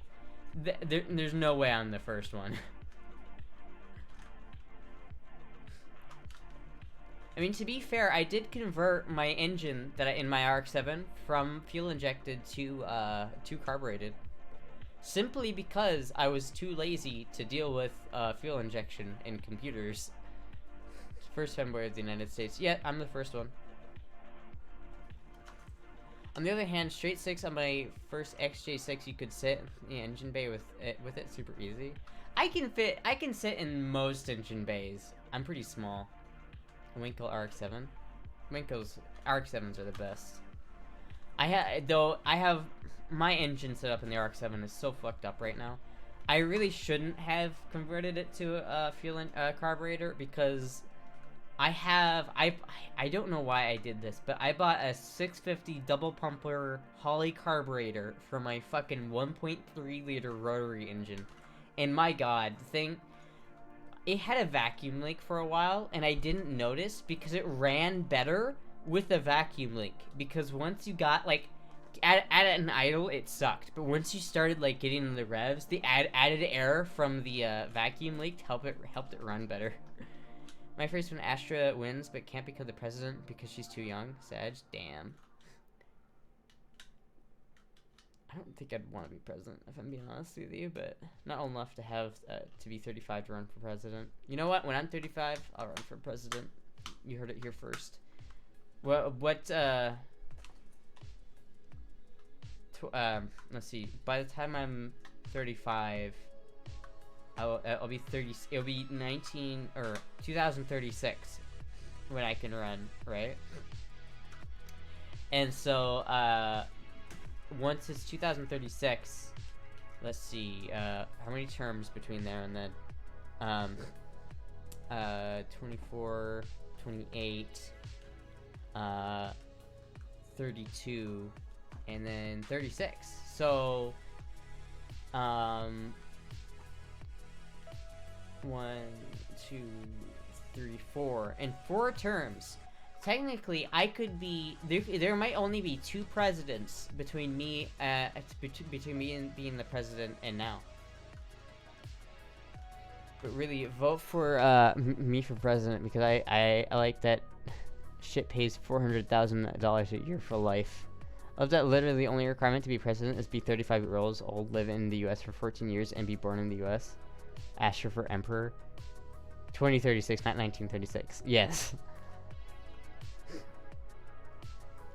there's no way I'm the first one. I mean, to be fair, I did convert my engine in my RX-7 from fuel injected to carbureted, simply because I was too lazy to deal with fuel injection in computers. First Femboy of the United States. Yeah, I'm the first one. On the other hand, straight 6 on my first XJ6, you could sit in the engine bay with it super easy. I can sit in most engine bays. I'm pretty small. Winkle RX-7. Winkle's RX-7s are the best. I have my engine set up in the RX-7 is so fucked up right now. I really shouldn't have converted it to a carburetor, because I don't know why I did this, but I bought a 650 double pumper Holley carburetor for my fucking 1.3 liter rotary engine, and my god, the thing, it had a vacuum leak for a while, and I didn't notice because it ran better with a vacuum leak. Because once you got, like, at an idle, it sucked. But once you started, like, getting the revs, the added air from the vacuum leak helped it run better. My first one, Astra wins, but can't become the president because she's too young. Sag, damn. I don't think I'd want to be president, if I'm being honest with you, but not old enough to have to be 35 to run for president. You know what? When I'm 35, I'll run for president. You heard it here first. Let's see. By the time I'm 35, I'll be 30. It'll be 2036 when I can run, right? And so once it's 2036, let's see, how many terms between there and then? 24, 28, 32, and then 36. So, 1, 2, 3, 4, and 4 terms. Technically, I could be there might only be 2 presidents between me between me and being the president and now. But really, vote for me for president, because I like that shit pays $400,000 a year for life. Of that, literally the only requirement to be president is be 35 years old, live in the US for 14 years, and be born in the US. Astra for emperor. 2036, not 1936. Yes.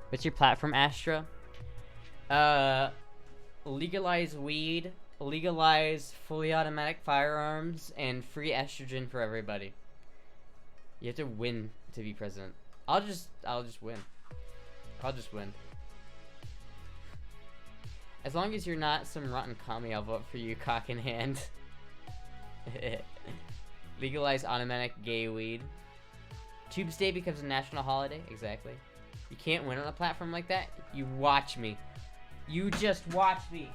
What's your platform, Astra? Legalize weed, legalize fully automatic firearms, and free estrogen for everybody. You have to win to be president. I'll just win. I'll just win. As long as you're not some rotten commie, I'll vote for you, cock in hand. Legalize automatic gay weed. Tuesday Day becomes a national holiday. Exactly. You can't win on a platform like that. You watch me. You just watch me.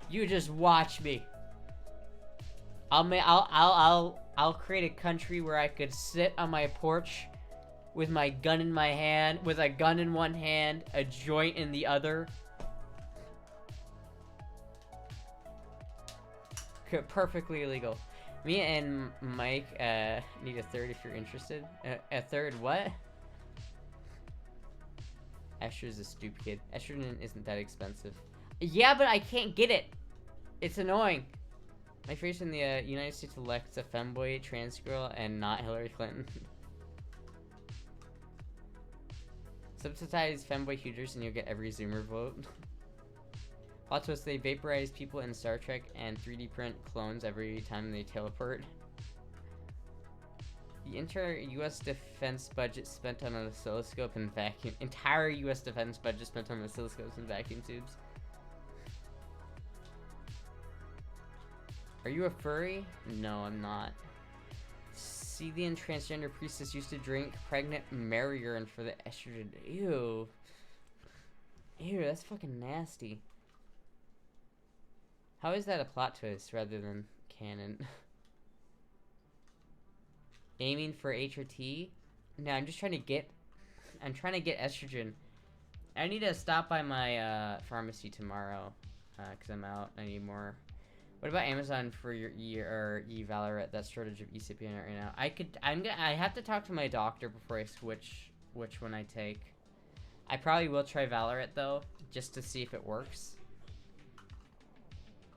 You just watch me. I'll create a country where I could sit on my porch with my gun in my hand, with a gun in one hand, a joint in the other. Perfectly illegal. Me and Mike need a third if you're interested. A third what? Astra's a stupid kid. Estrogen isn't that expensive. Yeah, but I can't get it. It's annoying. My face in the United States elects a femboy, trans girl, and not Hillary Clinton. Subsidize femboy hooters and you'll get every Zoomer vote. Plot twist, they vaporize people in Star Trek and 3D print clones every time they teleport. The entire U.S. defense budget spent on an oscilloscope and vacuum. Entire U.S. defense budget spent on oscilloscopes and vacuum tubes. Are you a furry? No, I'm not. Scythian transgender priestess used to drink pregnant mare urine for the estrogen. Ew. Ew, that's fucking nasty. How is that a plot twist rather than canon? Aiming for HRT? No, I'm trying to get estrogen. I need to stop by my pharmacy tomorrow, because I'm out. I need more What about Amazon for your Valorant? That shortage of eCPN right now. I have to talk to my doctor before I switch which one I take. I probably will try Valorant though, just to see if it works.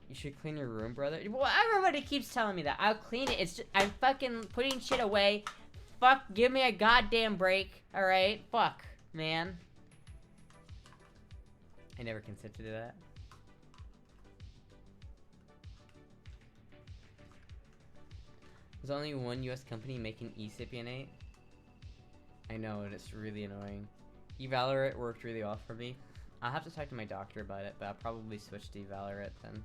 You should clean your room, brother. Well, everybody keeps telling me that. I'll clean it. It's just, I'm fucking putting shit away. Fuck, give me a goddamn break. All right, fuck, man. I never consented to that. There's only one U.S. company making eCPN 8. I know, and it's really annoying. eValorant worked really well for me. I'll have to talk to my doctor about it, but I'll probably switch to eValorant then.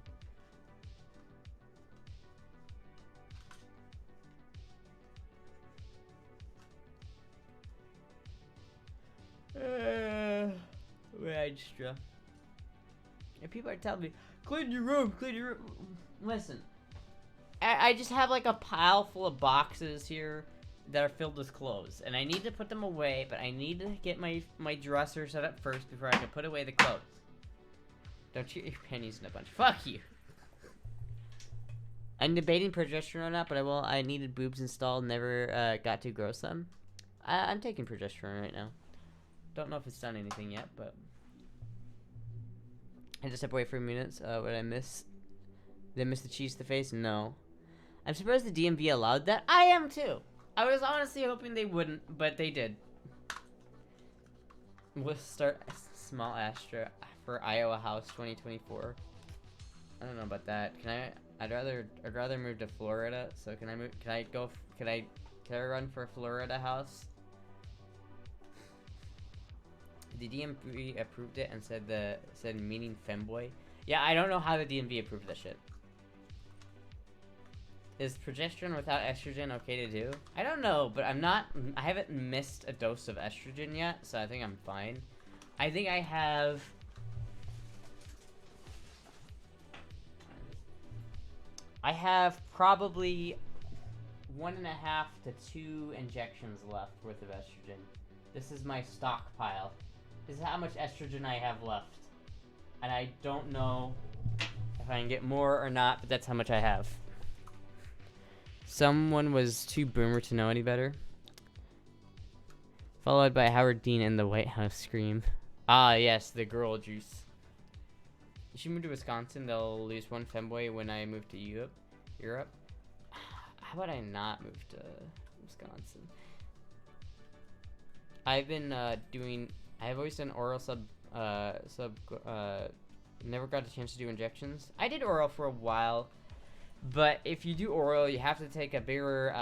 Extra. And people are telling me, clean your room, clean your room. Listen, I just have like a pile full of boxes here that are filled with clothes, and I need to put them away, but I need to get my dresser set up first before I can put away the clothes. Don't shoot your panties in a bunch. Fuck you. I'm debating progesterone up, but I needed boobs installed, never got to grow some. I'm taking progesterone right now. Don't know if it's done anything yet, but I just stepped away for a minute. What I miss? Did I miss the cheese to face? No. I'm surprised the DMV allowed that. I am too. I was honestly hoping they wouldn't, but they did. We'll start small Astra for Iowa House 2024. I don't know about that. I'd rather move to Florida. So can I run for Florida House? The DMV approved it and said meaning femboy. Yeah, I don't know how the DMV approved that shit. Is progesterone without estrogen okay to do? I don't know, but I haven't missed a dose of estrogen yet, so I think I'm fine. I think I have probably 1.5 to 2 injections left worth of estrogen. This is my stockpile. This is how much estrogen I have left. And I don't know if I can get more or not, but that's how much I have. Someone was too boomer to know any better. Followed by Howard Dean and the White House scream. Ah, yes, the girl juice. You should move to Wisconsin. They'll lose one femboy when I move to Europe. How about I not move to Wisconsin? I've been I've always done oral never got a chance to do injections. I did oral for a while, but if you do oral, you have to take a bigger, you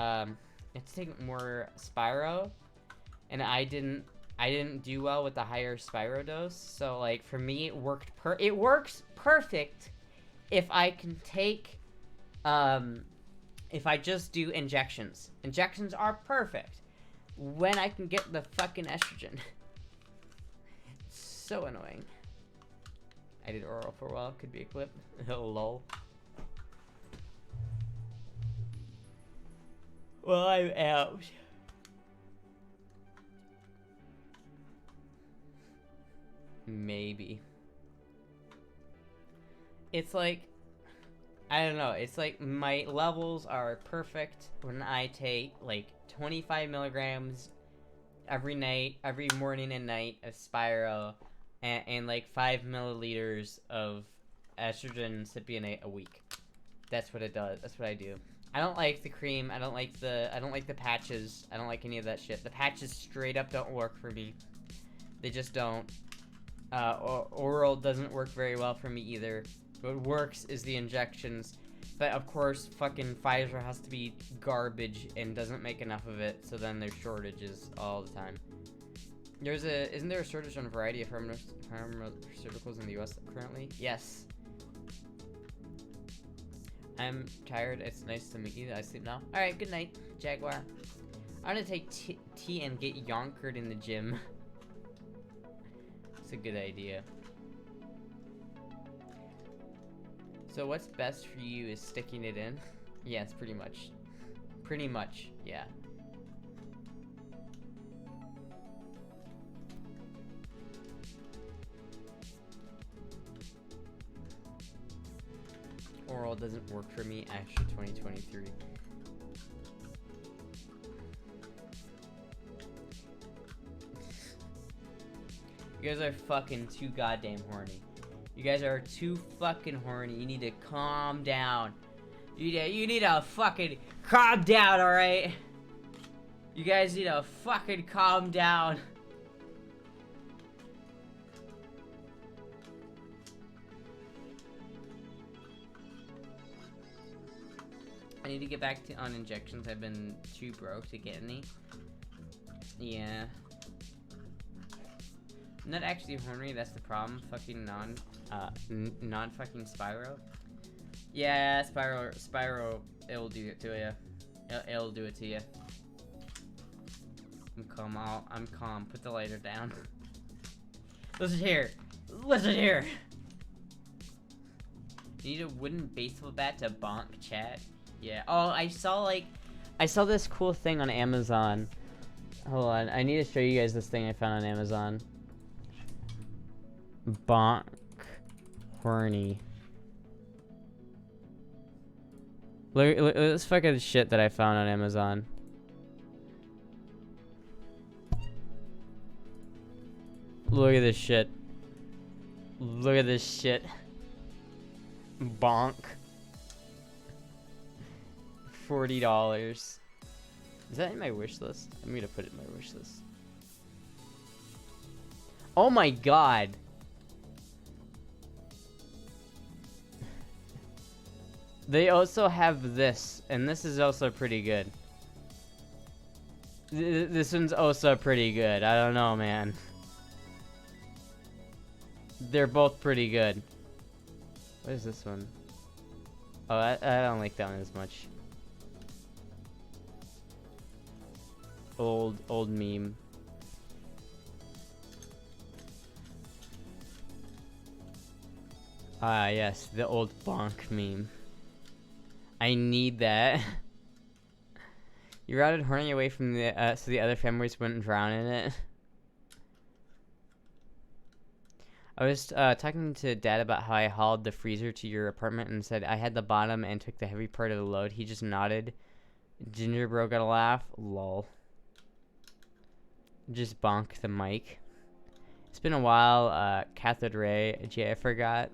have to take more Spiro, and I didn't do well with the higher Spiro dose. So like for me, it works perfect if I can take, if I just do injections. Injections are perfect when I can get the fucking estrogen. It's so annoying. I did oral for a while. Could be a clip. Lol. Well, I'm out. Maybe. It's like, I don't know. It's like my levels are perfect when I take like 25 milligrams every night, every morning and night of Spiro, and like 5 milliliters of estrogen cypionate a week. That's what it does. That's what I do. I don't like the cream. I don't like the patches. I don't like any of that shit. The patches straight up don't work for me. They just don't. Oral doesn't work very well for me either. What works is the injections. But of course, fucking Pfizer has to be garbage and doesn't make enough of it, so then there's shortages all the time. Isn't there a shortage on a variety of pharmaceuticals in the US currently? Yes. I'm tired. It's nice to meet you. I sleep now. Alright, good night, Jaguar. I'm gonna take tea and get yonkered in the gym. It's a good idea. So what's best for you is sticking it in? Yes, pretty much. Pretty much, yeah. oral doesn't work for me. Astra 2023. You guys are fucking too goddamn horny. You guys are too fucking horny. You need to calm down. You need to fucking calm down, alright? You guys need to fucking calm down. I need to get back on injections. I've been too broke to get any. Yeah. I'm not actually horny, that's the problem. Fucking non-fucking Spyro. Yeah, Spyro, it'll do it to you. It'll do it to you. I'm calm, I'm calm. Put the lighter down. Listen here. Listen here. You need a wooden baseball bat to bonk chat. Yeah. Oh, I saw this cool thing on Amazon. Hold on, I need to show you guys this thing I found on Amazon. Bonk horny. Look at this fucking shit that I found on Amazon. Look at this shit. Look at this shit. Bonk. $40. Is that in my wish list? I'm gonna put it in my wish list. Oh my god. They also have this, and this is also pretty good. This one's also pretty good. I don't know, man. They're both pretty good. What is this one? Oh, I don't like that one as much. Old meme. Ah, yes, the old bonk meme. I need that. You routed horny away from the so the other femboys wouldn't drown in it. I was talking to Dad about how I hauled the freezer to your apartment and said I had the bottom and took the heavy part of the load. He just nodded. Ginger bro got a laugh. Lol. Just bonk the mic. It's been a while. Cathode Ray. Jay, I forgot.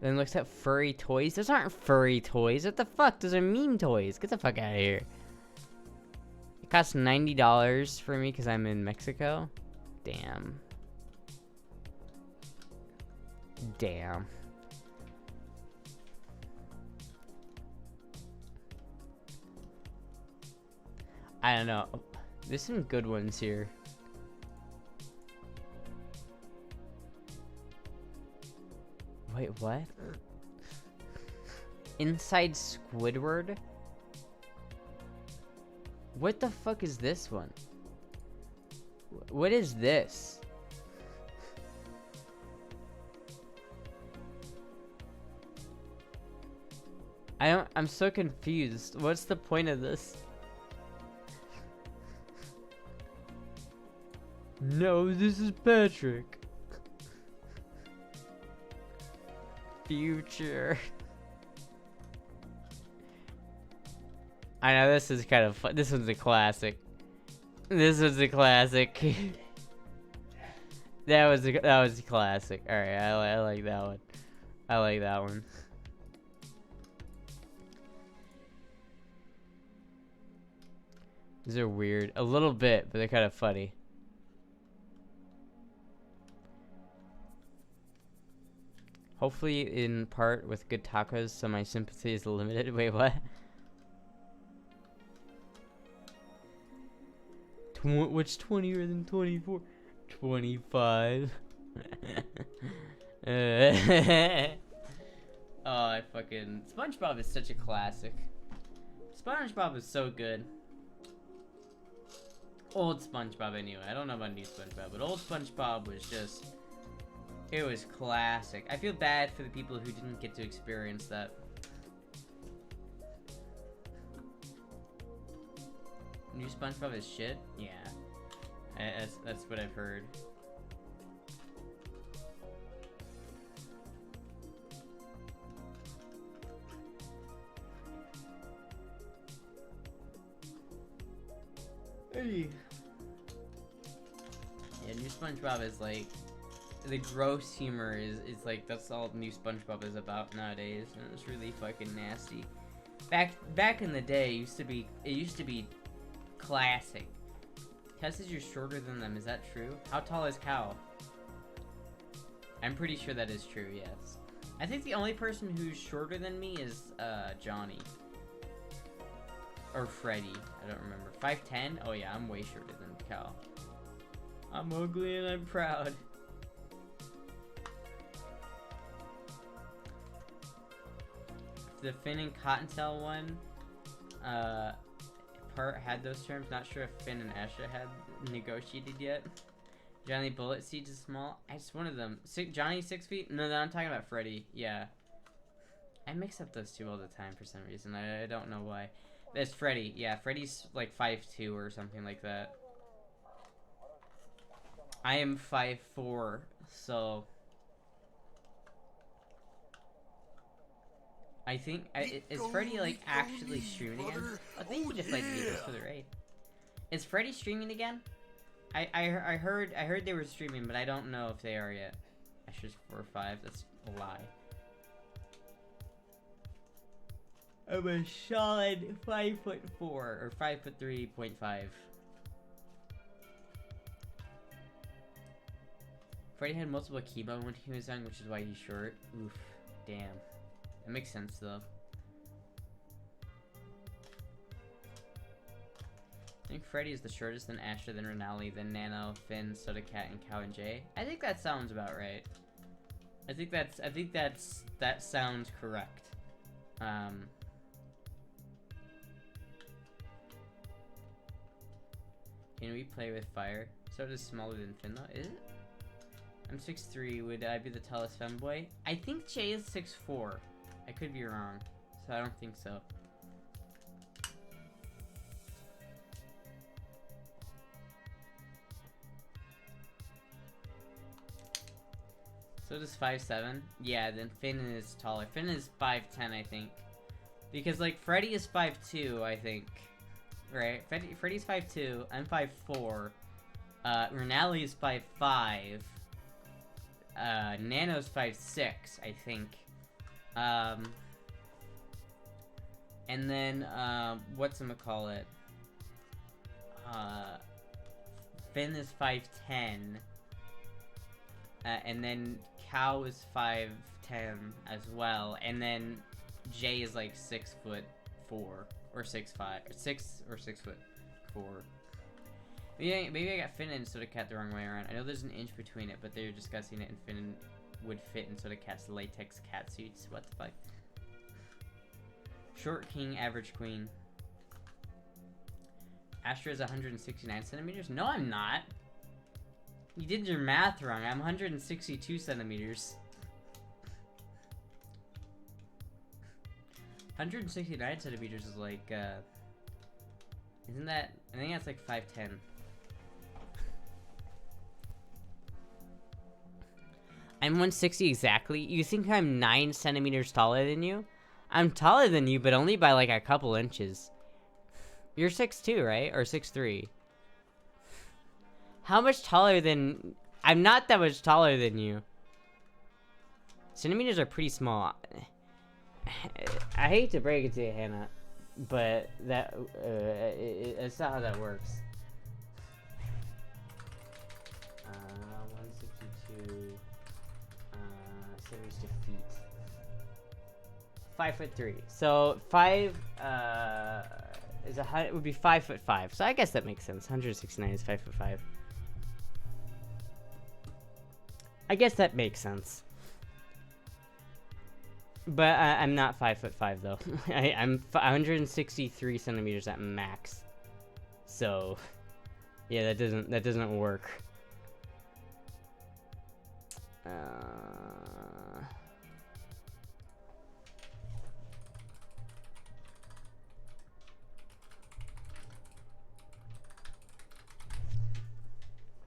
Then looks at furry toys. Those aren't furry toys. What the fuck? Those are meme toys. Get the fuck out of here. It costs $90 for me because I'm in Mexico. Damn. Damn. I don't know. There's some good ones here. Wait, what? Inside Squidward? What the fuck is this one? What is this? I'm so confused. What's the point of this? No, this is Patrick. Future. I know this is kind of fun. This one's a classic. This was a classic. that was a classic. All right, I like that one. I like that one. These are weird, a little bit, but they're kind of funny. Hopefully in part with good tacos, so my sympathy is limited. Wait, what? What's 20er than 24? 25. Oh, I fucking... SpongeBob is such a classic. SpongeBob is so good. Old SpongeBob anyway. I don't know about new SpongeBob, but old SpongeBob was just... It was classic. I feel bad for the people who didn't get to experience that. New SpongeBob is shit? Yeah. That's what I've heard. Hey. Yeah, new SpongeBob is like the gross humor is like that's all new SpongeBob is about nowadays, and it's really fucking nasty. Back in the day, it used to be classic. Cal says you're shorter than them. Is that true? How tall is Cal? I'm pretty sure that is true. Yes. I think the only person who's shorter than me is Johnny or Freddy. I don't remember. 5'10". Oh yeah, I'm way shorter than Cal. I'm ugly and I'm proud. The Finn and Cottontail one part had those terms. Not sure if Finn and Astra had negotiated yet. Johnny Bullet Seeds is small. I just one of them. Johnny 6 feet? No, I'm talking about Freddy. Yeah. I mix up those two all the time for some reason. I don't know why. That's Freddy. Yeah, Freddy's like 5'2" or something like that. I am 5'4", so I think is Freddy like actually streaming again? I think he just like videos for the raid. Is Freddy streaming again? I heard they were streaming, but I don't know if they are yet. Asher's 4 or 5. That's a lie. I'm a solid 5'4" or 5'3.5. Freddy had multiple chemo when he was young, which is why he's short. Oof, damn. That makes sense though. I think Freddy is the shortest, then Astra, then Renali, then Nano, Finn, Soda Cat, and Cow and Jay. I think that sounds about right. I think that sounds correct. Can we play with fire? Soda is smaller than Finn though, is it? I'm 6'3", would I be the tallest femboy? I think Jay is 6'4". I could be wrong, so I don't think so. So does 5'7". Yeah, then Finn is taller. Finn is 5'10", I think. Because, like, Freddy is 5'2", I think. Right? Freddy's 5'2", I'm 5'4". Renali is 5'5". Nano's 5'6", I think. And then, whatchamacallit? Finn is 5'10". And then Cow is 5'10" as well. And then Jay is like 6'4" or 6'5", 6 or 6'4". Maybe I got Finn and Soda Cat the wrong way around. I know there's an inch between it, but they're discussing it, and Finn would fit in Soda Cat's latex cat suits. What the fuck? Short king, average queen. Astra is 169 centimeters? No, I'm not. You did your math wrong. I'm 162 centimeters. 169 centimeters is like, isn't that, I think that's like 5'10". I'm 160 exactly. You think I'm 9 centimeters taller than you? I'm taller than you, but only by like a couple inches. You're 6'2", right? Or 6'3". How much taller than... I'm not that much taller than you. Centimeters are pretty small. I hate to break it to you, Hannah, but that it's not how that works. 162 centimeters to feet. 5'3". So 5 it would be 5'5". So I guess that makes sense. 169 is 5'5". I guess that makes sense. But I'm not 5'5" though. I'm 163 centimeters at max. So, yeah, that doesn't work.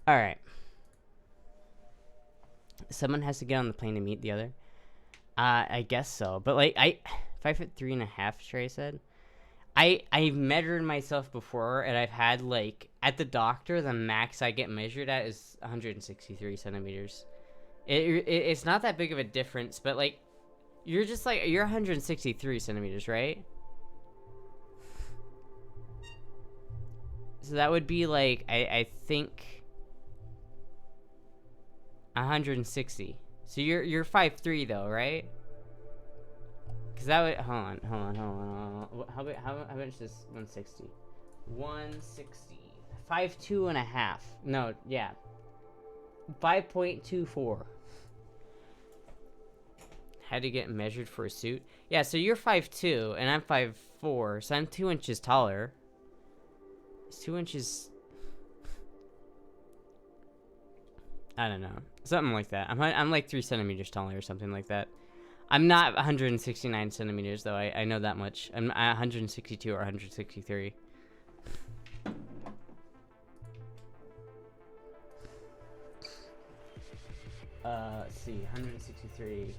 All right. Someone has to get on the plane to meet the other. I guess so. But like 5'3.5", Trey said. I've measured myself before, and I've had, like, at the doctor, the max I get measured at is 163 centimeters. It's not that big of a difference, but, like, you're 163 centimeters, right? So that would be, like, I think 160. So you're 5'3", though, right? Cause that would hold on. How much is this? 160. 160. 5'2" and a half. No, yeah. 5.24. Had to get measured for a suit. Yeah, so you're 5'2" and I'm 5'4", so I'm 2 inches taller. It's 2 inches. I don't know, something like that. I'm like 3 centimeters taller or something like that. I'm not 169 centimeters, though. I know that much. I'm 162 or 163. Let's see. 163.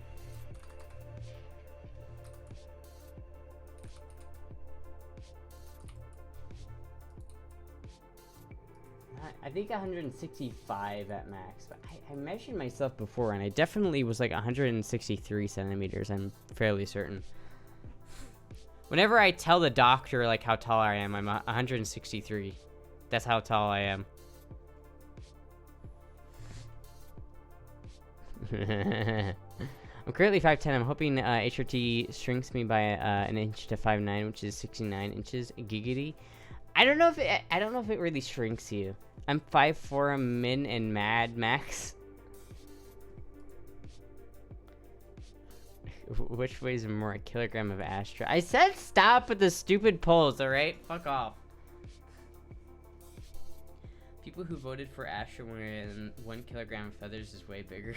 I think 165 at max, but I measured myself before, and I definitely was like 163 centimeters, I'm fairly certain. Whenever I tell the doctor, like, how tall I am, I'm 163. That's how tall I am. I'm currently 5'10". I'm hoping HRT shrinks me by an inch to 5'9", which is 69 inches. Giggity. I don't know if it really shrinks you. I'm 5'4", min and mad max. Which weighs more, a kilogram of Astra? I said stop with the stupid polls, alright? Fuck off. People who voted for Astra when 1 kilogram of feathers is way bigger.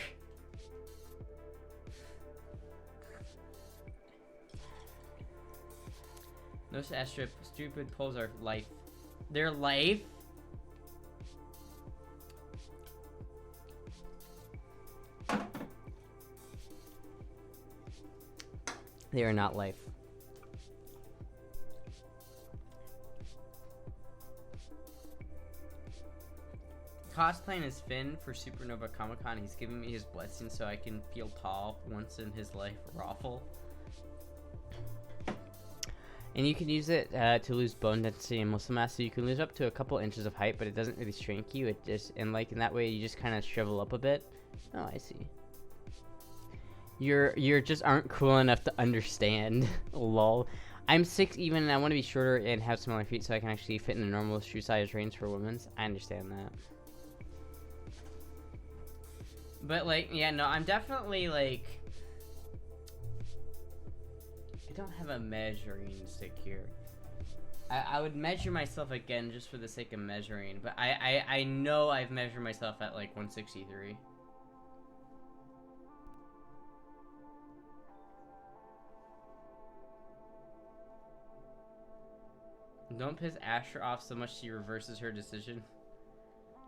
Those Astra stupid polls are life. They're life? They are not life. Cosplaying as Finn for Supernova Comic Con. He's giving me his blessing so I can feel tall once in his life. Raffle. And you can use it to lose bone density and muscle mass, so you can lose up to a couple inches of height, but it doesn't really shrink you. It just, and like in that way, you just kind of shrivel up a bit. Oh, I see. You're just aren't cool enough to understand. Lol. I'm 6 even, and I want to be shorter and have smaller feet, so I can actually fit in a normal shoe size range for women's. I understand that. But like, yeah, no, I'm definitely like. I don't have a measuring stick here. I would measure myself again just for the sake of measuring, but I know I've measured myself at like 163. Don't piss Astra off so much she reverses her decision.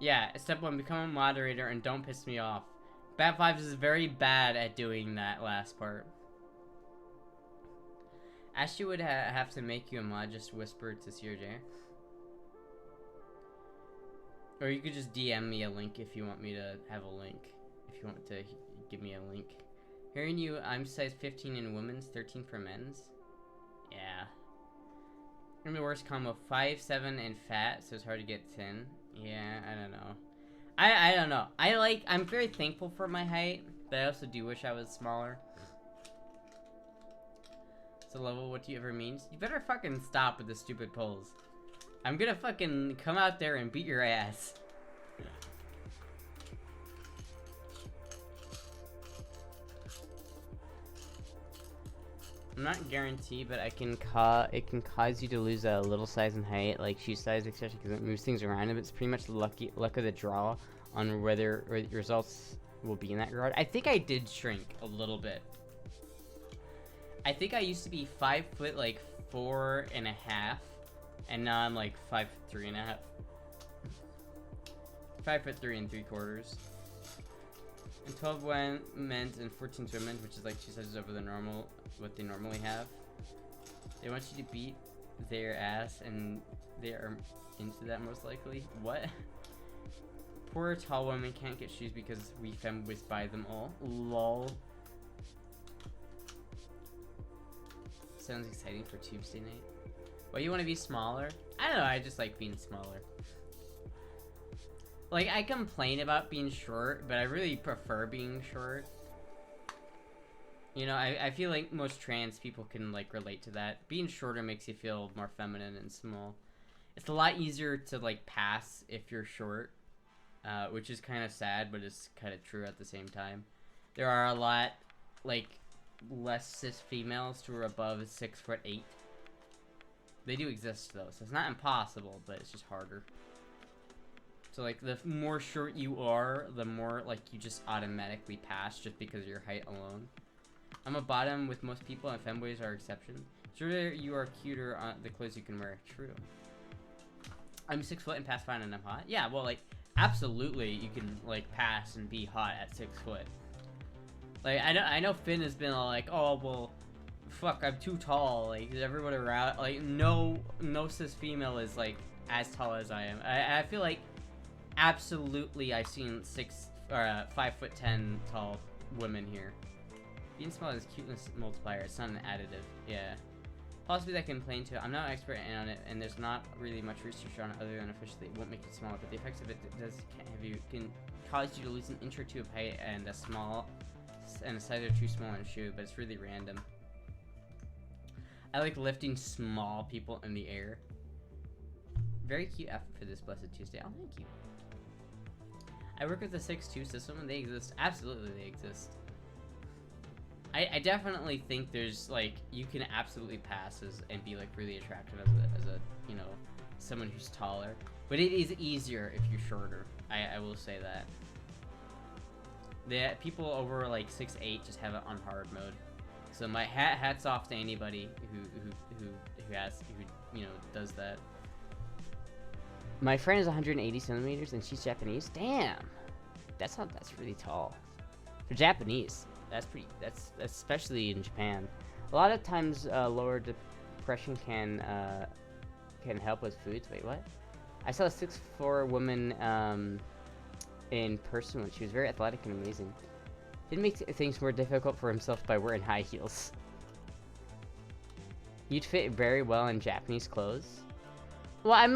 Yeah, step 1, become a moderator and don't piss me off. Bat Vibes is very bad at doing that last part. Ashley would have to make you a mod, just whisper to CRJ. Or you could just DM me a link if you want me to have a link. If you want to give me a link. Hearing you, I'm size 15 in women's, 13 for men's. Yeah. I'm the worst combo, 5'7" and fat, so it's hard to get thin. Yeah, I don't know. I don't know. I'm very thankful for my height, but I also do wish I was smaller. So level, what do you ever mean? You better fucking stop with the stupid polls. I'm gonna fucking come out there and beat your ass. I'm not guaranteed, but it can cause you to lose a little size in height, like shoe size, especially because it moves things around. It's pretty much luck of the draw on whether results will be in that regard. I think I did shrink a little bit. I think I used to be 5 foot like 4.5, and now I'm like 5'3.5. 5'3 3/4. And 12 men's and 14 women's, which is like 2 sizes over the normal, what they normally have. They want you to beat their ass, and they are into that most likely. What? Poor tall women can't get shoes because we femboys buy them all. Lol. Sounds exciting for Tuesday night. Well, you want to be smaller? I don't know, I just like being smaller. Like, I complain about being short, but I really prefer being short. You know, I feel like most trans people can, like, relate to that. Being shorter makes you feel more feminine and small. It's a lot easier to, like, pass if you're short, which is kind of sad, but it's kind of true at the same time. There are a lot, like, less cis females who are above 6'8". They do exist, though, so it's not impossible, but it's just harder. So, like, the more short you are, the more, like, you just automatically pass just because of your height alone. I'm a bottom with most people, and femboys are exceptions. Sure, you are cuter on the clothes you can wear. True. I'm 6 foot and pass fine and I'm hot. Yeah, well, like, absolutely you can, like, pass and be hot at 6 foot. Like, I know Finn has been all like, oh, well, fuck, I'm too tall. Like, everybody around, like, no cis female is, like, as tall as I am. I feel like, absolutely, I've seen 5'10" tall women here. Being small is a cuteness multiplier. It's not an additive. Yeah. Possibly that can complain too. I'm not an expert on it, and there's not really much research on it other than officially it won't make you smaller. But the effects of it can cause you to lose an inch or two of height and a size or two small in a shoe. But it's really random. I like lifting small people in the air. Very cute effort for this blessed Tuesday. Oh, thank you. I work with the 6'2" system, and they exist. Absolutely, they exist. I definitely think there's, like, you can absolutely pass and be, like, really attractive as a you know, someone who's taller. But it is easier if you're shorter. I will say that. The people over, like, 6'8" just have it on hard mode. So my hats off to anybody who you know, does that. My friend is 180 centimeters and she's Japanese. Damn, that's really tall for Japanese. That's especially in Japan. A lot of times, lower depression can help with foods. Wait, what? I saw a 6'4" woman in person when she was very athletic and amazing. Didn't make things more difficult for himself by wearing high heels. You'd fit very well in Japanese clothes. Well, I'm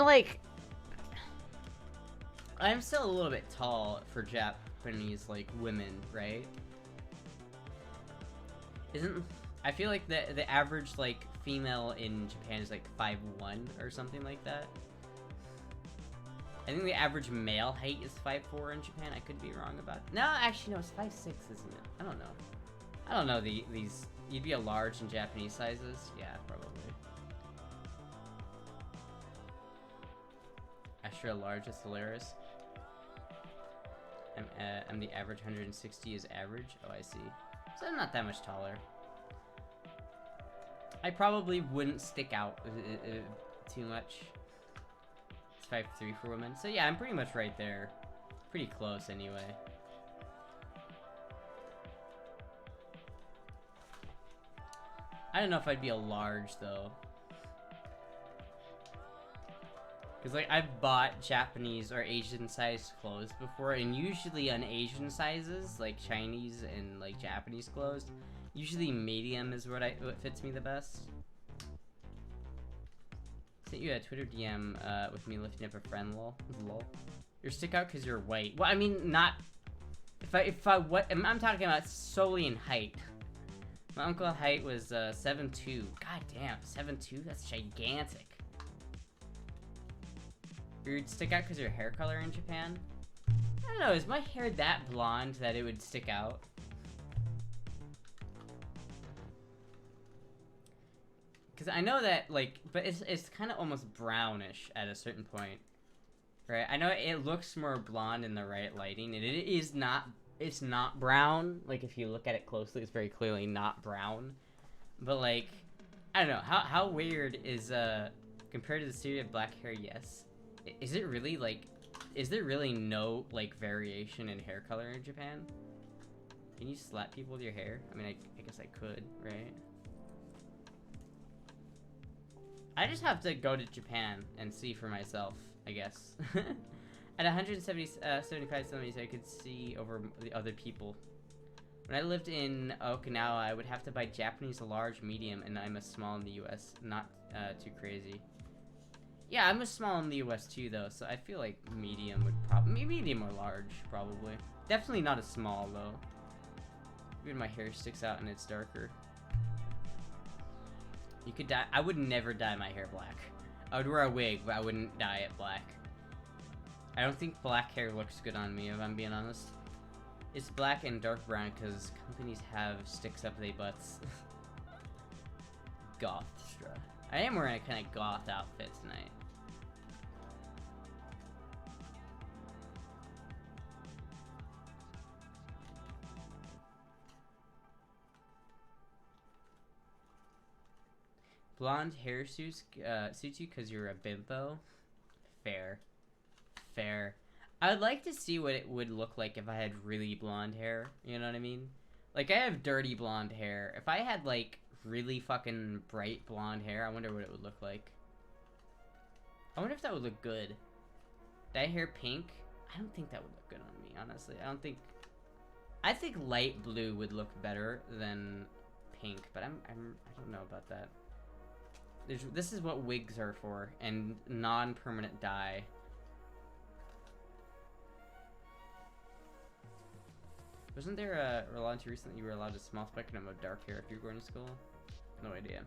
still a little bit tall for Japanese, like, women, right? I feel like the average, like, female in Japan is like 5'1" or something like that. I think the average male height is 5'4" in Japan. I could be wrong about it. No, actually, no, it's 5'6", isn't it? I don't know. I don't know these. You'd be a large in Japanese sizes? Yeah, probably. Astra large is hilarious. I'm the average 160 is average. Oh, I see. So I'm not that much taller. I probably wouldn't stick out too much. It's 5'3" for women. So yeah, I'm pretty much right there. Pretty close anyway. I don't know if I'd be a large though. Because, like, I've bought Japanese or Asian sized clothes before, and usually on Asian sizes, like Chinese and, like, Japanese clothes, usually medium is what fits me the best. Sent you a Twitter DM with me lifting up a friend, lol. You're stick out because you're white. Well, I mean, not... I'm talking about solely in height. My uncle's height was 7'2". God damn, 7'2"? That's gigantic. You'd stick out because your hair color in Japan? I don't know, is my hair that blonde that it would stick out? Because I know that, like, but it's kind of almost brownish at a certain point. Right? I know it looks more blonde in the right lighting, and it is not, it's not brown. Like, if you look at it closely, it's very clearly not brown. But, like, I don't know, how weird is, compared to the theory of black hair, yes. Is it really, like, is there really no, like, variation in hair color in Japan? Can you slap people with your hair? I mean, I guess I could, right? I just have to go to Japan and see for myself, I guess. At 75 centimeters, I could see over the other people. When I lived in Okinawa, I would have to buy Japanese large, medium, and I'm a small in the US. Not too crazy. Yeah, I'm a small in the US too, though, so I feel like medium would probably... Medium or large, probably. Definitely not a small, though. Even my hair sticks out and it's darker. You could dye... I would never dye my hair black. I would wear a wig, but I wouldn't dye it black. I don't think black hair looks good on me, if I'm being honest. It's black and dark brown because companies have sticks up their butts. Gothstra. I am wearing a kind of goth outfit tonight. Blonde hair suits you because you're a bimbo. Fair. Fair. I would like to see what it would look like if I had really blonde hair. You know what I mean? Like, I have dirty blonde hair. If I had, like, really fucking bright blonde hair, I wonder what it would look like. I wonder if that would look good. Dye hair pink? I don't think that would look good on me, honestly. I think light blue would look better than pink, but I don't know about that. This is what wigs are for, and non-permanent dye. Wasn't there a law until recently you were allowed a small spectrum of dark hair if you're going to school? No idea.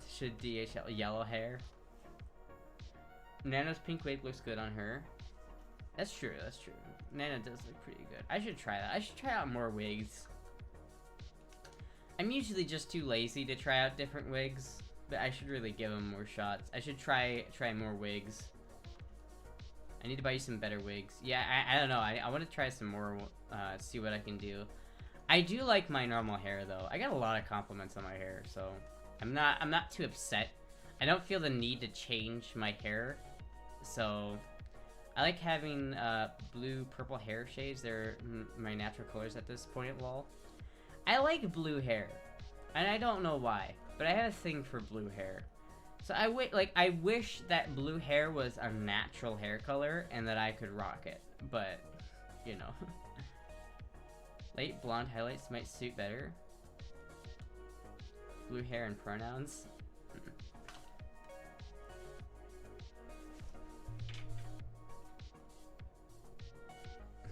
Should DHL yellow hair? Nano's pink wig looks good on her. That's true, that's true. Nano does look pretty good. I should try that. I should try out more wigs. I'm usually just too lazy to try out different wigs, but I should really give them more shots. I should try more wigs. I need to buy you some better wigs. Yeah, I don't know. I want to try some more, see what I can do. I do like my normal hair, though. I got a lot of compliments on my hair, so I'm not too upset. I don't feel the need to change my hair, so I like having blue, purple hair shades. They're my natural colors at this point, lol. I like blue hair, and I don't know why, but I have a thing for blue hair. So I wish that blue hair was a natural hair color and that I could rock it, but you know. Light blonde highlights might suit better. Blue hair and pronouns.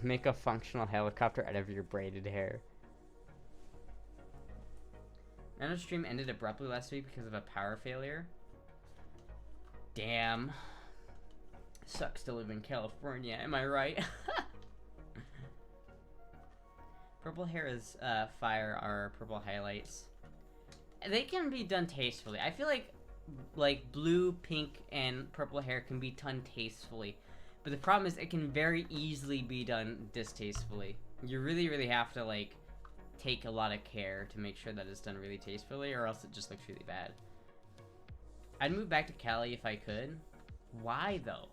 Make a functional helicopter out of your braided hair. Nano stream ended abruptly last week because of a power failure. Damn. Sucks to live in California, am I right? Purple hair is fire are purple highlights. They can be done tastefully. I feel like blue, pink, and purple hair can be done tastefully. But the problem is it can very easily be done distastefully. You really, really have to like take a lot of care to make sure that it's done really tastefully, or else it just looks really bad. I'd move back to Cali if I could. Why though?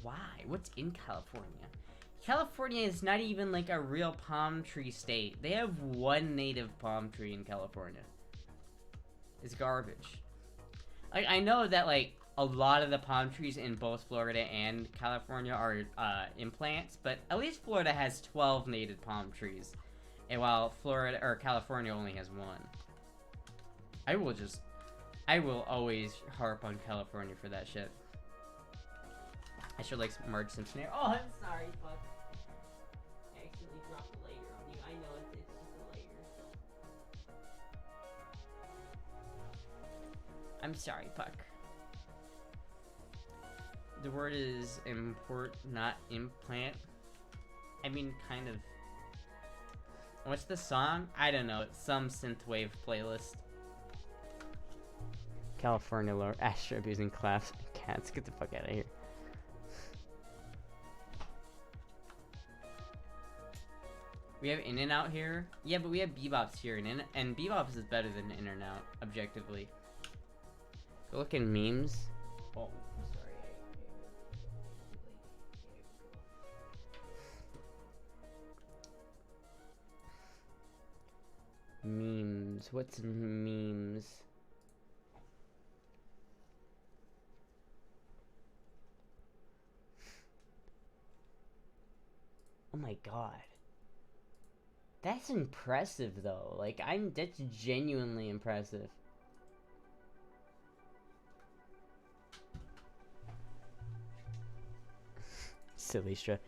Why? What's in California? California is not even like a real palm tree state. They have one native palm tree in California. It's garbage. Like, I know that like a lot of the palm trees in both Florida and California are implants, but at least Florida has 12 native palm trees, and while California only has one. I will always harp on California for that shit. I should like Marge Simpson here. Oh, I'm sorry, fuck. I accidentally dropped a layer on you. I know it's just a layer. I'm sorry, Puck. The word is import, not implant. I mean, kind of. What's the song? I don't know. It's some synthwave playlist. California lore. Astra abusing claps. Cats, get the fuck out of here. We have In-N-Out here. Yeah, but we have Bebop's here, and Bebop's is better than In-N-Out, objectively. Go look in memes. Oh, I'm sorry. Memes. memes. What's memes? Oh my god. That's impressive though. Like that's genuinely impressive. Silly stress.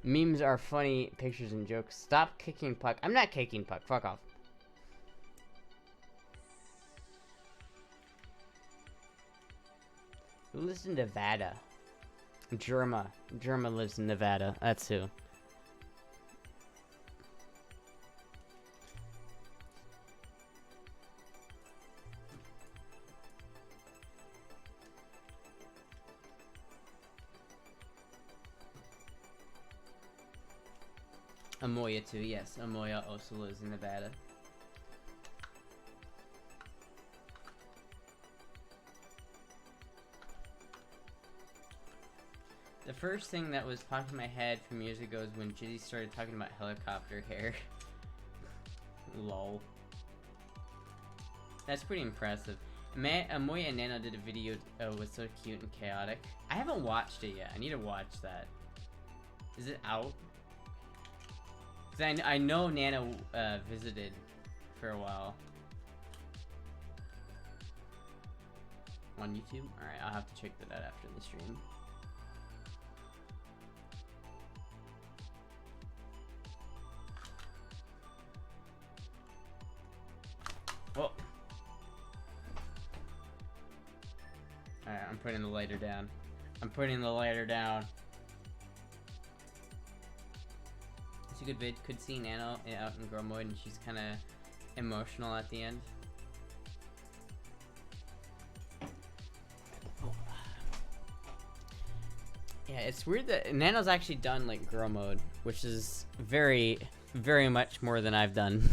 Memes are funny pictures and jokes. Stop kicking puck. I'm not kicking puck. Fuck off. Who lives in Nevada? Germa. Germa lives in Nevada. That's who. Amoya too, yes. Amoya also lives in Nevada. The first thing that was popping in my head from years ago is when Jizzy started talking about helicopter hair. Lol. That's pretty impressive. Amoya and Nano did a video was so cute and chaotic. I haven't watched it yet. I need to watch that. Is it out? Cause I know Nano visited for a while. On YouTube? Alright, I'll have to check that out after the stream. Whoa. Alright, I'm putting the lighter down. I'm putting the lighter down. It's a good vid. Could see Nano out in girl mode and she's kind of emotional at the end. Yeah, it's weird that Nano's actually done like girl mode, which is very, very much more than I've done.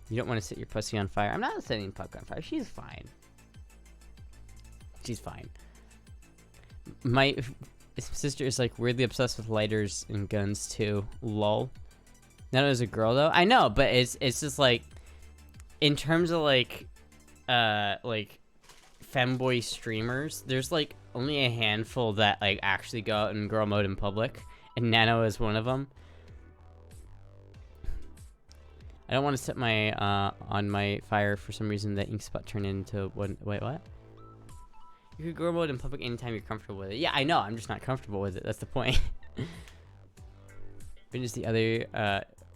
You don't want to set your pussy on fire. I'm not setting Puck on fire. She's fine. She's fine. My sister is like weirdly obsessed with lighters and guns too. Lol. Not as a girl though. I know, but it's just like in terms of like femboy streamers, there's like only a handful that like actually go out in girl mode in public, and Nano is one of them. I don't want to set my on my fire for some reason. That ink spot turned into one. Wait, what? You could girl mode in public anytime you're comfortable with it. Yeah, I know. I'm just not comfortable with it. That's the point. Finn is the other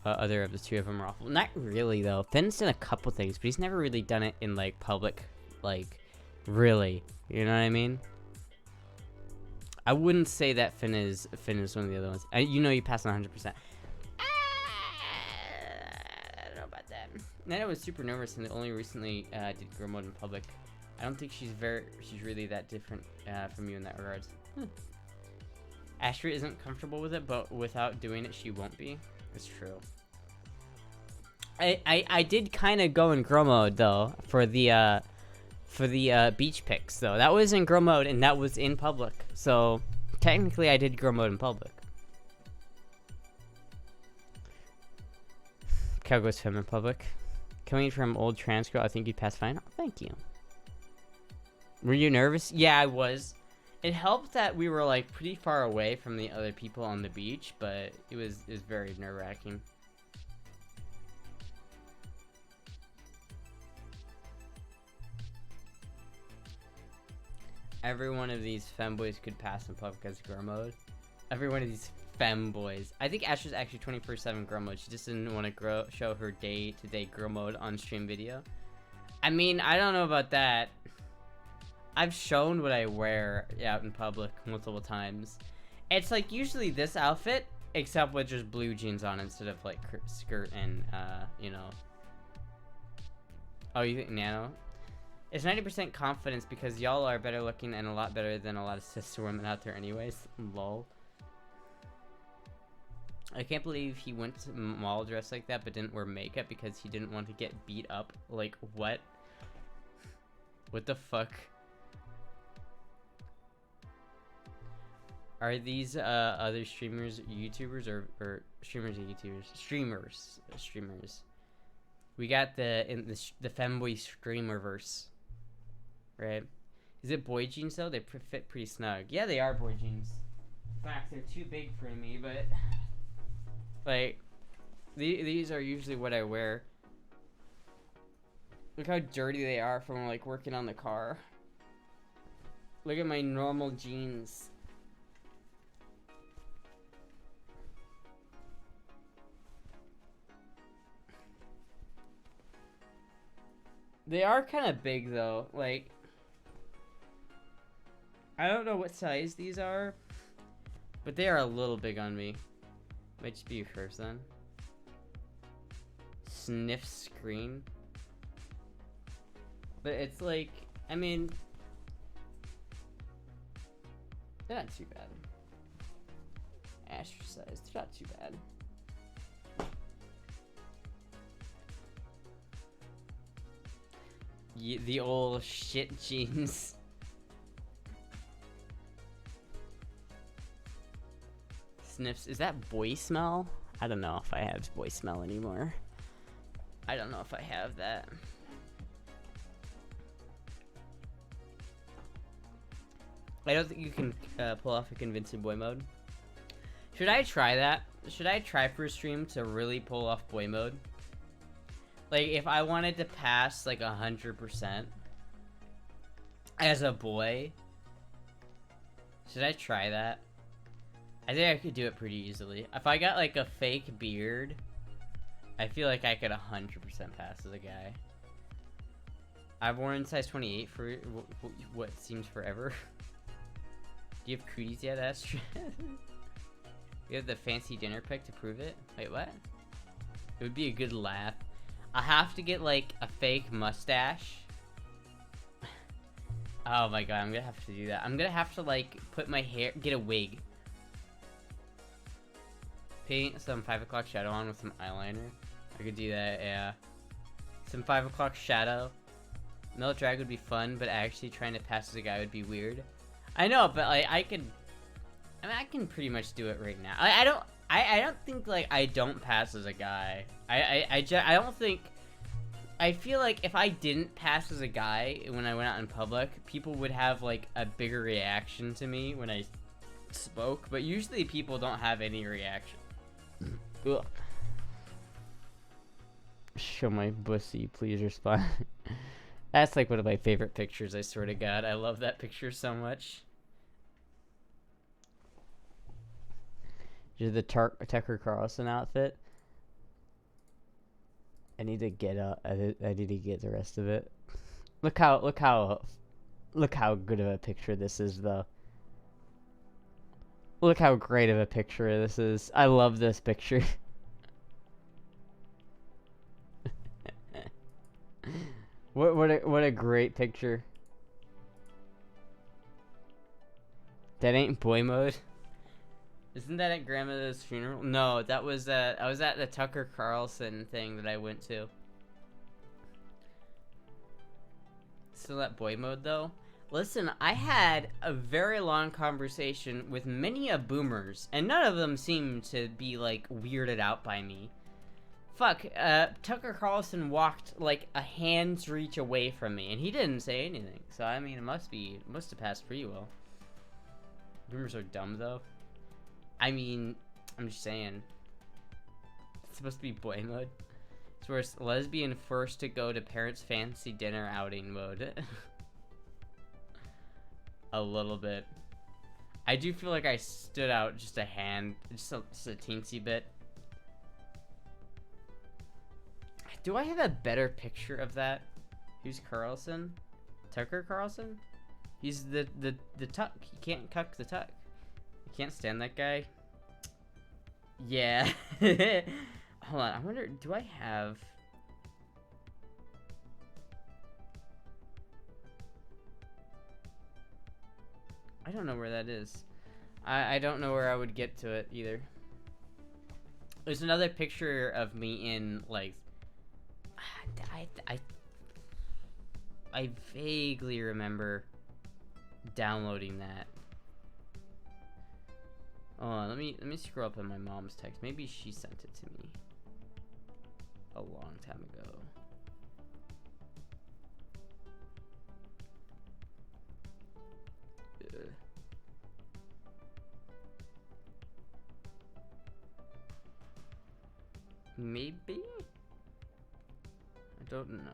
of the two of them are awful. Not really though. Finn's done a couple things, but he's never really done it in like public, like really. You know what I mean? I wouldn't say that Finn is one of the other ones. You know, you pass on 100%. Nana was super nervous and only recently did girl mode in public. I don't think she's really that different from you in that regards. Astra isn't comfortable with it, but without doing it, she won't be. It's true. I did kind of go in girl mode though for the beach pics though. That was in girl mode and that was in public. So technically, I did girl mode in public. Cow goes femme in public. Coming from old trans girl, I think you'd pass fine. Oh, thank you. Were you nervous? Yeah, I was. It helped that we were like pretty far away from the other people on the beach, but it was very nerve-wracking. Every one of these femboys could pass in public as girl mode. Every one of these femboys. I think Astra's actually 24/7 girl mode. She just didn't want to show her day-to-day girl mode on stream video. I mean, I don't know about that. I've shown what I wear out in public multiple times. It's like usually this outfit, except with just blue jeans on instead of like skirt and you know. Oh, you think Nano? It's 90% confidence because y'all are better looking and a lot better than a lot of sister women out there anyways. Lol. I can't believe he went to mall dressed like that but didn't wear makeup because he didn't want to get beat up. Like, what? What the fuck? Are these other streamers YouTubers or streamers and YouTubers? Streamers. We got the Femboy Streamerverse, right? Is it boy jeans though? They fit pretty snug. Yeah, they are boy jeans. In fact, they're too big for me, but like these are usually what I wear. Look how dirty they are from like working on the car. Look at my normal jeans. They are kind of big though. Like, I don't know what size these are, but they are a little big on me. Might just be you first then. Sniff screen. But it's like, I mean, they're not too bad. Astra size, they're not too bad. The old shit jeans. Sniffs. Is that boy smell? I don't know if I have boy smell anymore. I don't know if I have that. I don't think you can pull off a convincing boy mode. Should I try that? Should I try for a stream to really pull off boy mode? Like, if I wanted to pass, like, 100% as a boy, should I try that? I think I could do it pretty easily. If I got, like, a fake beard, I feel like I could 100% pass as a guy. I've worn size 28 for what seems forever. Do you have cooties yet, Astra? You have the fancy dinner pic to prove it? Wait, what? It would be a good laugh. I have to get like a fake mustache. Oh my god, I'm gonna have to do that. I'm gonna have to like put my hair, get a wig. Paint some 5 o'clock shadow on with some eyeliner. I could do that, yeah. Some 5 o'clock shadow. Male drag would be fun, but actually trying to pass as a guy would be weird. I know, but like I mean, I can pretty much do it right now. I don't think like I don't pass as a guy. I don't think. I feel like if I didn't pass as a guy when I went out in public, people would have like a bigger reaction to me when I spoke. But usually people don't have any reaction. Ugh. Show my pussy, please respond. That's like one of my favorite pictures. I swear to God, I love that picture so much. The Tucker Carlson outfit. I need to get I need to get the rest of it. Look how good of a picture this is, though. Look how great of a picture this is. I love this picture. What a great picture. That ain't boy mode. Isn't that at grandmother's funeral? No, that was I was at the Tucker Carlson thing that I went to. Still at boy mode though? Listen, I had a very long conversation with many a boomers, and none of them seemed to be like weirded out by me. Fuck, Tucker Carlson walked like a hand's reach away from me, and he didn't say anything. So I mean, it must have passed pretty well. Boomers are dumb though. I mean, I'm just saying. It's supposed to be boy mode. It's where it's lesbian first to go to parents' fancy dinner outing mode. A little bit. I do feel like I stood out just a teensy bit. Do I have a better picture of that? Who's Carlson? Tucker Carlson? He's the tuck. He can't cuck the tuck. Can't stand that guy. Yeah. Hold on. I wonder, do I have... I don't know where that is. I don't know where I would get to it either. There's another picture of me in, like... I vaguely remember downloading that. Hold on, let me scroll up on my mom's text. Maybe she sent it to me. a long time ago. Ugh. Maybe? I don't know.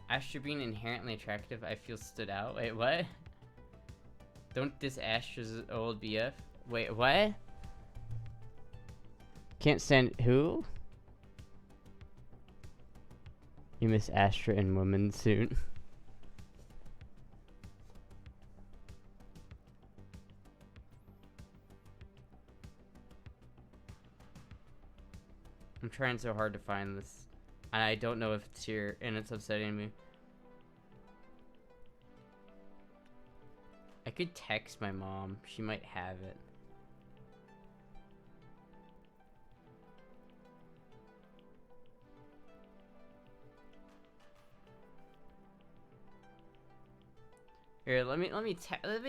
Astra being inherently attractive, I feel stood out. Wait, what? Don't diss Astra's old BF. Wait, what? Can't stand who? You miss Astra in women's suit. I'm trying so hard to find this. And I don't know if it's here, and it's upsetting me. I could text my mom. She might have it. Here, let me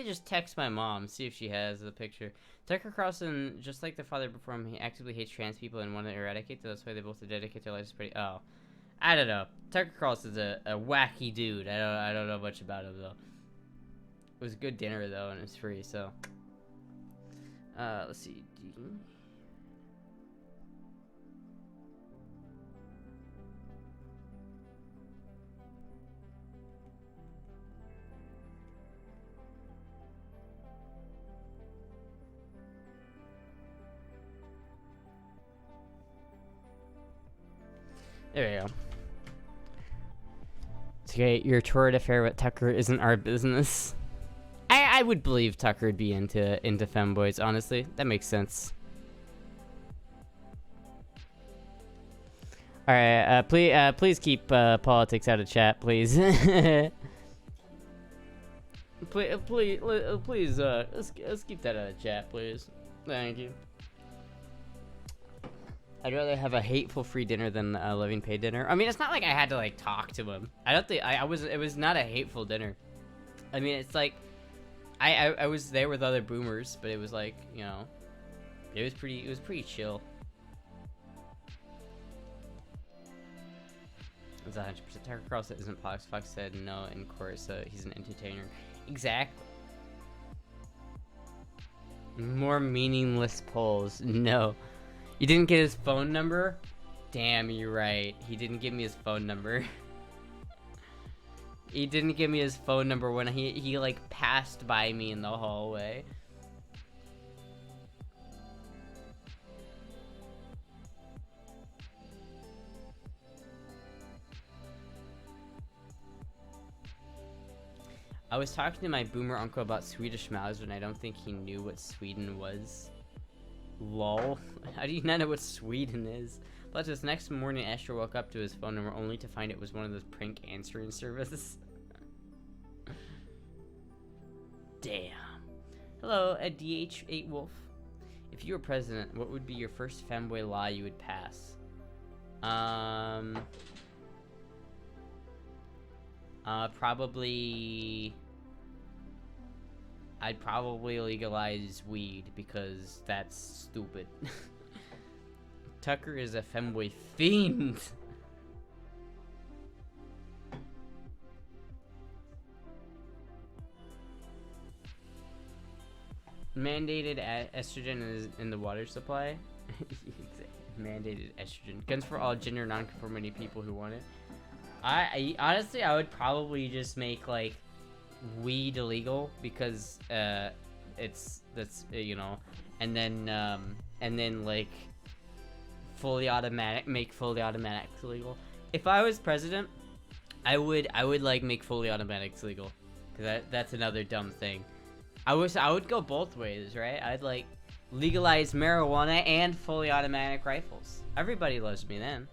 just text my mom, see if she has the picture. Tucker Carlson, just like the father before him, he actively hates trans people and wanted to eradicate them. That's why they both dedicate their lives to pretty. Oh, I don't know. Tucker Carlson's a wacky dude. I don't know much about him though. It was a good dinner though, and it's free. So, let's see. There we go. It's okay, your torrid affair with Tucker isn't our business. I would believe Tucker would be into femboys, honestly. That makes sense. Alright, please keep politics out of chat, please. please, let's keep that out of chat, please. Thank you. I'd rather have a hateful free dinner than a living paid dinner. I mean, it's not like I had to like talk to him. I don't think it was not a hateful dinner. I mean, it's like I was there with other boomers, but it was like, you know, it was pretty chill. It's 100%. Tucker Carlson isn't Fox. Fox said no in court, so he's an entertainer. Exactly. More meaningless polls. No. You didn't get his phone number? Damn, you're right. He didn't give me his phone number. He didn't give me his phone number when he like passed by me in the hallway. I was talking to my boomer uncle about Swedish Mouse and I don't think he knew what Sweden was. Lol. How do you not know what Sweden is? But this next morning, Astra woke up to his phone number only to find it was one of those prank answering services. Damn. Hello, a DH8 Wolf. If you were president, what would be your first femboy law you would pass? Probably... I'd probably legalize weed because that's stupid. Tucker is a femboy fiend. Mandated estrogen is in the water supply. Mandated estrogen. Guns for all gender non-conformity people who want it. I honestly, I would probably just make like weed illegal because that's you know, and then like fully automatic, make fully automatics illegal. If I was president, I would like make fully automatics legal, because that's another dumb thing. I would go both ways, right? I'd like legalize marijuana and fully automatic rifles. Everybody loves me then.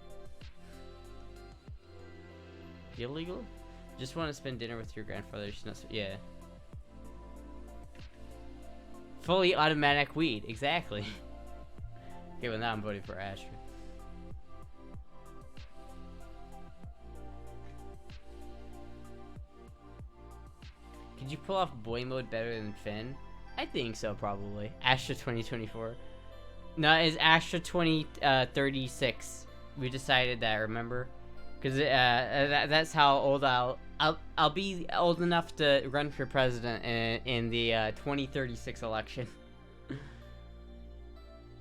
Illegal? Just want to spend dinner with your grandfather. She's not. Yeah. Fully automatic weed. Exactly. Okay, well now I'm voting for Astra. Could you pull off boy mode better than Finn? I think so, probably. Astra 2024. No, it's Astra 2036. We decided that, remember? Because that's how old I'll be old enough to run for president in the 2036 election.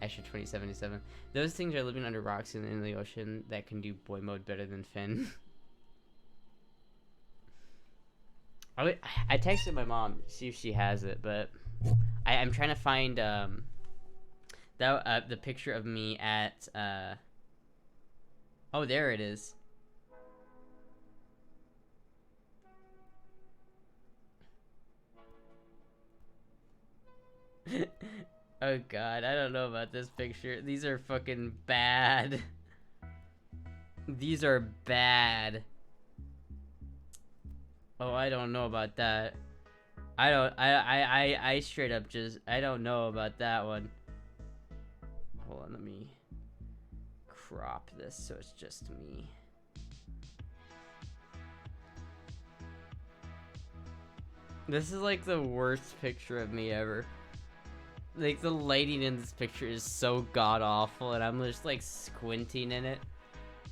Astra 2077. Those things are living under rocks in the ocean that can do boy mode better than Finn. I texted my mom, see if she has it, but I'm trying to find the picture of me at oh, there it is. Oh god, I don't know about this picture. These are fucking bad. These are bad. Oh, I don't know about that. I straight up just, I don't know about that one. Hold on, let me crop this so it's just me. This is like the worst picture of me ever. Like, the lighting in this picture is so god-awful, and I'm just, like, squinting in it.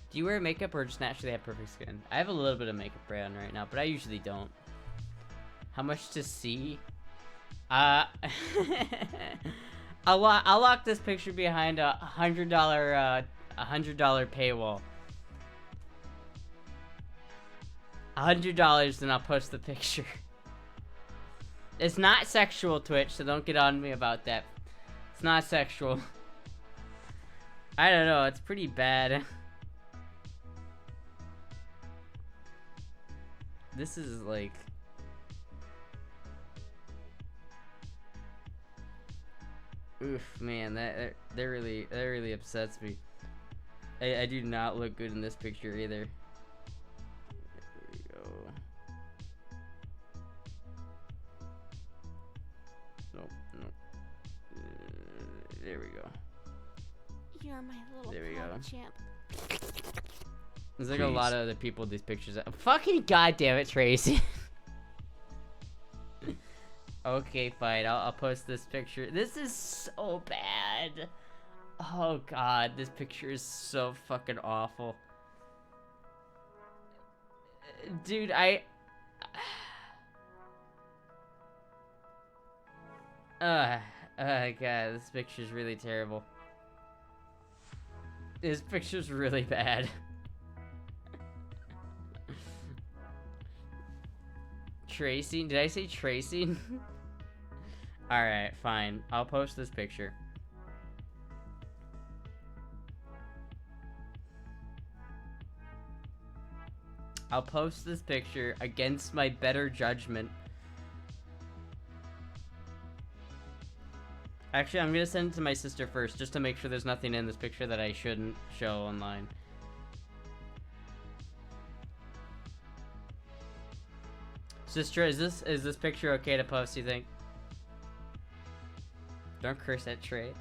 Do you wear makeup or just naturally have perfect skin? I have a little bit of makeup on right now, but I usually don't. How much to see? I'll lock this picture behind a $100 paywall. $100, then I'll post the picture. It's not sexual, Twitch, so don't get on me about that. It's not sexual. I don't know, it's pretty bad. This is like... Oof, man, that really upsets me. I do not look good in this picture either. There we go. Nope. There we go. You're my little There we go. champ. There's like a lot of other people with these pictures. Fucking goddamn it, Tracy. Okay, fine. I'll post this picture. This is so bad. Oh god, this picture is so fucking awful. Dude, god, this picture's really terrible. This picture's really bad. Tracing? Did I say tracing? Alright, fine. I'll post this picture. I'll post this picture against my better judgment. Actually, I'm gonna send it to my sister first, just to make sure there's nothing in this picture that I shouldn't show online. Sister, is this picture okay to post, you think? Don't curse at Trey.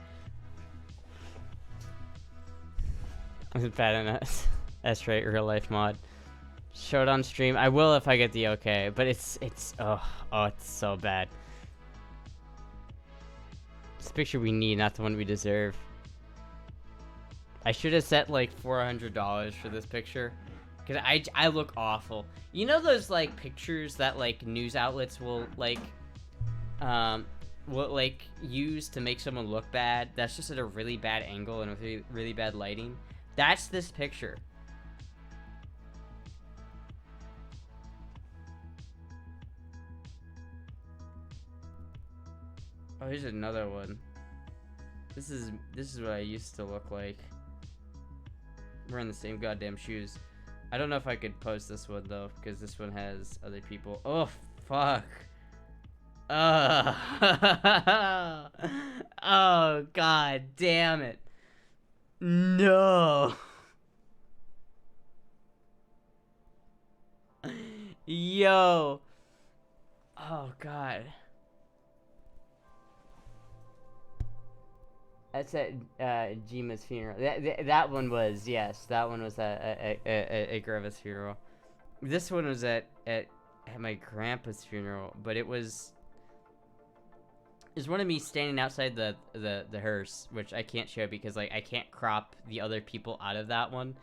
I'm bad enough. That's right, real life mod. Show it on stream. I will if I get the okay, but it's it's so bad. It's the picture we need, not the one we deserve. I should have set like $400 for this picture, because I look awful. You know those like pictures that like news outlets will like use to make someone look bad? That's just at a really bad angle and with really bad lighting. That's this picture. Oh, here's another one. This is what I used to look like. We're in the same goddamn shoes. I don't know if I could post this one though, because this one has other people. Oh fuck. Oh god damn it. No. Yo. Oh god. That's at Jima's funeral. That one was, yes, that one was at Greva's funeral. This one was at at my grandpa's funeral, but it was one of me standing outside the hearse, which I can't show because like I can't crop the other people out of that one.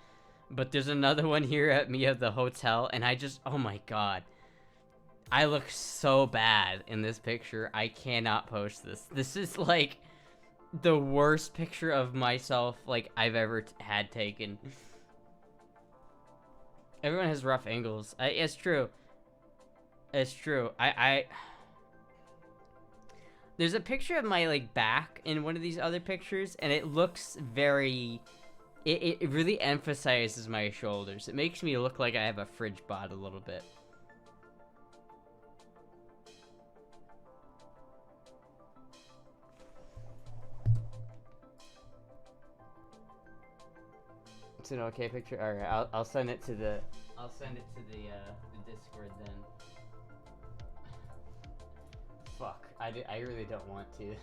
But there's another one here at me at the hotel, and I just, oh my god, I look so bad in this picture. I cannot post this. This is like the worst picture of myself like I've ever had taken. Everyone has rough angles. It's true. It's true. There's a picture of my like back in one of these other pictures, and it looks very. It really emphasizes my shoulders. It makes me look like I have a fridge bod a little bit. It's an okay picture. All right, I'll send it to the Discord then. Fuck, I really don't want to.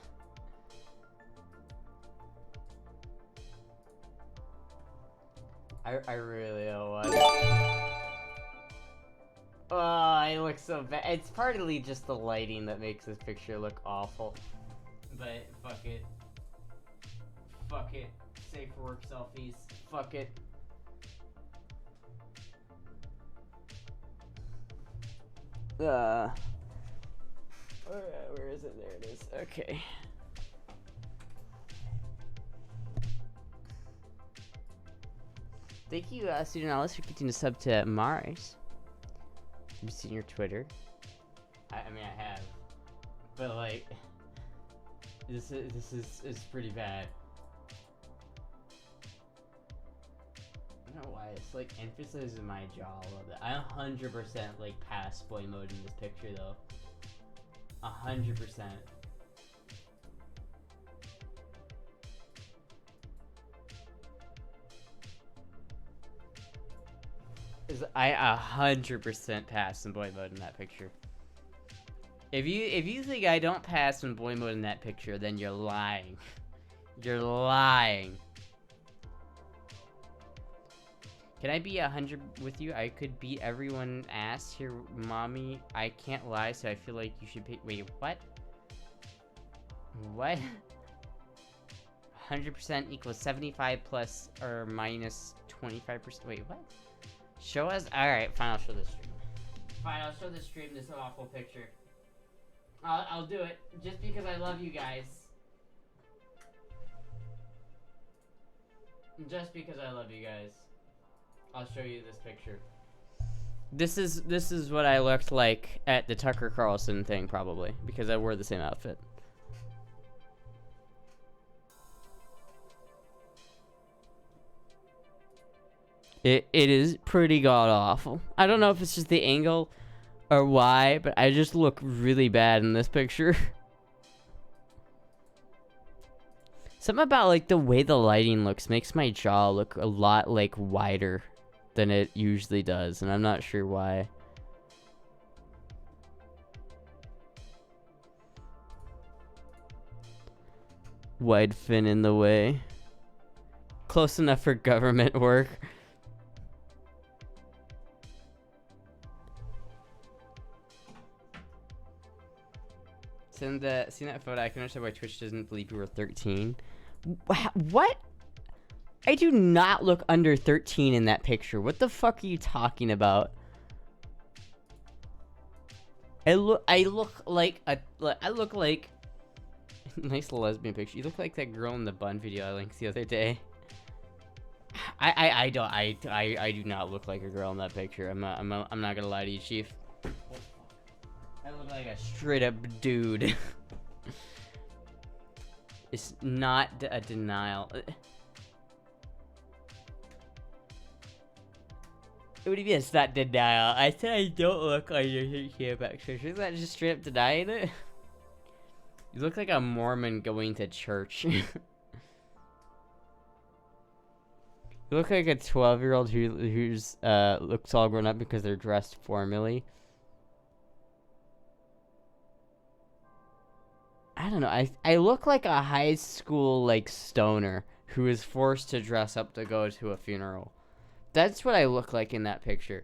I really don't want to. Oh, I look so bad. It's partly just the lighting that makes this picture look awful. But fuck it. Fuck it. Safe for work selfies. Fuck it. Where is it? There it is. Okay. Thank you, Student Alice, for getting a sub to Mars. Have you seen your Twitter? I mean, I have. But, like, this is pretty bad. I don't know why, it's, like, emphasizes my jaw a little bit. I 100%, like, pass boy mode in this picture, though. 100%. I 100% pass in boy mode in that picture. If you think I don't pass in boy mode in that picture, then you're lying. You're lying. Can I be 100 with you? I could beat everyone ass here, mommy. I can't lie, so I feel like you should pay. Wait, what? What? 100% equals 75 plus or minus 25%. Wait, what? Show us. Alright, fine, I'll show the stream. Fine, I'll show the stream this awful picture. I'll do it just because I love you guys. Just because I love you guys. I'll show you this picture. This is what I looked like at the Tucker Carlson thing, probably, because I wore the same outfit. It is pretty god awful. I don't know if it's just the angle or why, but I just look really bad in this picture. Something about like the way the lighting looks makes my jaw look a lot like wider than it usually does, and I'm not sure why. Wide fin in the way. Close enough for government work. Seen that photo, I can understand why Twitch doesn't believe you were 13. What? I do not look under 13 in that picture. What the fuck are you talking about? I look like nice lesbian picture. You look like that girl in the bun video I linked the other day. I do not look like a girl in that picture. I'm not gonna lie to you, Chief. I look like a straight up dude. It's not a denial. What do you mean it's not denial? I said I don't look like your picture. Is that just straight up denying it? You look like a Mormon going to church. You look like a 12-year-old who's looks all grown up because they're dressed formally. I don't know. I look like a high school like stoner who is forced to dress up to go to a funeral. That's what I look like in that picture.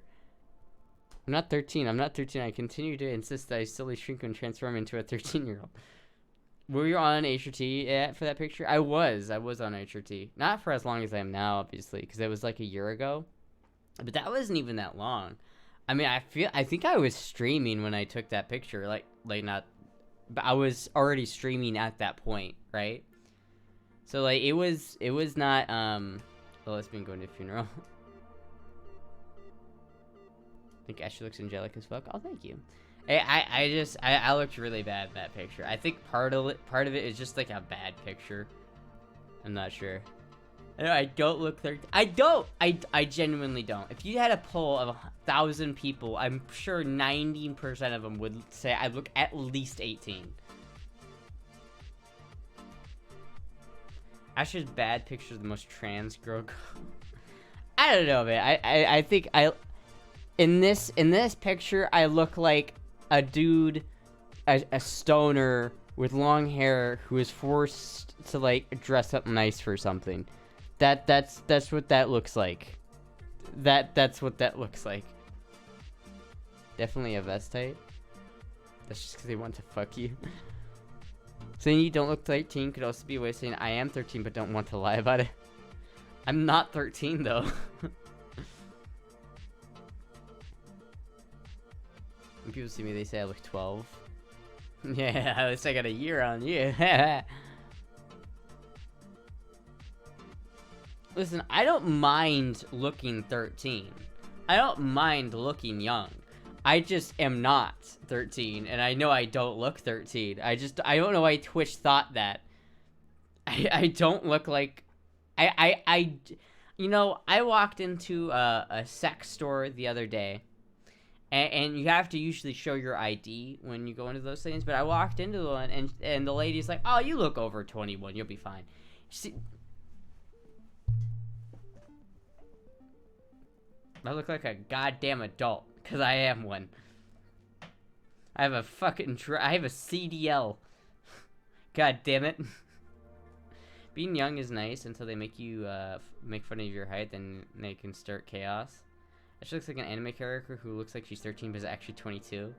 I'm not 13. I'm not 13. I continue to insist that I slowly shrink and transform into a 13-year-old. Were you on HRT for that picture? I was on HRT. Not for as long as I am now, obviously, because it was like a year ago. But that wasn't even that long. I mean, I think I was streaming when I took that picture. Like not, but I was already streaming at that point, right? So like it was not the lesbian going to a funeral. I think Ashley looks angelic as fuck. Oh, thank you. I looked really bad in that picture. I think part of it is just like a bad picture. I'm not sure. I don't look 13. I genuinely don't. If you had a poll of 1,000 people, I'm sure 90% of them would say I look at least 18. Ashley's bad picture of the most trans girl. I don't know, man. I think in this picture I look like a dude, a stoner with long hair who is forced to like dress up nice for something. That's what that looks like. That's what that looks like. Definitely a vest type. That's just because they want to fuck you. Saying you don't look 13 could also be a way of saying I am 13 but don't want to lie about it. I'm not 13 though. When people see me, they say I look 12. Yeah, at least I got a year on you. Listen, I don't mind looking 13. I don't mind looking young. I just am not 13, and I know I don't look 13. I don't know why Twitch thought that. I don't look like... You know, I walked into a sex store the other day, and you have to usually show your ID when you go into those things, but I walked into one, and the lady's like, oh, you look over 21, you'll be fine. I look like a goddamn adult, because I am one. I have a fucking... I have a CDL. God damn it. Being young is nice until they make you make fun of your height, then they can start chaos. She looks like an anime character who looks like she's 13 but is actually 22.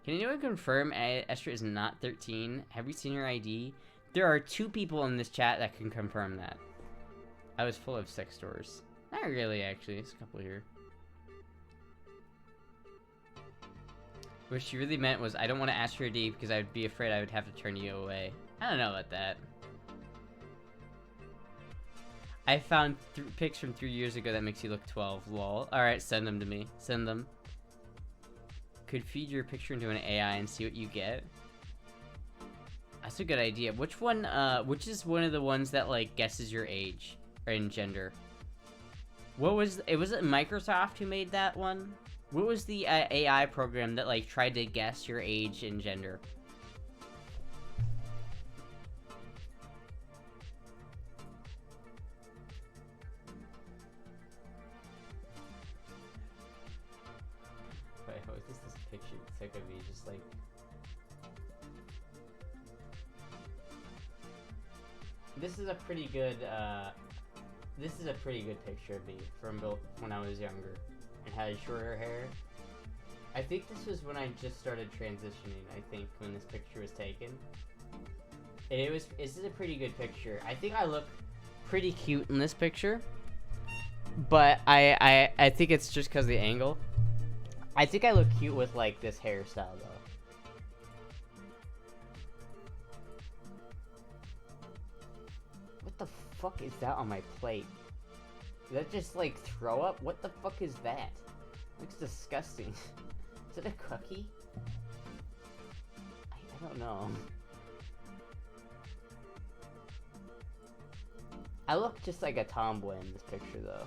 Can anyone confirm Astra is not 13? Have you seen her ID? There are 2 people in this chat that can confirm that. I was full of sex stores. Not really, actually. There's a couple here. What she really meant was, I don't want to ask for a D because I would be afraid I would have to turn you away. I don't know about that. I found pics from 3 years ago that makes you look 12, lol. Alright, send them to me. Send them. Could feed your picture into an AI and see what you get. That's a good idea. Which one, which is one of the ones that, like, guesses your age and gender? What was it? Was it Microsoft who made that one? What was the AI program that like tried to guess your age and gender? Wait, what is this picture? It's like gonna be just like. This is a pretty good. This is a pretty good picture of me from when I was younger and had shorter hair. I think this was when I just started transitioning, I think, when this picture was taken. And this is a pretty good picture. I think I look pretty cute in this picture. But I think it's just because of the angle. I think I look cute with, like, this hairstyle, though. What the fuck is that on my plate? Is that just like throw up? What the fuck is that? Looks disgusting. Is it a cookie? I don't know. I look just like a tomboy in this picture though.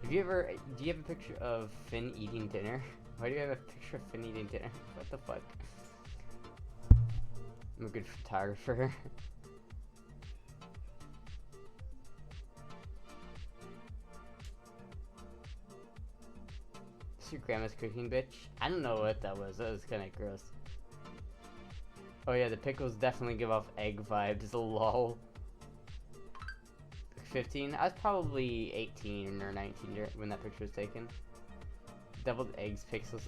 Do you have a picture of Finn eating dinner? Why do you have a picture of Finn eating dinner? What the fuck? I'm a good photographer. Is your grandma's cooking, bitch? I don't know what that was. That was kind of gross. Oh yeah, the pickles definitely give off egg vibes. Lol. 15. I was probably 18 or 19 when that picture was taken. Deviled eggs, pixels,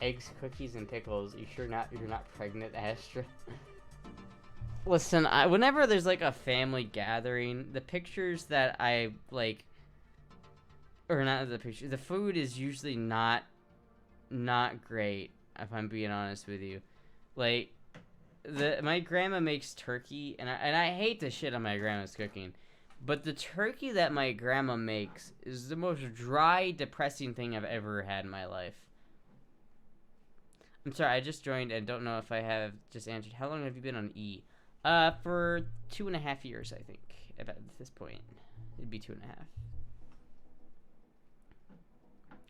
eggs, cookies, and pickles. You sure you're not pregnant, Astra? Listen, whenever there's like a family gathering, the pictures that I like, or not the picture, the food is usually not great. If I'm being honest with you, like my grandma makes turkey, and I hate to shit on my grandma's cooking. But the turkey that my grandma makes is the most dry, depressing thing I've ever had in my life. I'm sorry, I just joined and don't know if I have just answered. How long have you been on E? For 2.5 years, I think. At this point, it'd be 2.5.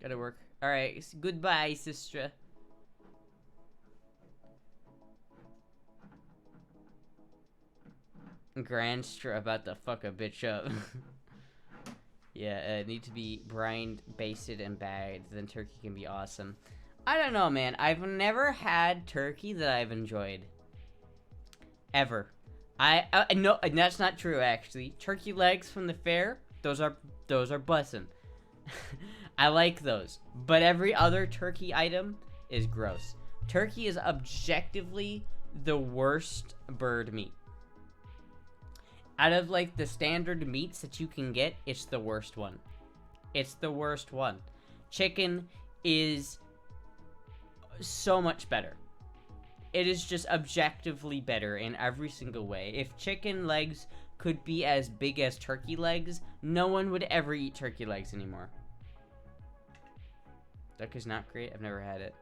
Gotta work. All right, goodbye, sister. Granstra about to fuck a bitch up. Yeah, need to be brined, basted, and bagged. Then turkey can be awesome. I don't know, man. I've never had turkey that I've enjoyed. Ever. No, that's not true, actually. Turkey legs from the fair, those are bussin'. I like those. But every other turkey item is gross. Turkey is objectively the worst bird meat. Out of, like, the standard meats that you can get, it's the worst one. It's the worst one. Chicken is so much better. It is just objectively better in every single way. If chicken legs could be as big as turkey legs, no one would ever eat turkey legs anymore. Duck is not great. I've never had it.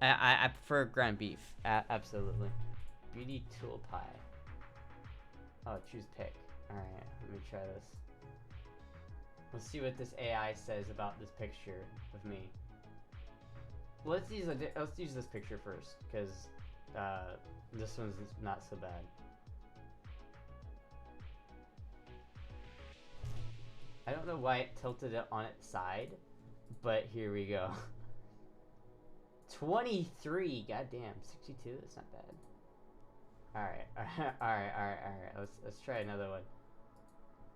I prefer ground beef. Absolutely. Beauty tool pie. Oh, choose pick. Alright, let me try this. Let's see what this AI says about this picture of me. Let's use this picture first, because this one's not so bad. I don't know why it tilted it on its side, but here we go. 23, goddamn, 62, that's not bad. Alright. Let's try another one.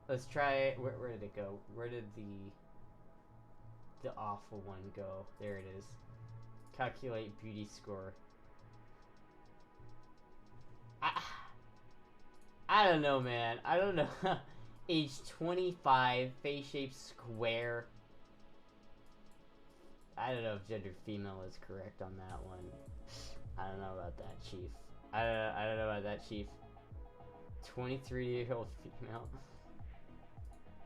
Let's try, where did it go? Where did the awful one go? There it is. Calculate beauty score. I don't know, man. I don't know. Age 25, face shape square. I don't know if gender female is correct on that one. I don't know about that, Chief. I don't know about that, Chief. 23-year-old female.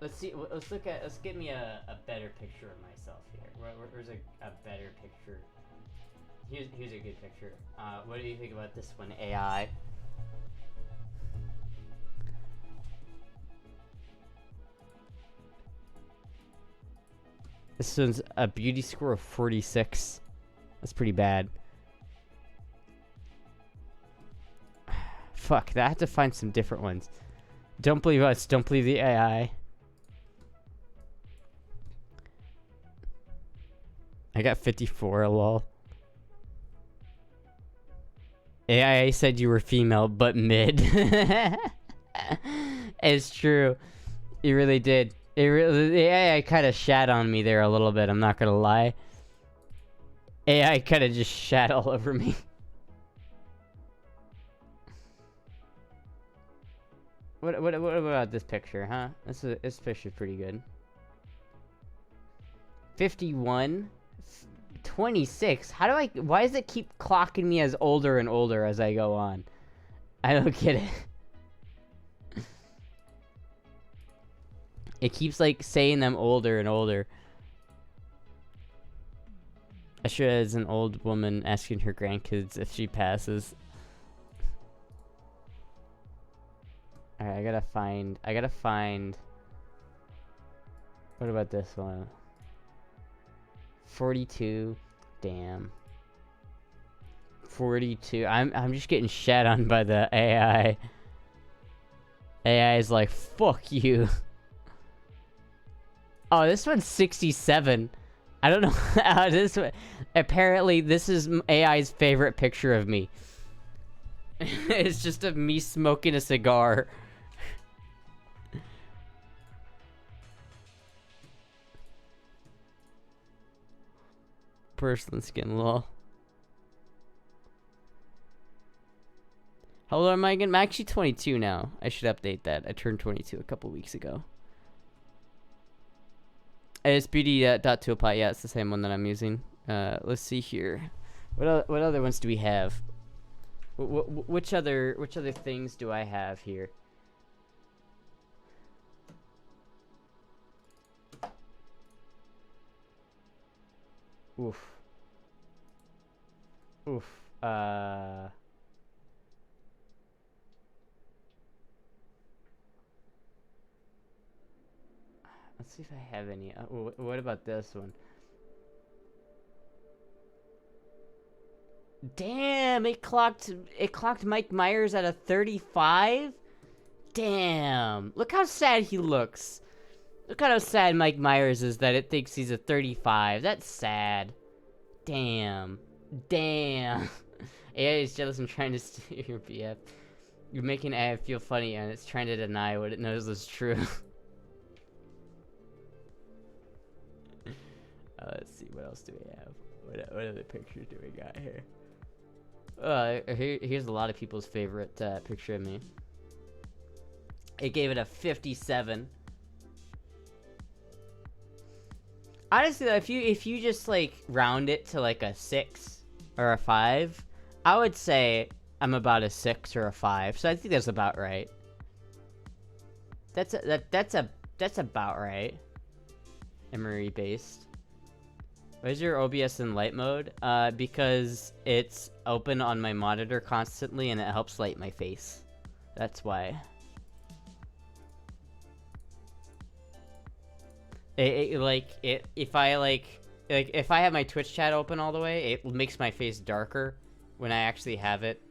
Let's see. Let's get me a better picture of myself here. Where's a better picture? Here's a good picture. What do you think about this one, AI? This one's a beauty score of 46. That's pretty bad. Fuck, I have to find some different ones. Don't believe us, don't believe the AI. I got 54, lol. AI said you were female, but mid. It's true. It really did. The AI kind of shat on me there a little bit, I'm not gonna lie. AI kind of just shat all over me. What about this picture, huh? This picture's pretty good. 51, 26. Why does it keep clocking me as older and older as I go on? I don't get it. It keeps like saying I'm older and older. Astra is an old woman asking her grandkids if she passes. Alright, I gotta find. What about this one? 42. Damn. 42. I'm just getting shat on by the AI. AI is like, fuck you. Oh, this one's 67. I don't know how this one. Apparently, this is AI's favorite picture of me. It's just of me smoking a cigar. Porcelain skin, lol. How old am I again? I'm actually 22 now. I should update that. I turned 22 a couple weeks ago. ASBD.2apply. Yeah, it's the same one that I'm using. Let's see here. What other ones do we have? Which other things do I have here? Oof. Oof. Let's see if I have any. What about this one? Damn, it clocked Mike Myers at a 35? Damn. Look how sad he looks. Look at how sad Mike Myers is that it thinks he's a 35. That's sad. Damn. Damn. AI is jealous and trying to steal your BF. You're making AI feel funny and it's trying to deny what it knows is true. Let's see, what else do we have? What other pictures do we got here? Here's a lot of people's favorite picture of me. It gave it a 57. Honestly, though, if you just like round it to like a 6 or a 5, I would say I'm about a 6 or a 5. So I think that's about right. That's about right. Emery based. Why is your OBS in light mode? Because it's open on my monitor constantly and it helps light my face. That's why. If I have my Twitch chat open all the way, it makes my face darker when I actually have it.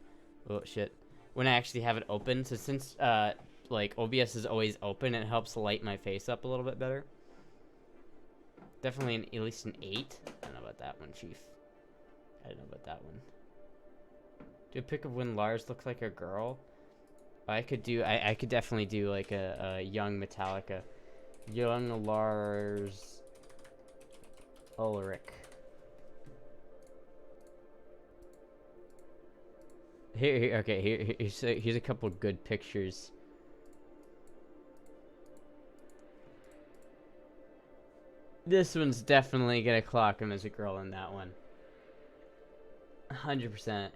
Oh shit. When I actually have it open. So since like OBS is always open, it helps light my face up a little bit better. Definitely at least an 8. I don't know about that one, Chief. I don't know about that one. Do a pic of when Lars looks like a girl. I could definitely do like a young Metallica. Young Lars Ulrich. Here's a couple good pictures. This one's definitely gonna clock him as a girl in that one. 100%.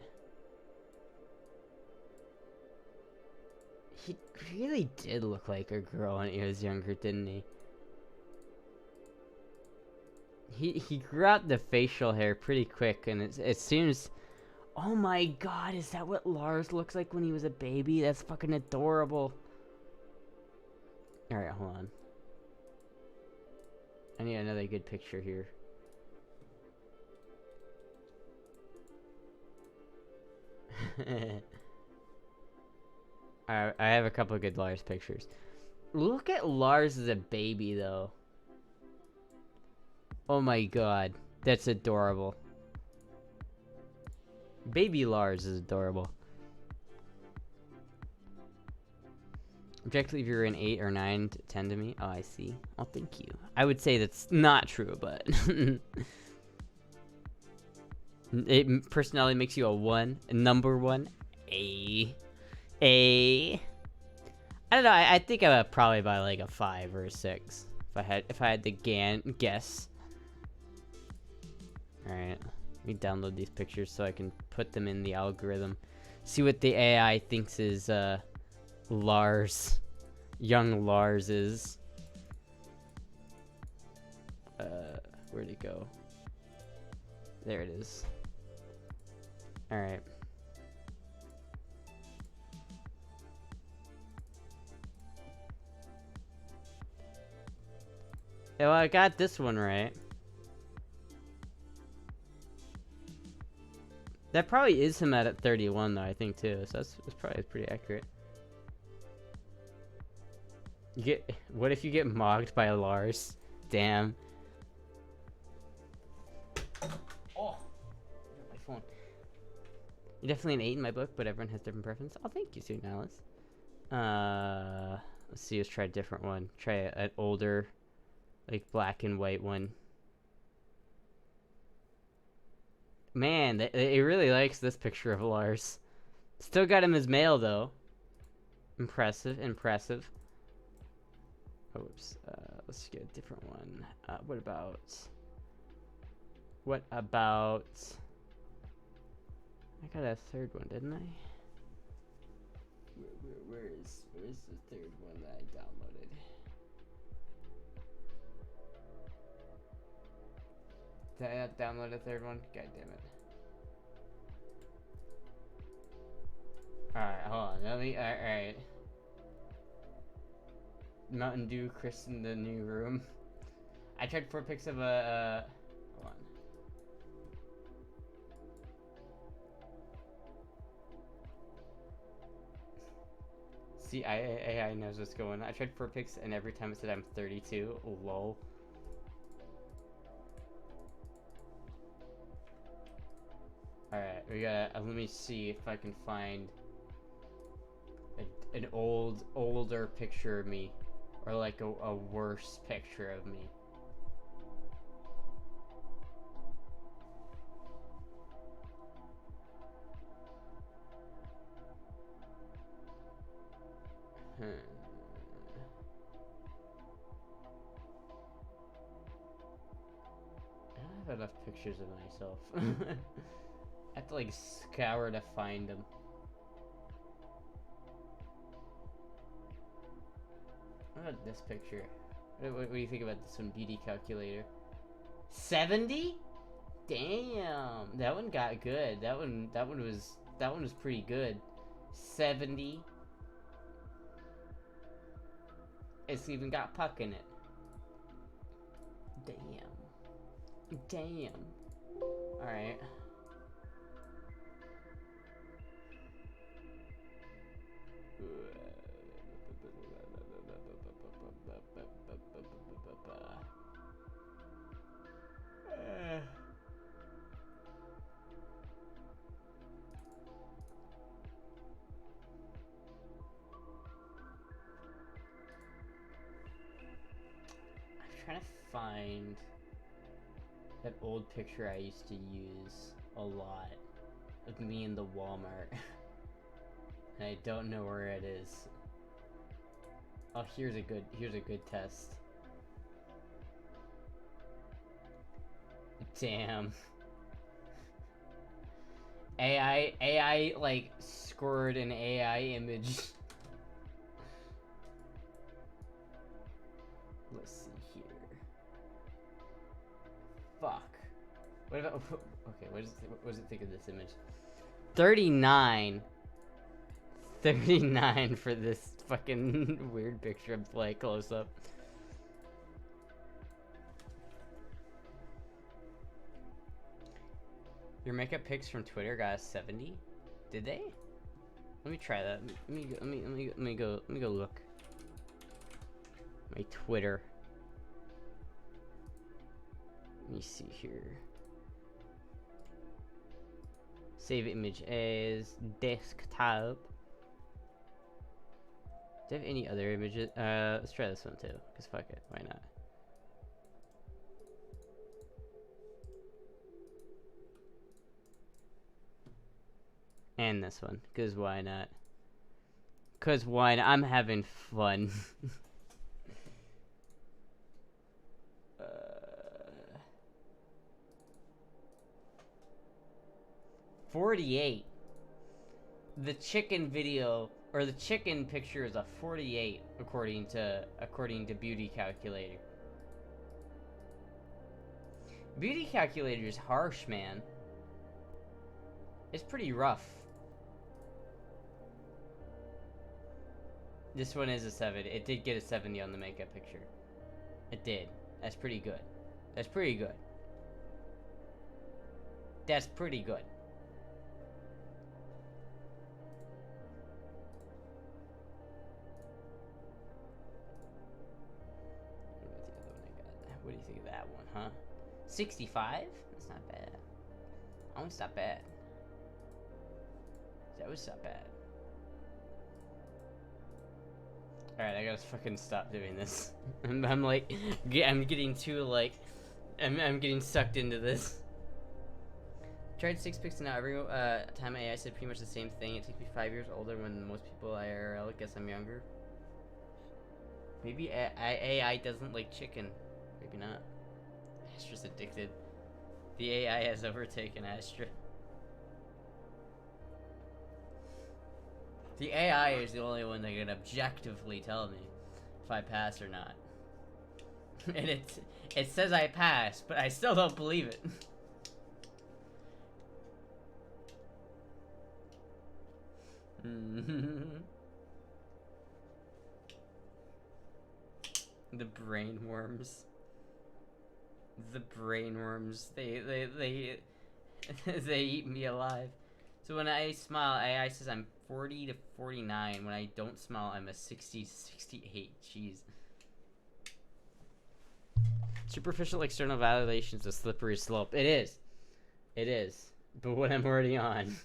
He really did look like a girl when he was younger, didn't he? He grew out the facial hair pretty quick, and it seems... Oh my god, is that what Lars looks like when he was a baby? That's fucking adorable. Alright, hold on. I need another good picture here. I have a couple of good Lars pictures. Look at Lars as a baby, though. Oh my god. That's adorable. Baby Lars is adorable. Objectively, if you're an 8 or 9 to 10 to me. Oh, I see. Oh, thank you. I would say that's not true, but... it personality makes you a 1. A number 1. A. I don't know. I think I would probably buy like a 5 or a 6 if I had to guess. All right, let me download these pictures so I can put them in the algorithm. See what the AI thinks is Lars, young Lars is. Where'd it go? There it is. All right. Yeah, well, I got this one right. That probably is him at 31, though, I think, too. So that's probably pretty accurate. What if you get mocked by Lars? Damn. Oh, my phone. You're definitely an 8 in my book, but everyone has different preference. Oh, thank you, Sue Alice. Let's see. Let's try a different one. Try an older, like black and white one. Man, he really likes this picture of Lars. Still got him his mail, though. Impressive, impressive. Oh, oops. Let's get a different one. What about... I got a third one, didn't I? Where's the third one that I downloaded? Did I not download a third one? God damn it. Alright, hold on. Alright. Mountain Dew, Chris in the new room. I tried 4 pics of a, hold on. See, AI knows what's going on. I tried 4 pics and every time it said I'm 32. Lol. Alright, we gotta, let me see if I can find an older picture of me. Or like a worse picture of me. I don't have enough pictures of myself. I have to like scour to find them. What about this picture? What do you think about this one, beauty calculator? 70? Damn, that one got good. That one was pretty good. 70. It's even got puck in it. Damn. Alright. Trying to find that old picture I used to use a lot of me in the Walmart. And I don't know where it is. Oh, here's a good test. Damn. AI like scored an AI image. Let's see here. Fuck. What about... Okay, what does it think of this image? 39. 39 for this fucking weird picture of like close up. Your makeup pics from Twitter got a 70? Did they? Let me try that. Let me go look. My Twitter. Let me see here. Save image as desktop. Do I have any other images? Let's try this one too, cause fuck it, why not? And this one, cause why not? Cause why not? I'm having fun. 48. The chicken video or the chicken picture is a 48 according to Beauty Calculator. Beauty Calculator is harsh, man. It's pretty rough. This one is a 7. It did get a 70 on the makeup picture. It did. That's pretty good. That's pretty good. That's pretty good. What do you think of that one, huh? 65? That's not bad. Oh, it's not bad. That was not bad. Alright, I gotta fucking stop doing this. I'm like, I'm getting too like, I'm getting sucked into this. Tried 6 picks now. Every time AI said pretty much the same thing. It takes me 5 years older when most people IRL guess I'm younger. Maybe AI doesn't like chicken. Maybe not. Astra's addicted. The AI has overtaken Astra. The AI is the only one that can objectively tell me if I pass or not. And it says I passed, but I still don't believe it. The brain worms. The brain worms. They they eat me alive. So when I smile, AI says I'm 40 to 49. When I don't smile, I'm a 60 to 68. Jeez. Superficial external validation is a slippery slope. It is. It is. But what I'm already on.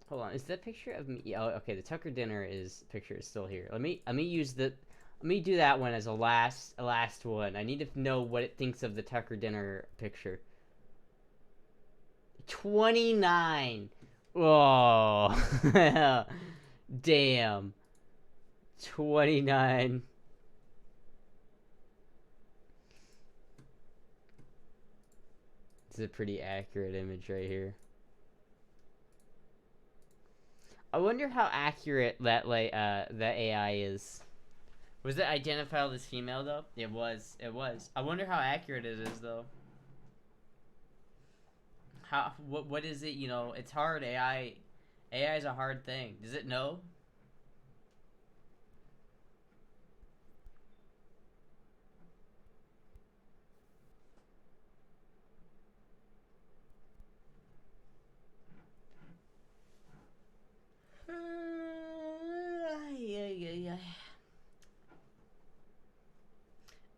Hold on. Is that picture of me? Oh, okay. The Tucker dinner picture is still here. Let me do that one as a last one. I need to know what it thinks of the Tucker dinner picture. 29. Oh. Damn. 29. It's a pretty accurate image right here. I wonder how accurate that that AI is. Was it identified as female though? It was. It was. I wonder how accurate it is though. How what is it? You know, it's hard. AI is a hard thing. Does it know?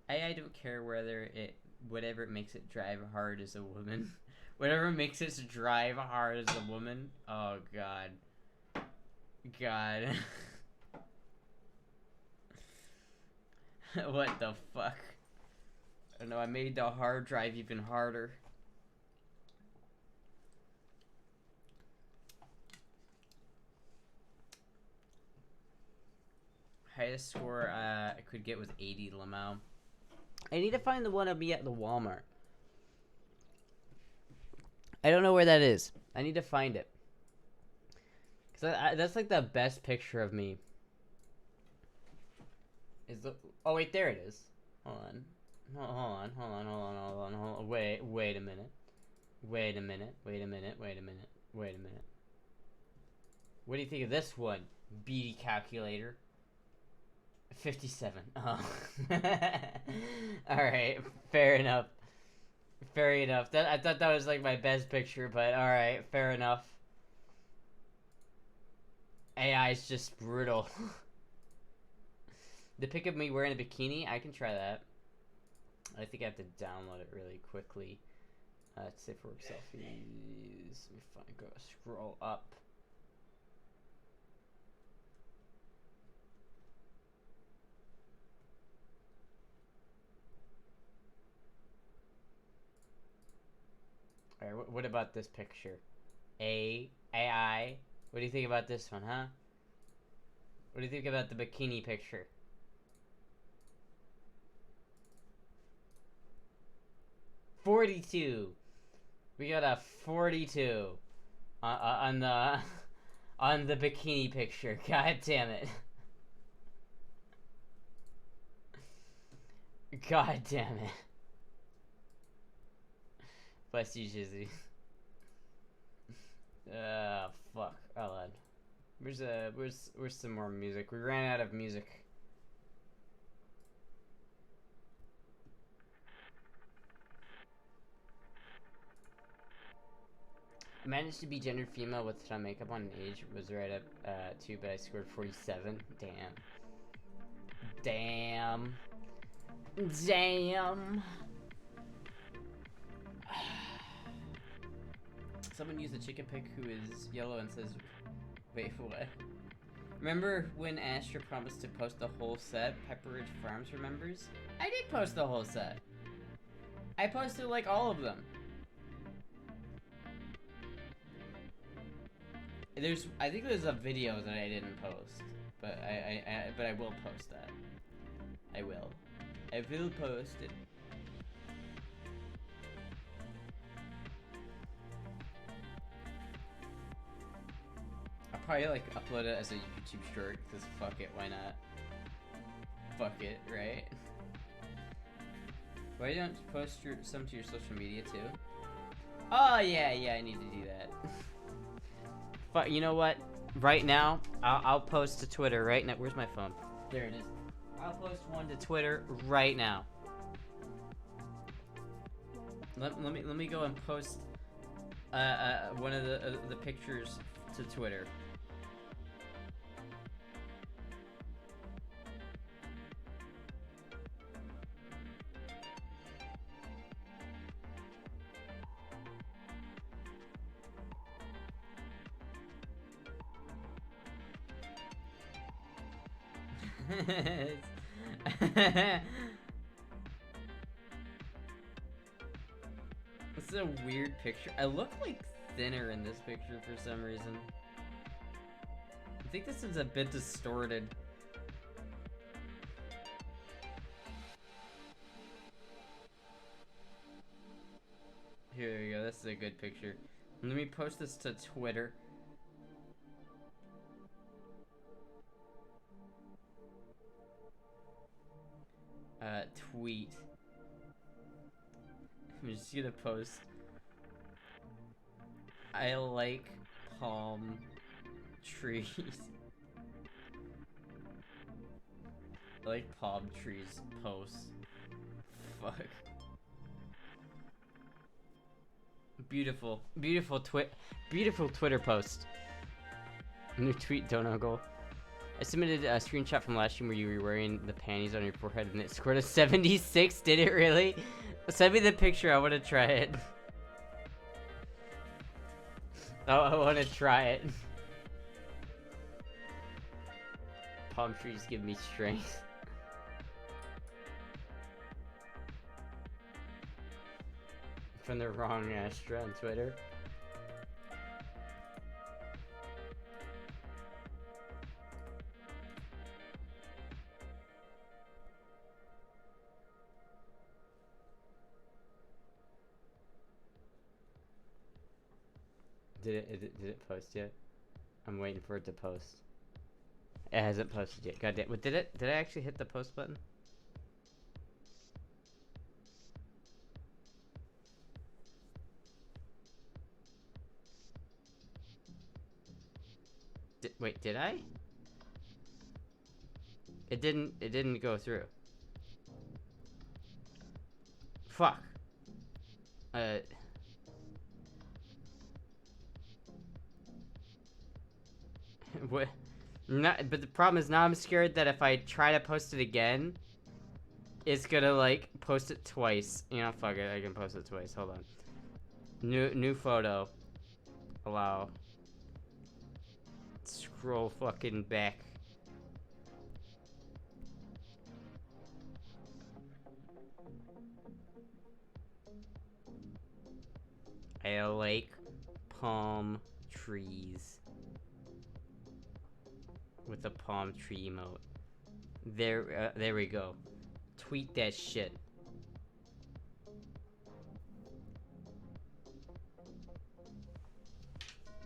I don't care whatever it makes it drive hard as a woman. Whatever makes it drive hard as a woman. Oh god. God. What the fuck? I don't know, I made the hard drive even harder. Highest score I could get was 80 Lamau. I need to find the one of me at the Walmart. I don't know where that is. I need to find it. Cause that's like the best picture of me. Oh wait, there it is. Hold on. Hold on. Wait a minute. Wait a minute. What do you think of this one? BD calculator. 57. Oh. Alright, fair enough. I thought that was like my best picture, but alright, fair enough. AI is just brutal. The pic of me wearing a bikini, I can try that. I think I have to download it really quickly. Safe for work selfies. Let me go scroll up. Alright, what about this picture? AI. What do you think about this one, huh? What do you think about the bikini picture? $42. We got a 42 on the bikini picture. God damn it. God damn it. Bless you, Jizzy. Fuck. Hold on. Where's some more music? We ran out of music. I managed to be gendered female with some makeup on, age was right up 2, but I scored 47. Damn. Someone used a chicken pic who is yellow and says, wait, what? Remember when Astra promised to post the whole set? Pepperidge Farms remembers? I did post the whole set. I posted like all of them. I think there's a video that I didn't post, but I will post that. I will post it. I'll probably like upload it as a YouTube short, because fuck it, why not? Fuck it, right? Why don't you post some to your social media too? Oh yeah, I need to do that. But you know what? Right now, I'll post to Twitter right now. Where's my phone? There it is. I'll post one to Twitter right now. Let me go and post one of the pictures to Twitter. This is a weird picture. I look like thinner in this picture for some reason. I think this is a bit distorted. Here we go. This is a good picture. Let me post this to Twitter. Tweet. I'm just gonna post. I like palm trees. I like palm trees post. Fuck. Beautiful Twitter post. New tweet, Donegal. I submitted a screenshot from last stream where you were wearing the panties on your forehead and it scored a 76. Did it really? Send me the picture. I want to try it. Oh, I want to try it. Palm trees give me strength. From the wrong Astra on Twitter. Did it post yet? I'm waiting for it to post. It hasn't posted yet. God damn. What did I actually hit the post button? Wait, did I? It didn't go through. Fuck. What? But the problem is now I'm scared that if I try to post it again, it's gonna like post it twice. You know, fuck it, I can post it twice. Hold on. New photo. Allow. Scroll fucking back. I like palm trees. With a palm tree emote. There we go. Tweet that shit.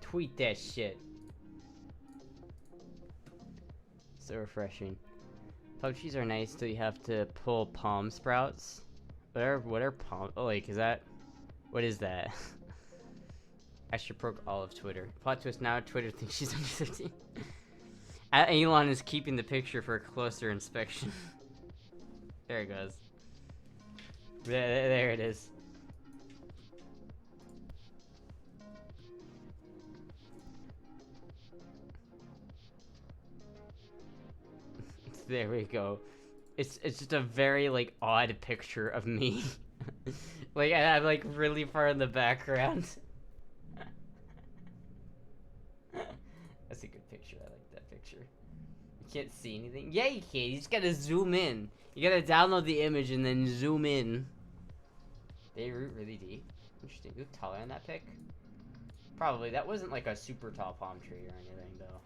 Tweet that shit. So refreshing. Palm trees are nice till you have to pull palm sprouts. What are palm? Oh, like, is that? What is that? I should proc all of Twitter. Plot twist now. Twitter thinks she's under 13. Elon is keeping the picture for a closer inspection. There it goes. There it is. There we go. It's just a very like odd picture of me. Like I'm like really far in the background. That's a good picture. I like that picture. You can't see anything. Yeah, you can. You just gotta zoom in. You gotta download the image and then zoom in. They root really deep. Interesting. You look taller on that pic. Probably. That wasn't like a super tall palm tree or anything, though.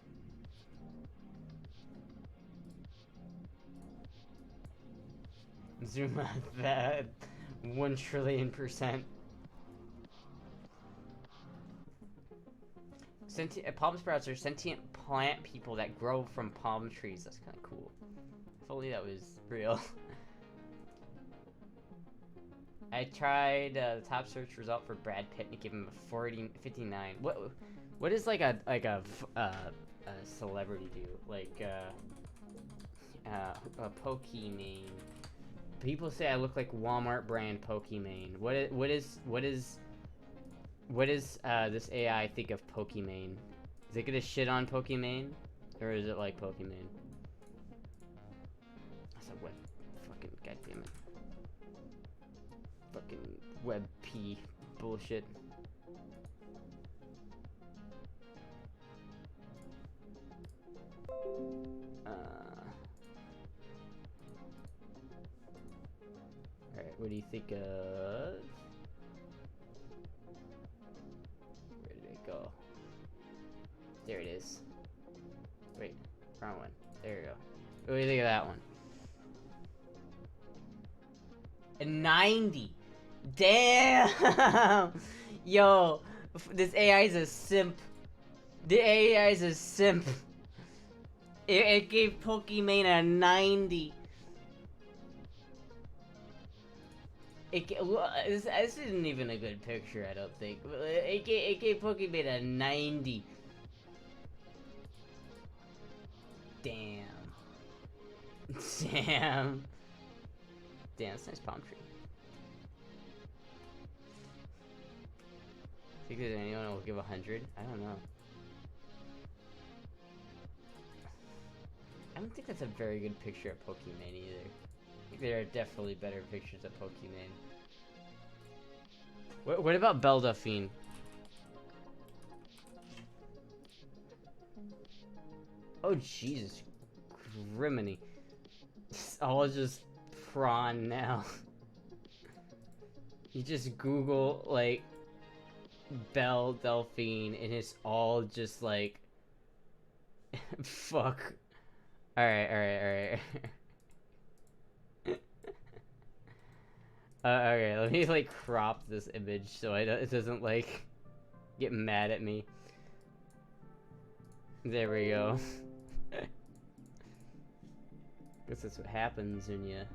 Zoom out that 1,000,000,000%. Palm sprouts are sentient plant people that grow from palm trees. That's kind of cool. If only that was real. I tried the top search result for Brad Pitt and give him a 59. What is like a celebrity do? Like a Pokimane. People say I look like Walmart brand Pokimane. What does this AI think of Pokimane? Is it gonna shit on Pokimane? Or is it like Pokimane? That's a web fucking goddammit. Fucking web P bullshit. Alright, what do you think of... Where did it go? There it is. Wait, wrong one. There you go. What do you think of that one? A 90! Damn! Yo, this AI is a simp. The AI is a simp. It gave Pokimane a 90. This isn't even a good picture, I don't think. It gave Pokimane a 90. Damn. Damn. Damn, that's a nice palm tree. Think there's anyone who will give 100? I don't know. I don't think that's a very good picture of Pokimane either. I think there are definitely better pictures of Pokimane. What about Belle Delphine? Oh Jesus, criminy! It's all just prawn now. You just Google like Belle Delphine and it's all just like fuck. Alright. Okay, let me like crop this image so it doesn't like get mad at me. There we go. Guess that's what happens when you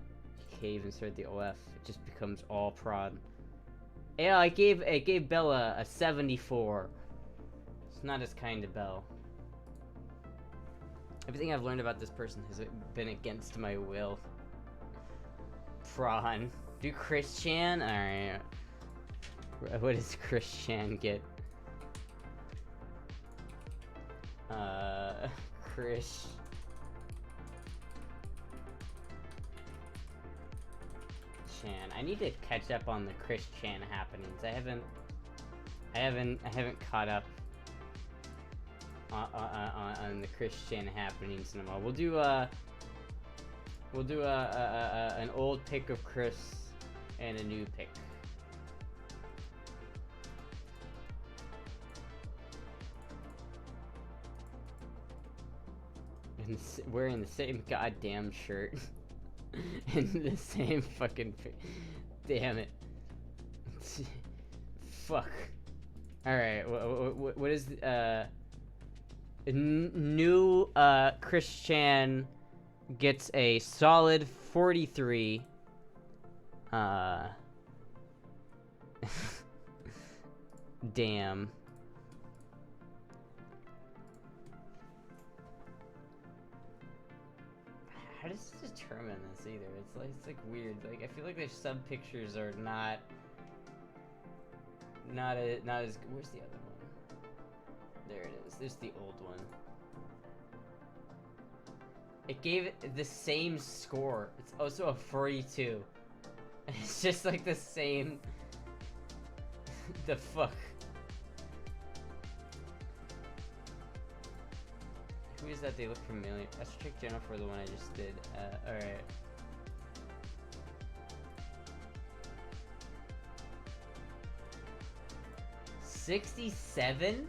cave and start the OF. It just becomes all prod. Yeah, I gave Bella a 74. It's not as kind to Belle. Everything I've learned about this person has been against my will. Prawn. Do Christian? Alright. What does Christian get? Chris. Chan. I need to catch up on the Chris Chan happenings. I haven't caught up on the Chris Chan happenings in a while. We'll do an old pick of Chris and a new pick. And wearing the same goddamn shirt. And the same fucking damn it. Fuck. Alright, what is new Chris Chan gets a solid 43. Damn. How does it determine this either? It's like weird. Like I feel like their sub pictures are not as good. Where's the other one? There it is. There's the old one. It gave it the same score. It's also a 42. It's just like the same. The fuck. Who is that? They look familiar. Let's check Jennifer, the one I just did. Alright. 67?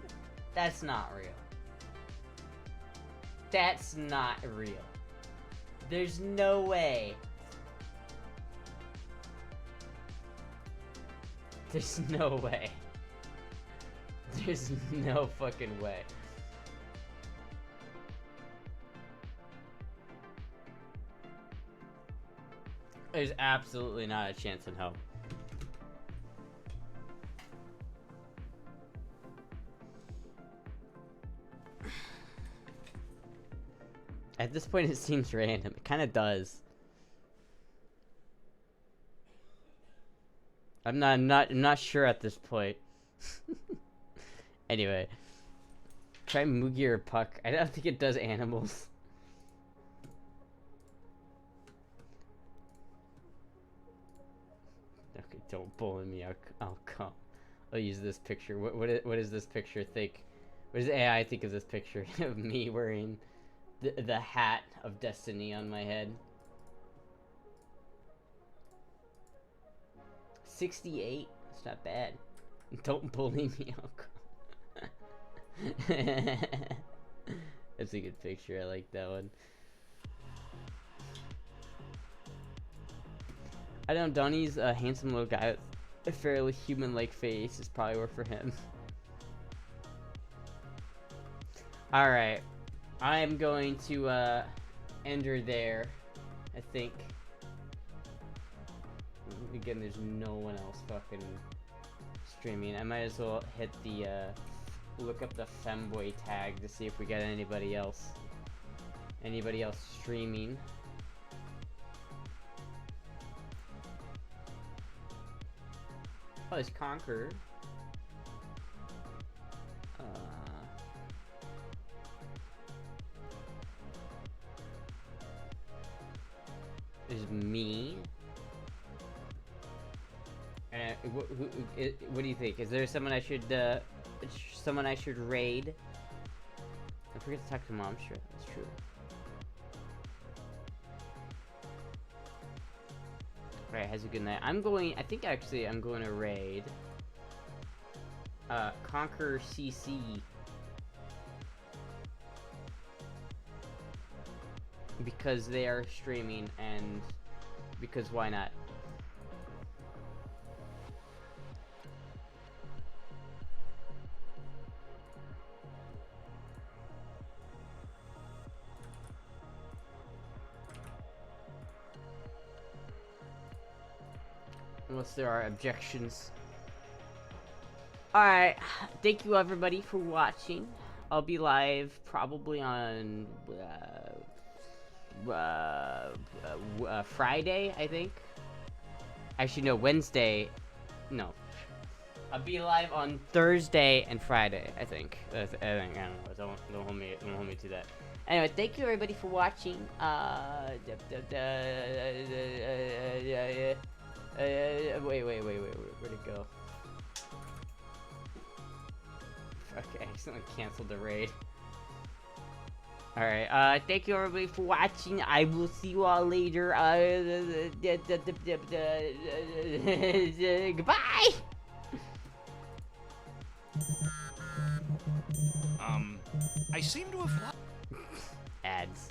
That's not real. That's not real. There's no way. There's no way. There's no fucking way. There's absolutely not a chance in hell. At this point, it seems random. It kind of does. I'm not sure at this point. Anyway, try Mugi or Puck. I don't think it does animals. Okay, don't bully me. I'll come. I'll use this picture. What is this picture think? What does AI think of this picture of me wearing the hat of destiny on my head? 68. That's not bad. Don't bully me. That's a good picture. I like that one. I don't know. Donnie's a handsome little guy with a fairly human-like face. Is probably work for him. All right. I'm going to end her there, I think. Again, there's no one else fucking streaming. I might as well hit the look up the Femboy tag to see if we got anybody else streaming. Oh, there's Conquer. There's me. What do you think? Is there someone I should raid? I forget to talk to Mom. Sure, that's true. Alright, has a good night. I think actually I'm going to raid Conquer CC. Because they are streaming and because why not? Unless there are objections. Alright, thank you everybody for watching. I'll be live probably on Friday, I think. Actually, no, Wednesday. No. I'll be live on Thursday and Friday, I think. I don't know. Don't hold me to that. Anyway, thank you everybody for watching. Wait, where'd it go? Okay, I accidentally canceled the raid. Alright, thank you everybody for watching. I will see you all later. Goodbye! I seem to have... Ads.